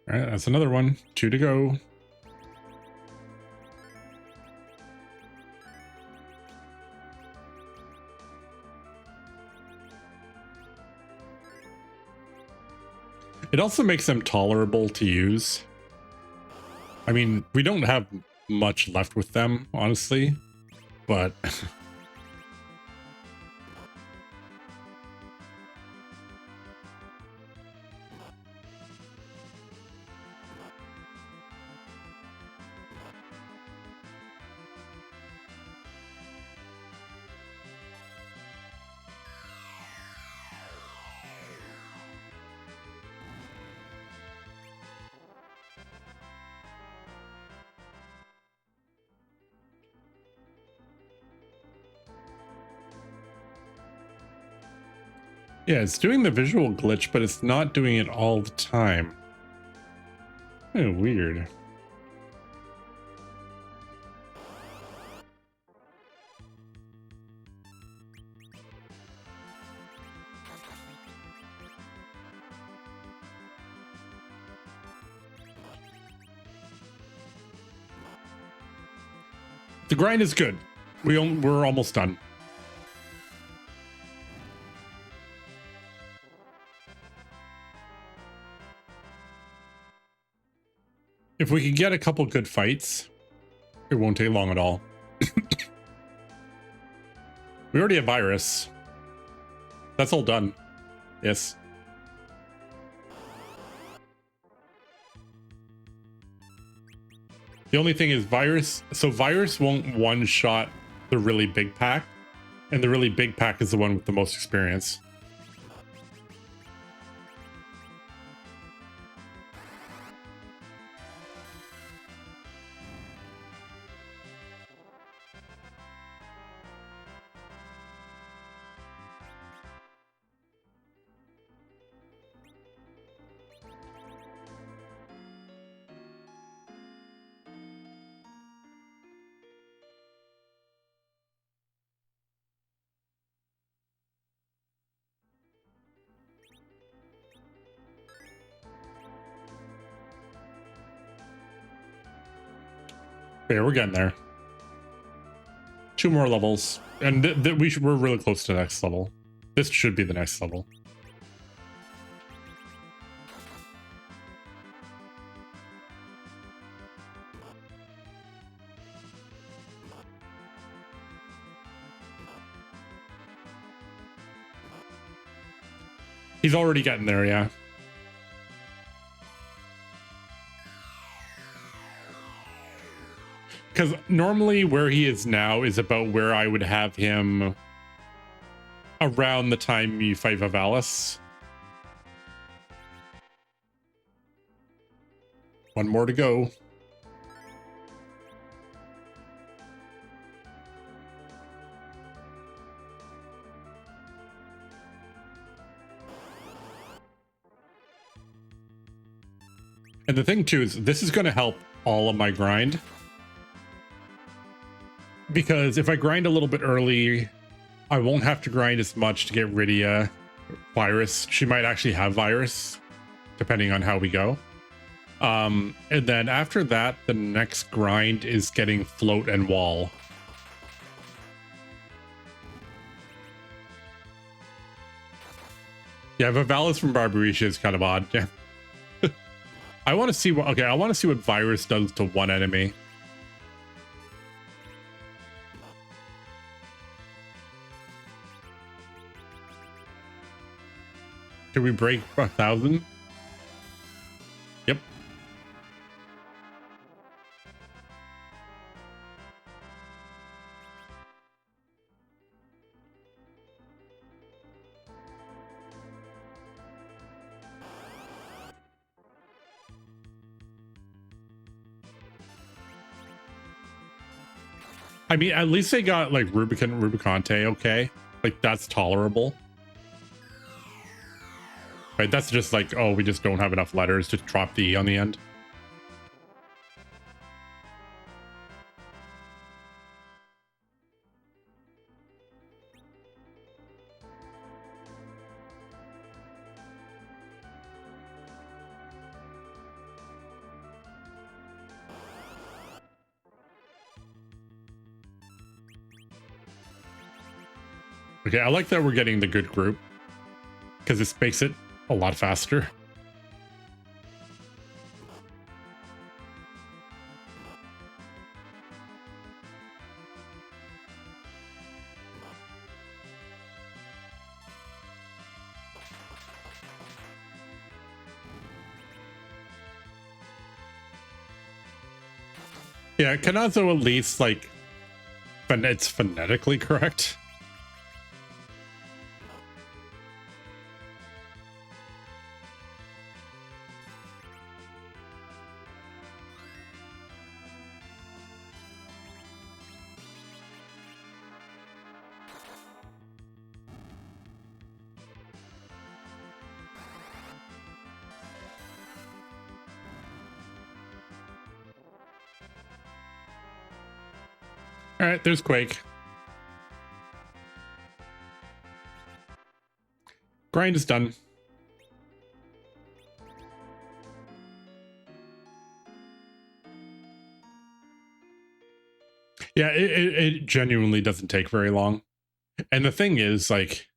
All right, that's another one. 2 to go. It also makes them tolerable to use. I mean, we don't have much left with them, honestly, but... Yeah, it's doing the visual glitch, but it's not doing it all the time. Oh, weird. The grind is good. We're almost done. If we can get a couple good fights, it won't take long at all. We already have Virus. That's all done. Yes. The only thing is Virus. So Virus won't one-shot the really big pack. And the really big pack is the one with the most experience. Yeah, we're getting there. 2 more levels, and we're really close to the next level. This should be the next level. He's already getting there, yeah. Because normally where he is now is about where I would have him around the time you fight Vivalis. 1 more to go. And the thing too is this is going to help all of my grind. Because if I grind a little bit early, I won't have to grind as much to get Rydia virus. She might actually have virus, depending on how we go. And then after that, the next grind is getting float and wall. Yeah, Vivalis from Barbarisha is kind of odd. Yeah. I want to see what. Okay, I want to see what virus does to one enemy. Did we break 1,000? Yep. I mean, at least they got like Rubicante, okay? Like that's tolerable. Right, that's just like, oh, we just don't have enough letters to drop the E on the end. Okay, I like that we're getting the good group because this makes it a lot faster. Yeah, can also at least like, it's phonetically correct. All right, there's Quake. Grind is done. Yeah, it genuinely doesn't take very long. And the thing is, like,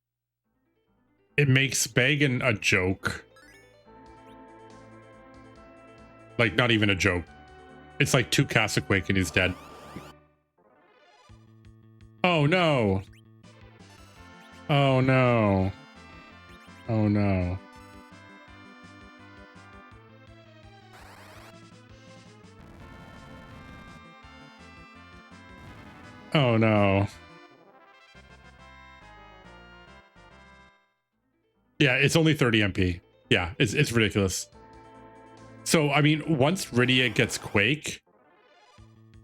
it makes Bagan a joke. Like, not even a joke. It's like 2 Casa Quake and he's dead. Oh no. Oh no. Oh no. Oh no. Yeah, it's only 30 MP. Yeah, it's ridiculous. So, I mean, once Rydia gets Quake,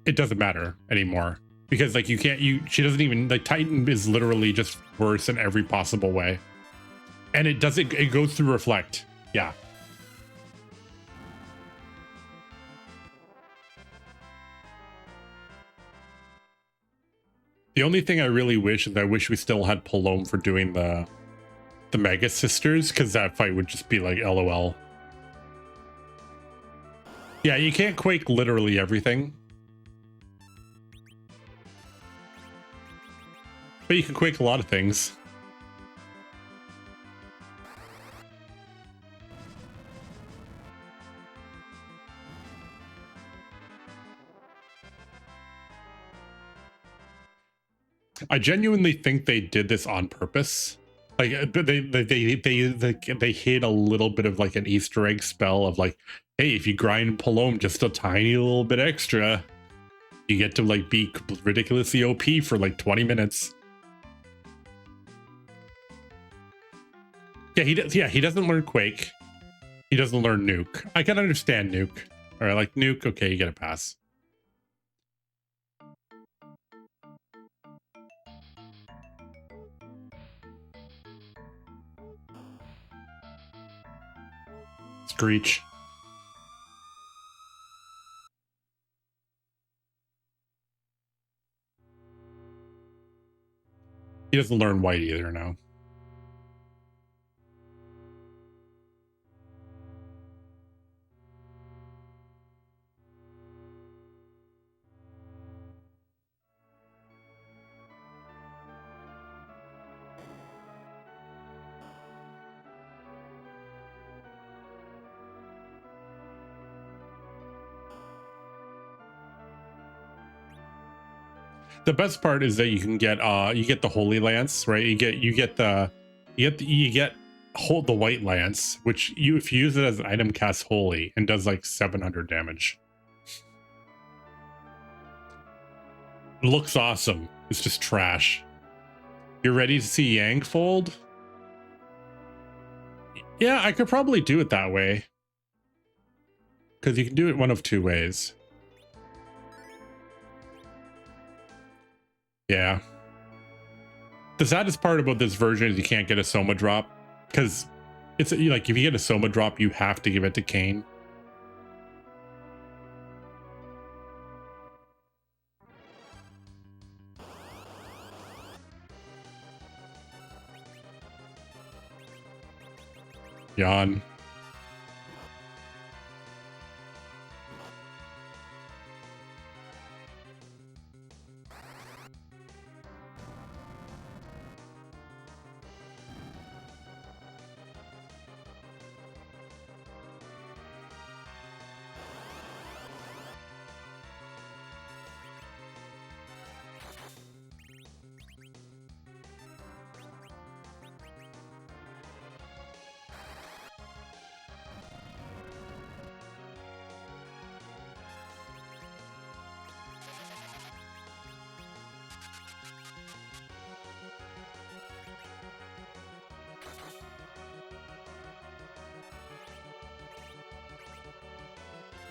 it doesn't matter anymore. Because, like, she doesn't even, like, Titan is literally just worse in every possible way. And it goes through Reflect. Yeah. The only thing I really wish is I wish we still had Palome for doing the Mega Sisters, because that fight would just be like LOL. Yeah, you can't Quake literally everything. But you can quake a lot of things. I genuinely think they did this on purpose. Like they hid a little bit of like an Easter egg spell of like, hey, if you grind Palom just a tiny little bit extra, you get to like be ridiculously OP for like 20 minutes. Yeah, he does. Yeah, he doesn't learn Quake. He doesn't learn Nuke. I can understand Nuke. All right, like Nuke. Okay, you get a pass. Screech. He doesn't learn White either now. The best part is that you can get the Holy Lance, right? You get the White Lance, which if you use it as an item, casts Holy and does like 700 damage. Looks awesome. It's just trash. You're ready to see Yang fold? Yeah, I could probably do it that way. Because you can do it one of two ways. Yeah. The saddest part about this version is you can't get a Soma drop. Because it's like, if you get a Soma drop, you have to give it to Kane. Yawn.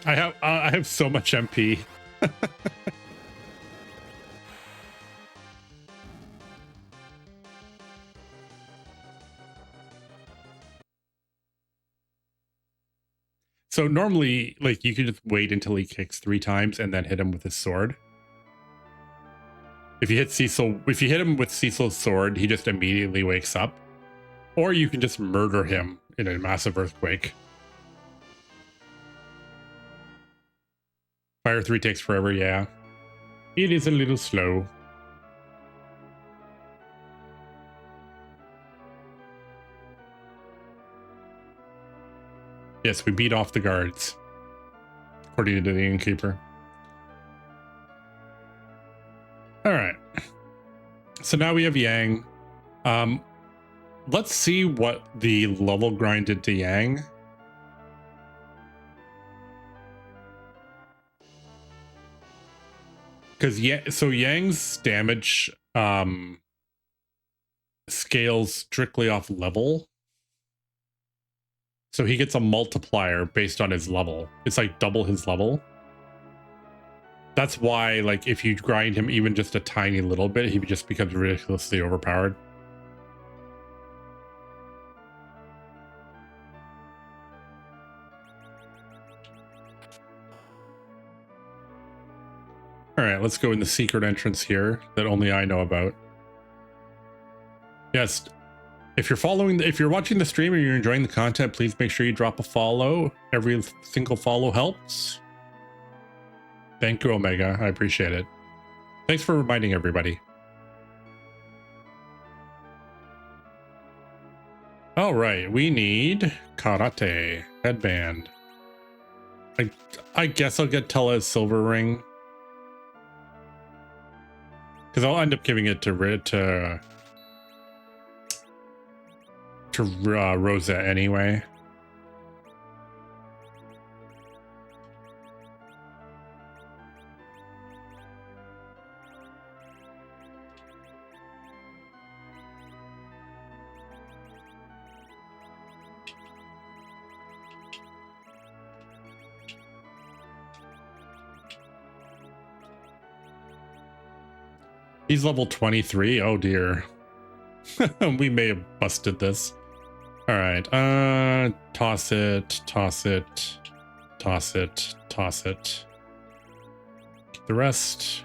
I have so much MP. So normally, like, you could just wait until he kicks 3 times and then hit him with his sword. If you hit him with Cecil's sword, he just immediately wakes up. Or you can just murder him in a massive earthquake. Fire 3 takes forever, yeah. It is a little slow. Yes, we beat off the guards, according to the innkeeper. All right. So now we have Yang. Let's see what the level grind did to Yang. Because Yang's damage scales strictly off level. So he gets a multiplier based on his level. It's like double his level. That's why, like, if you grind him even just a tiny little bit, he just becomes ridiculously overpowered. All right, let's go in the secret entrance here that only I know about. Yes, if you're watching the stream or you're enjoying the content, please make sure you drop a follow. Every single follow helps. Thank you, Omega. I appreciate it. Thanks for reminding everybody. All right, we need karate headband. I guess I'll get Tella's silver ring, because I'll end up giving it to Rosa anyway. He's level 23. Oh dear. We may have busted this. All right. Toss it, toss it, toss it, toss it. Keep the rest.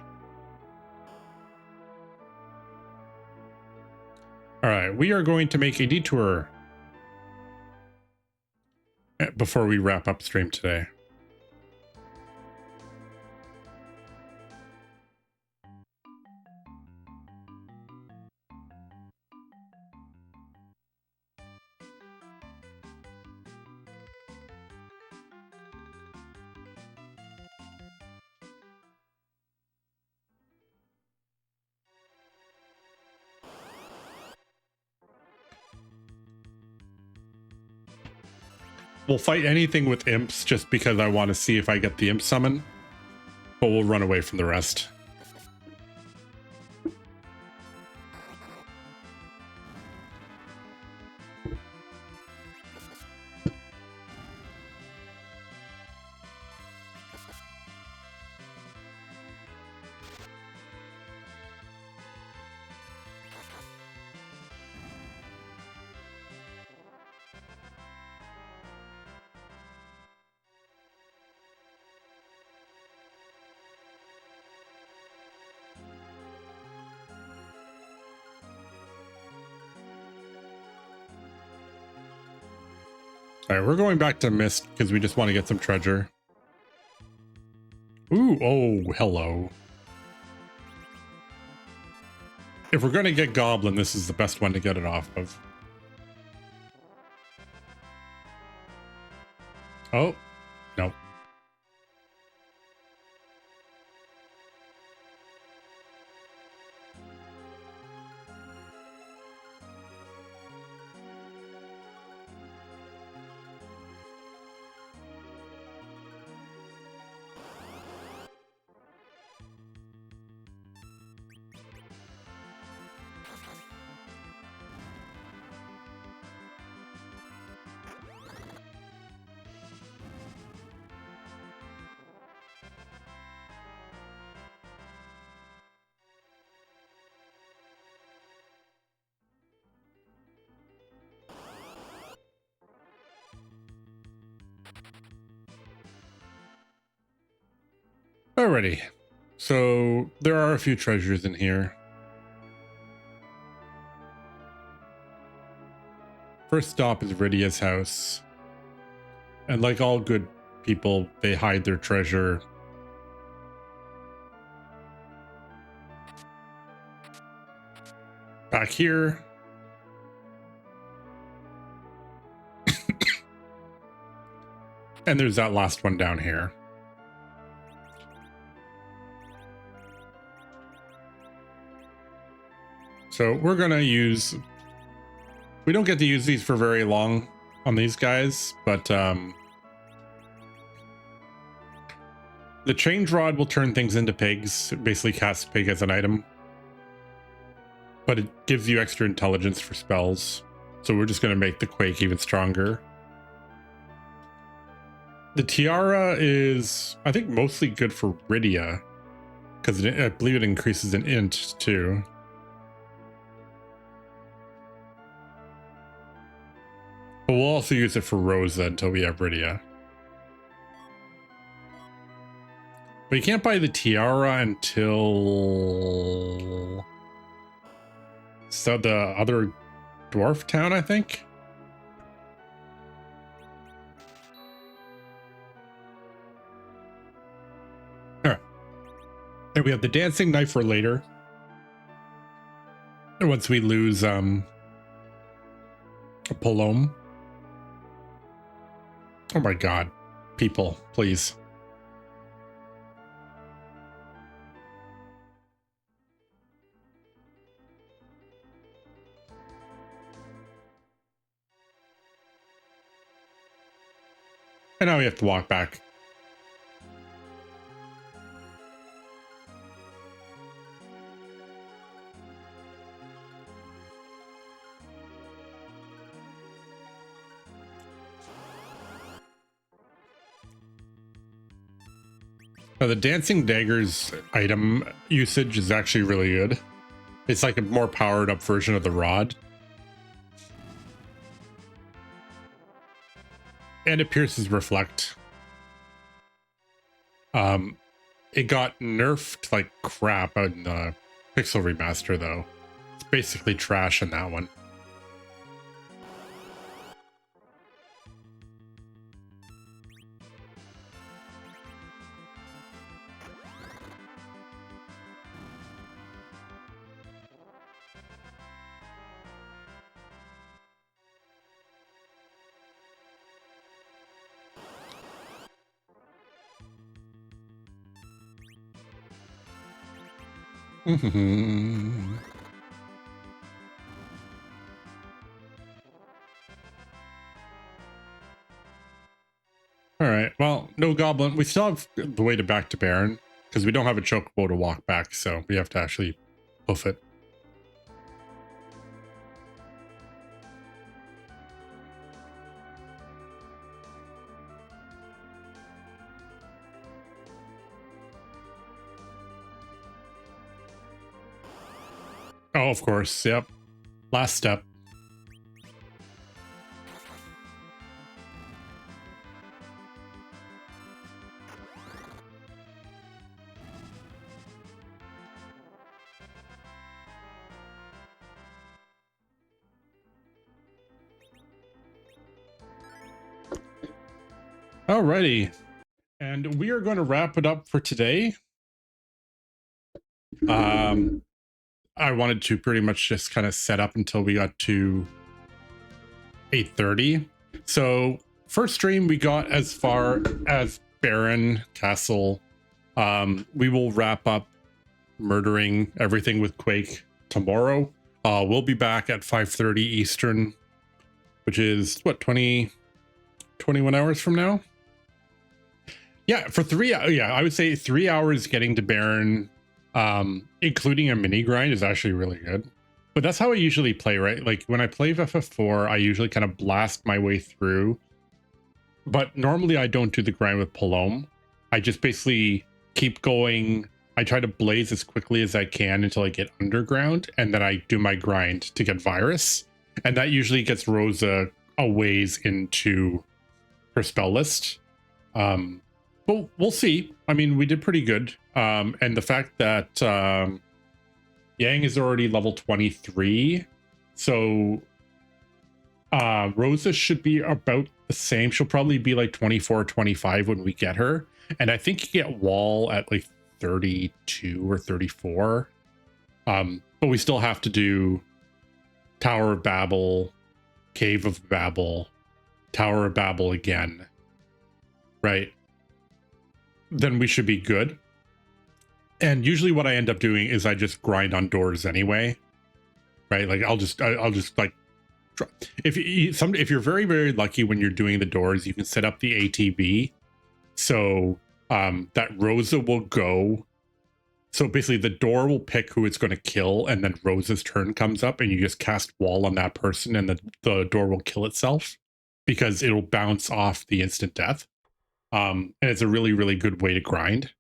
All right. We are going to make a detour before we wrap up stream today. We'll fight anything with imps just because I want to see if I get the imp summon, but we'll run away from the rest. All right, we're going back to Mist because we just want to get some treasure. Ooh, oh, hello. If we're going to get Goblin, this is the best one to get it off of. Oh, no. Alrighty, so there are a few treasures in here. First stop is Rydia's house. And like all good people, they hide their treasure. Back here. And there's that last one down here. So we're going to use... We don't get to use these for very long on these guys, but the change rod will turn things into pigs. It basically casts pig as an item. But it gives you extra intelligence for spells. So we're just going to make the quake even stronger. The tiara is, I think, mostly good for Rydia. Because I believe it increases an int too. But we'll also use it for Rosa until we have Rydia. But you can't buy the tiara until... So the other dwarf town, I think? Alright. And we have the dancing knife for later. And once we lose Palome. Oh my god. People, please. And now we have to walk back. Now, the Dancing Daggers item usage is actually really good. It's like a more powered up version of the rod. And it pierces reflect. It got nerfed like crap in the Pixel Remaster though. It's basically trash in that one. All right, well, no goblin. We still have the way to back to Baron because we don't have a chocobo to walk back, so we have to actually hoof it. Oh, of course. Yep. Last step. Alrighty. And we are going to wrap it up for today. I wanted to pretty much just kind of set up until we got to 8:30. So first stream we got as far as Baron Castle. We will wrap up murdering everything with Quake tomorrow. We'll be back at 5:30 Eastern, which is what, 21 hours from now? Yeah, for I would say 3 hours getting to Baron, including a mini grind, is actually really good. But that's how I usually play, right? Like when I play FF4, I usually kind of blast my way through. But normally I don't do the grind with Palome. I just basically keep going. I try to blaze as quickly as I can until I get underground, and then I do my grind to get Virus. And that usually gets Rosa a ways into her spell list. But we'll see. I mean, we did pretty good. And the fact that Yang is already level 23, so Rosa should be about the same. She'll probably be like 24, 25 when we get her. And I think you get Wall at like 32 or 34. But we still have to do Tower of Babel, Cave of Babel, Tower of Babel again. Right? Then we should be good. And usually what I end up doing is I just grind on doors anyway. Right? Like I'll just like if you're very, very lucky when you're doing the doors, you can set up the ATB so that Rosa will go. So basically the door will pick who it's going to kill, and then Rosa's turn comes up and you just cast Wall on that person, and the door will kill itself because it'll bounce off the instant death. And it's a really, really good way to grind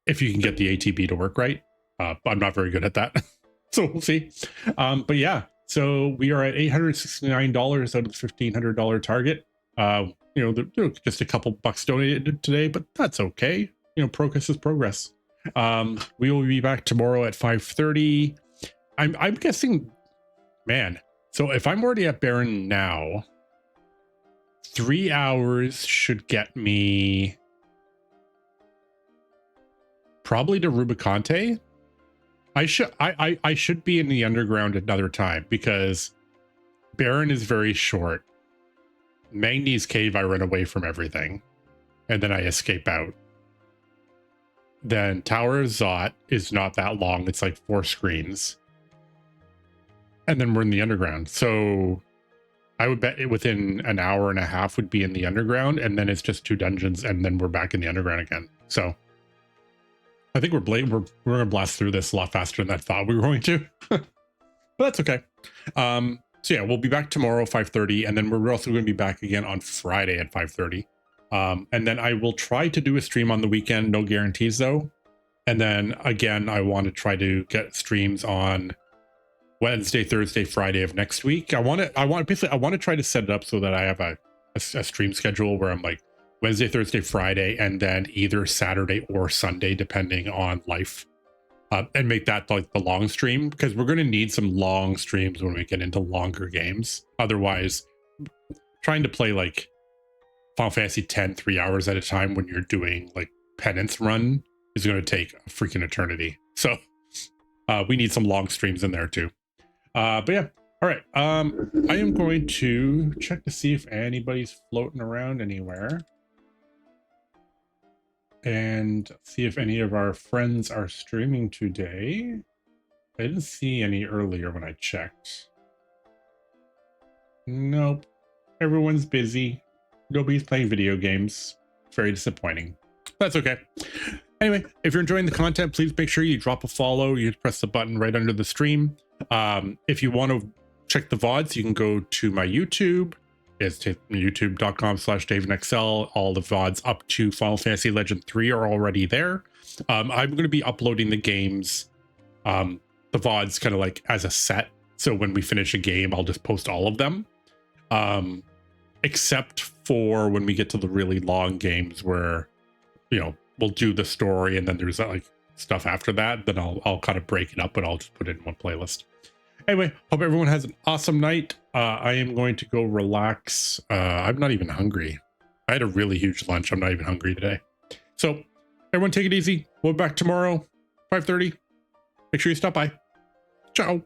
if you can get the ATB to work right. But I'm not very good at that. So we'll see. But yeah, so we are at $869 out of the $1,500 target. Just a couple bucks donated today, but that's okay. Progress is progress. We will be back tomorrow at 5:30. I'm guessing, man. So if I'm already at Baron now, 3 hours should get me probably to Rubicante. I should be in the underground another time because Baron is very short. Magni's Cave, I run away from everything, and then I escape out. Then Tower of Zot is not that long. It's like 4 screens. And then we're in the underground. So I would bet it within an hour and a half would be in the underground, and then it's just 2 dungeons, and then we're back in the underground again. So I think we're gonna blast through this a lot faster than I thought we were going to. But that's okay. So yeah, we'll be back tomorrow 5:30, and then we're also going to be back again on Friday at 5:30. And then I will try to do a stream on the weekend, no guarantees though. And then again, I want to try to get streams on Wednesday, Thursday, Friday of next week. I want to try to set it up so that I have a stream schedule where I'm like Wednesday, Thursday, Friday, and then either Saturday or Sunday, depending on life, and make that like the long stream, because we're going to need some long streams when we get into longer games. Otherwise, trying to play like Final Fantasy X 3 hours at a time when you're doing like penance run is going to take a freaking eternity. So we need some long streams in there too. But yeah, all right. I am going to check to see if anybody's floating around anywhere, and see if any of our friends are streaming today. I didn't see any earlier when I checked. Nope. Everyone's busy. Nobody's playing video games. Very disappointing. That's okay. Anyway, if you're enjoying the content, please make sure you drop a follow. You press the button right under the stream. If you want to check the VODs, you can go to my YouTube. It's youtube.com/TaevanXL. All the VODs up to Final Fantasy Legend 3 are already there. I'm going to be uploading the games, the VODs kind of like as a set. So when we finish a game, I'll just post all of them. Except for when we get to the really long games where, you know, we'll do the story and then there's like stuff after that, then I'll kind of break it up, but I'll just put it in one playlist. Anyway, hope everyone has an awesome night. I am going to go relax. I'm not even hungry. I had a really huge lunch. I'm not even hungry today. So everyone take it easy. We'll be back tomorrow, 5:30. Make sure you stop by. Ciao.